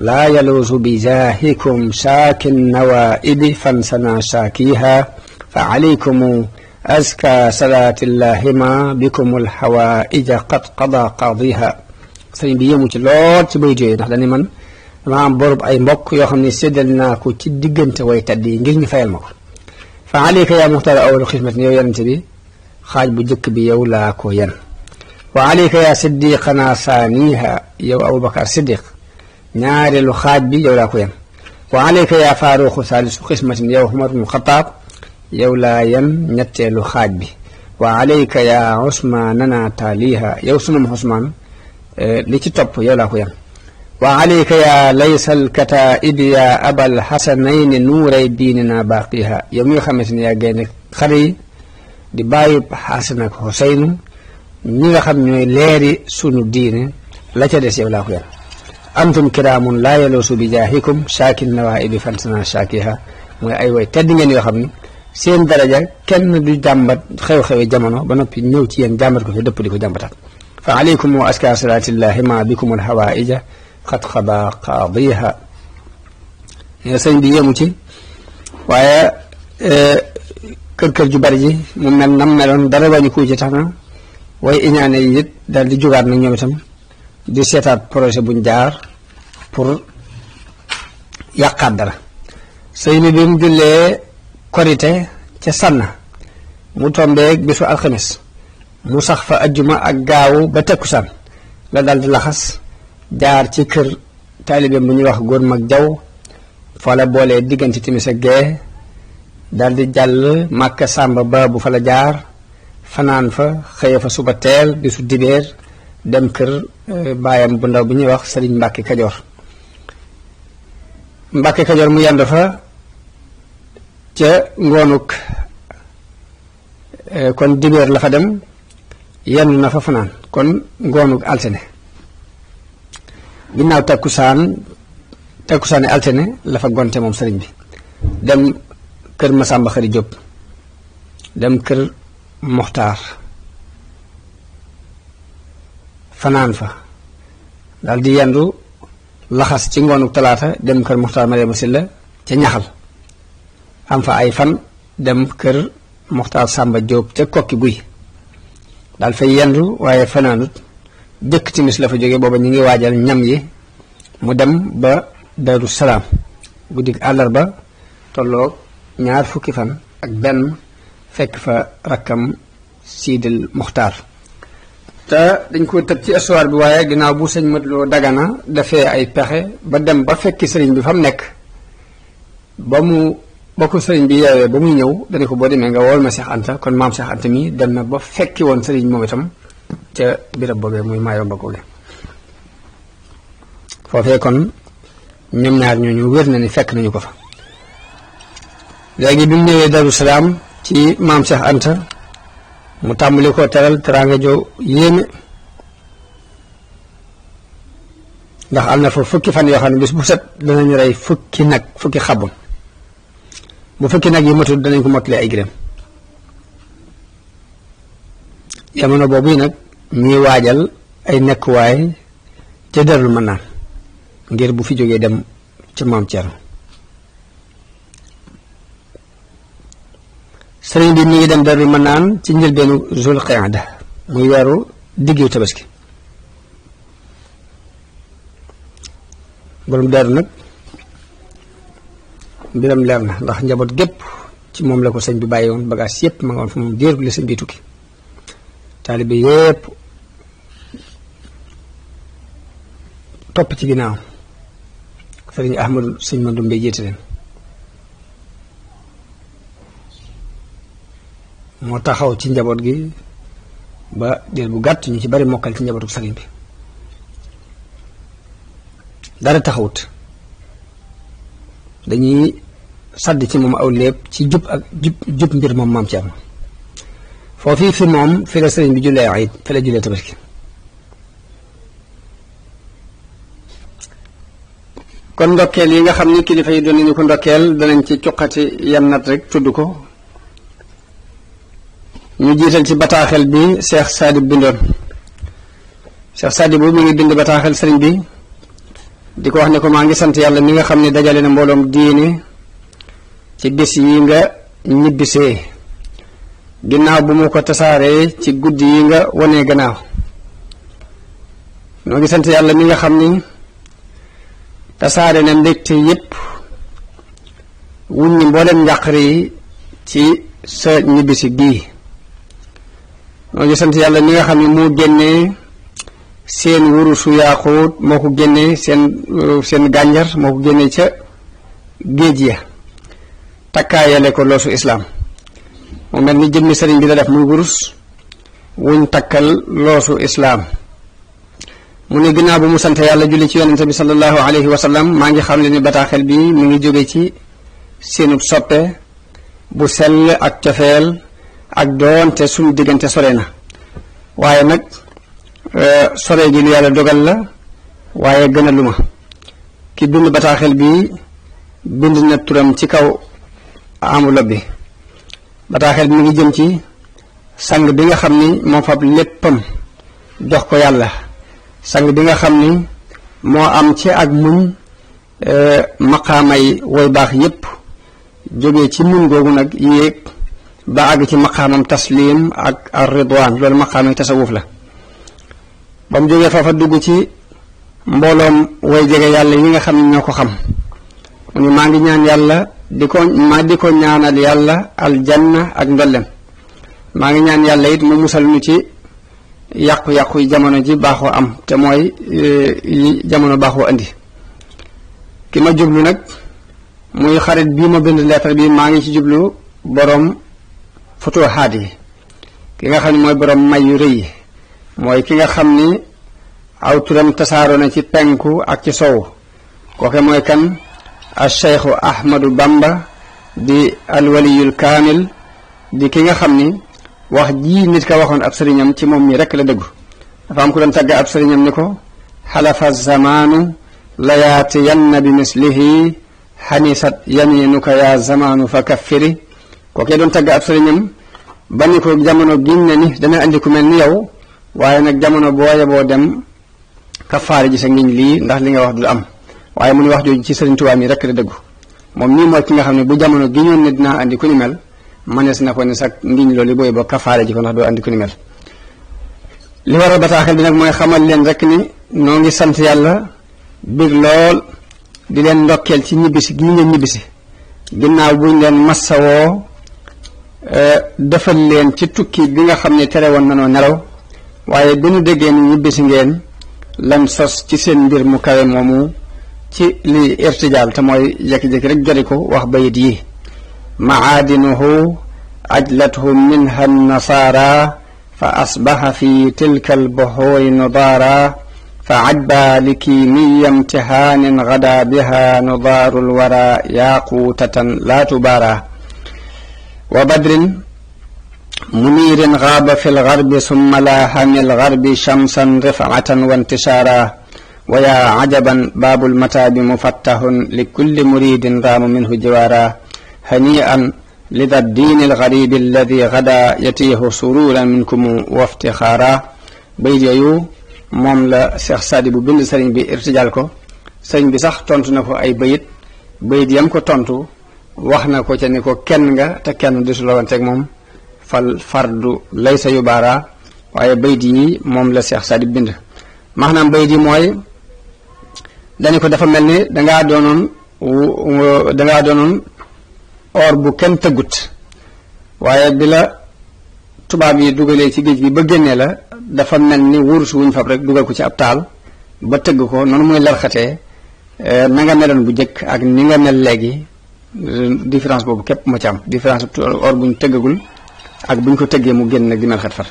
S1: laa yaluusu bijaahikum shaaki nawaa'ibi fansana shaakiha fa alaykum azka salaatillahi ma bikumul hawaa'ija qad qada qaadiha sëriñ bi yëmu ci lool ci bayit yooyu ndax dañu man dama am borub ay mbokk yoo xam ne séddal naa ko ci diggante way tedd yi ngir ñu fayal ma ko fa alayka yaa muxtaar awalu xismatin yow yonente bi xaaj bu jëkk bi yow laa ko yan wa alayka yaa siddiqana saaniha yow abubakar siddiq ñaareelu xaaj bi yow laa ko yan wa alayka yaa faaruqu saalisu xismatin yow umar ibnu xataab yow laa yan ñetteelu xaaj bi wa alayka yaa usmaanana taaliha yow sunum usmaan li ci topp yow laa ko yan wa alayka yaa laysa alkataa'ibi yaa abal xasanayni nuuray diinina baaqiha yow mi nga xamante ne yaa génne xare yi di bàyyib xasan ak xuseynu ñi nga xam ñooy leeri sunu diine la ca des yow laa ko yan antum kiraamun laa yaluusu bi jaahikum shaakin nawaa'ibi fansana shaakiha mooy ay way tedd ngeen yoo xam ne seen daraja kenn du jàmbat xew-xewi jamono ba noppi ñëw ci yéen jàmbat ko fi dëpp di ko jàmbataat fa alaykum wa aska salaatillahi ma bikum alhawaïja xat xada qaadiha sëñ bi yemu ci waaye kër ju bari ji mu mel nam meloon dara wàññi ku ci tax na way iñaane yi it daal di jugaat nag ñoom itam di seetaat projet buñ jaar pour yàqaat dara sëñ bi mu jullee korite ca sànn mu tombeeg bisu alxames mu sax fa ajjuma ak gaawu ba tekkusaan la dal di laxas jaar ci kër taalibeem bu ñuy wax góor mag jaw fa la boolee diggante timis ak gee dal di jàll màkka sàmba ba bu fa la jaar fanaan fa xëye fa suba teel bisu dibeer dem kër baayam bu ndaw bu ñuy wax sëriñ Mbàkke Kajoor mu yendu fa ca ngoonuk kon dibeer la fa dem yenn na fa fanaan kon ngoonuk altine ginnaaw takkusaani altine la fa gonte moom sëriñ bi dem kër Masamba Xari Jóob dem kër Moxtaar fanaan fa daal di yendu laxas ci ngoonuk talaata dem kër Moxtaar Mariama Silla ca ñaxal am fa ay fan dem kër Moxtaar Sàmba Jóob ca kokki guy daal fay yendu waaye fanaanut jëkk timis la fa jóge booba ñu ngi waajal ñam yi mu dem ba Daru Salaam guddik àllarba tolloog 20 fan ak benn fekk fa rakkam Sidil Muxtaar te dañ ko tëb ci histoire bi waaye ginnaaw bu sëñ Modou Lo Dagana dafee ay pexe ba dem ba fekki sëriñ bi fa mu nekk ba ko sëriñ bi yeewee ba muy ñëw dana ko boo demee nga wool ma Cheikh Anta kon maam Cheikh Anta mi dem na ba fekki woon sëriñ moom itam ca birab boobee muy Mayomba googu foofee kon ñoom ñaar ñooñu wér na ni fekk nañu ko fa léegi bi mu ñëwee Darou Salaam ci maam Cheikh Anta mu tàmbali ko teral teraanga joo yéeme ndax am na fa fukki fan yoo xam ne bis bu set danañu rey fukki xabun bu fukki nag yi matul danañ ko mottali ay gërëm jamono boobu nag ñuy waajal ay nekkuwaay ca Darul Manaan ngir bu fi jógee dem ca maam Thierno sëriñ bi mi ngi dem Darul Manaan ci njëlbeenu Zul Qaada muy weeru diggu tabaski borom daaru nag mbiram leer na ndax njaboot gépp ci moom la ko sëñ bi bàyyi woon bagage yépp ma nga woon fa moom diir bi la sëñ bi tukki taalibe yépp topp ci ginnaaw sëriñ Ahmadu sëñ Mandumbe jiite leen moo taxaw ci njaboot gi ba diir bu gàtt ñu ci bari mokkal ci njabootu sëriñ bi dara taxawut dañuy sàdd ci moom aw lépp ci jub mbir moom maam Thierno foofii fi moom fi la sëriñ bi jullee ayit fi la jullee tabaski kon ndokkeel yi nga xam ni kilifa yi doon nañu ko ndokkeel danañ ci cuqati yam nat rek tudd ko ñu jiital ci bataaxel bi Cheikh Sadib bindoon Cheikh Sadib bu mi ngi bind bataaxel sëriñ bi di ko wax ne ko maa ngi sant yàlla mi nga xam ne dajale na mbooloom diine ci bis yi nga ñibbisee ginnaaw bu mu ko tasaaree ci guddi yi nga wonee gannaaw noo ngi sant yàlla mi nga xam ni tasaare na mbégte yépp wuñ ñi mboolem njàqare yi ci sa ñibbisi gii noo ngi sant yàlla mi nga xam ne moo génnee seen wurusu yaaxuut moo ko génnee seen gànjar moo ko génnee ca géej ya takkaayale ko loosu islaam mu mel ni jëmmi sëriñ bi la def muy wurus wuñ takkal loosu islaam mu ne ginnaaw bu mu sant yàlla julli ci yonente bi sallallahu alayhi wa sallam maa ngi xam le ni bataaxel bi mu ngi jóge ci seenub soppe bu sell ak cofeel ak doonte suñu diggante sore na waaye nag sore gi lu yàlla dogal la waaye gën a luma ki bind bataaxel bi bind na turam ci kaw enveloppe bi bataaxel bi mi ngi jëm ci sang bi nga xam ni moo fab léppam jox ko yàlla sang bi nga xam ni moo am ci ak muñ maqaamay woy baax yépp jógee ci muñ googu nag yéeg ba àgg ci maqaamam taslim ak ar ridwaan loolu maqaamay tasawuf la ba mu jógee foofa dugg ci mbooloom way jege yàlla yi nga xam ne ñoo ko xam mu ni maa ngi ñaan yàlla di ko ñaanal yàlla aljanna ak ndollem maa ngi ñaan yàlla it mu musal ñu ci yàqu-yàqu yi jamono ji baaxoo am te mooy yi jamono baaxoo andi ki ma jublu nag muy xarit bii ma bind lettre bi maa ngi ci jublu borom futuhaat yi ki nga xam ne mooy borom may yu rëy yi mooy ki nga xam ni aw turam tasaaroo na ci penku ak ci sow kooke mooy kan al cheikhu Ahmadu Bamba di alwaliyul kaamil di ki nga xam ni wax ji nit ka waxoon ab sëriñam ci moom mi rekk la dëggu dafa am ku doon tàgg ab sëriñam ni ko xalafa zamaanu layaatiyanna bi mislihi xanisat yaminuka ya zamaanu fa kaffiri kookee doon tàgg ab sëriñam ba ni ko jamono giñ na ni dana andi ku mel ni yow waaye nag jamono booye boo dem kafaare ji sa ngiñ lii ndax li nga wax du am waaye mu ni wax jooju ci sëriñ Tuubaa mi rekk la dëggu moom nii mooy ki nga xam ne bu jamono giñoon ne dinaa andi ku ni mel manees na ko ne sax ngiñ loolu booy boo kafaare ji ko ndax doo andi ku ni mel li war a bataaxel bi nag mooy xamal leen rek ni noo ngi sant yàlla bég lool di leen ndokkeel ci ñibbisi gi ngeen ñibbisi ginnaaw buñ leen massawoo defal leen ci tukki bi nga xam ne tere woon nanoo nelaw waaye bi ñu déggee ni ñibbisi ngeen lan sos ci seen mbir mu kawe moomu ci li irtijaal te mooy jékki-jékki rek joti ko wax bayit yi maadinuhu ajlathu minha nasaara fa asbaxa fi tilka albuxuuri nudaara fa ajba likimiya imtihaanin gada biha nudaaru lwara yaquutatan laa tubaara wa badrin muniirin gaaba fi lgarbi summa laaha min lgarbi shamsan rifatan wa intishaara wa yaa cajaban baabu lmataabi mufattahun likulli muridin raamu minhu jiwaara hanii'an lida ddiini lgaribi alladi gada yatiihu sururan minkum wa iftixaara bayit yooyu moom la Cheikh Saadi bu bind sëriñ bi irtijaal ko sëriñ bi sax tontu na ko ay bayit yam ko tontu wax na ko ca ni ko kenn nga te kenn disu la wanteeg moom fal fardu laysa yubaara waaye bayit yi moom la Cheikh Saadi bind maanaam bayit yi mooy dañu ko dafa mel ni dangaa doonoon or bu kenn tëggut waaye bi la tubaab yi dugalee ci géej gi ba génnee la dafa mel ni wurus wuñ fab rek dugal ko ci ab taal ba tëgg ko noonu muy larxatee na nga meloon bu jëkk ak ni nga mel léegi différence boobu képp moo ci am différence or buñ tëggagul ak buñ ko tëggee mu génn nag di mel xet far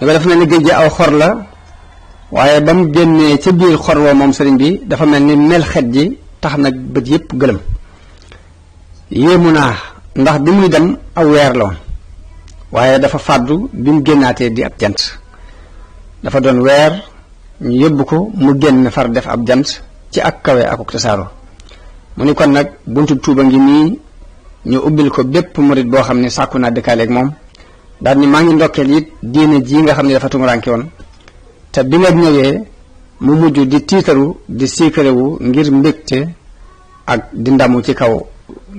S1: dafa mel ni géej gi aw xor la waaye ba mu génnee ca biir xor woo moom sëriñ bi dafa mel ni mel xet ji tax nag bët yépp gëlëm yéemu naa ndax bi muy dem aw weer la woon waaye dafa fàddu bi mu génnaatee di ab jant dafa doon weer ñu yóbbu ko mu génn far def ab jant ci ak kawe akuk tasaaro mu ni kon nag buntu tuuba ngi nii ñu ubbil ko bépp murit boo xam ne sàkku naa dëkkaaleeg moom daal ni maa ngi ndokkeel it diine ji nga xam ne dafa tumuraanke woon te bi nga ñëwee mu mujj di tiitaru di siikarewu ngir mbégte ak di ndamu ci kaw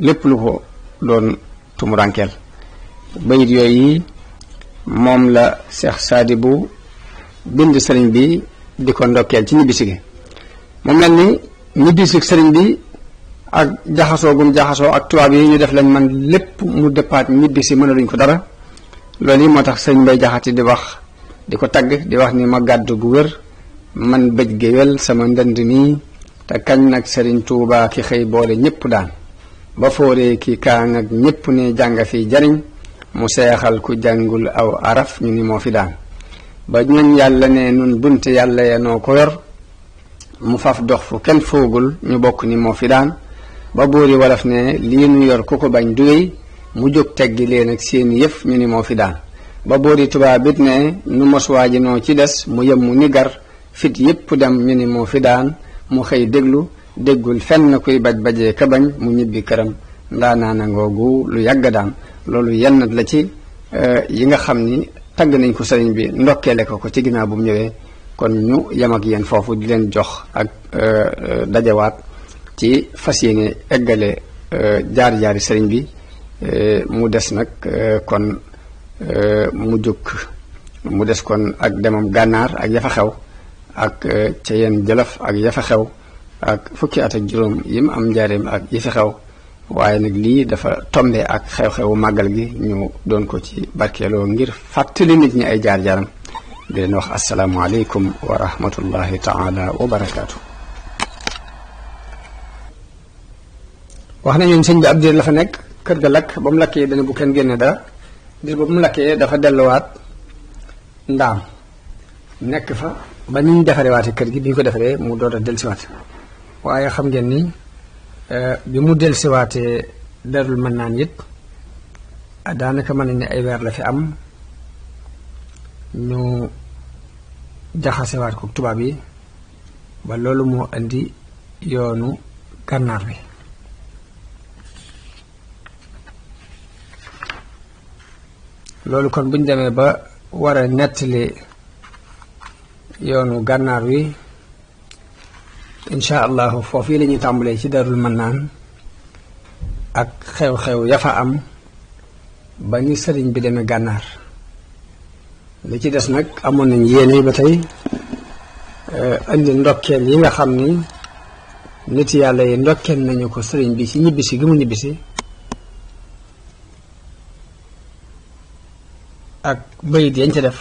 S1: lépp lu ko doon tumurankeel bayit yooyu moom la Cheikh Saadi bu bind sëriñ bi di ko ndokkeel ci ñibbisi gi mu mel ni ñibbisi sëriñ bi ak jaxasoo gum jaxasoo ak tubaab yi ñu def lañ man lépp mu dëppaat ñibbisi mënaluñ ko dara loolu yi moo tax sëriñ Mbay Jaxate di wax di ko tagg di wax ni ma gàddu gu wér man bëj géwél sama ndënd nii te kañ nag sëriñ Tuubaa ki xëy boole ñépp daan ba fooree ki kaang ak ñépp ne jàng fi jariñ mu seexal ku jàngul aw araf ñu ni moo fi daan ba ñooñ yàlla ne nun bunte yàlla ya noo ko yor mu faf dox fu kenn foogul ñu bokk ni moo fi daan ba boori walaf ne lii nu yor ku ko bañ dugey mu jóg teggi leen ak seeni yëf ñu ni moo fi daan ba boori tubaab it ne nu moswaaji noo ci des mu yem mu ni gar fit yépp dem ñu ni moo fi daan mu xëy déglu déggul fenn kuy bajee ka bañ mu ñibbi këram ndaanaana ngoogu lu yàgg daan loolu yenn la ci yi nga xam ni tagg nañ ko sëriñ bi ndokkeele ko ci ginnaaw bu mu ñëwee kon ñu yem ak yéen foofu di leen jox ak dajawaat ci fas yéene eggale jaar-jaari sëriñ bi mu des nag kon mu des kon ak demam gànnaar ak yafa xew ak ca yeen jëlaf ak yafa xew ak fukki at ak juróom yi mu am njaareem ak yi fi xew waaye nag lii dafa tombe ak xew-xewu màggal gi ñu doon ko ci barkeeloo ngir fàttali nit ñi ay jaar-jaaram di leen wax asalaamualeykum wa rahmatullahi taala wa barakaatu. wax nañu sëñ bi ab diir la fa nekk kër ga lakk ba mu lakkee dana bu kenn génne dara diir ba mu lakkee dafa delluwaat ndaam nekk fa ba ni ñu defarewaate kër gi bi ñu ko defaree mu door a dellusiwaat waaye xam ngeen ni bi mu dellusiwaatee Darul Mannaan it daanaka mën nañ ne ay weer la fi am ñu jaxasewaat ko tubaab yi ba loolu moo indi yoonu gànnaar bi loolu kon buñ demee ba war a nettali yoonu gànnaar wi incha allahu foofu yi la ñuy tàmbalee ci Darul Mannaan ak xew-xew ya fa am ba ñu sëriñ bi demee gànnaar li ci des nag amoon nañ yéene ba tey indi ndokkeel yi nga xam ni nit yàlla yi ndokkeel nañu ko sëriñ bi ci ñibbisi gi mu ñibbisi ak bayit yañ ca def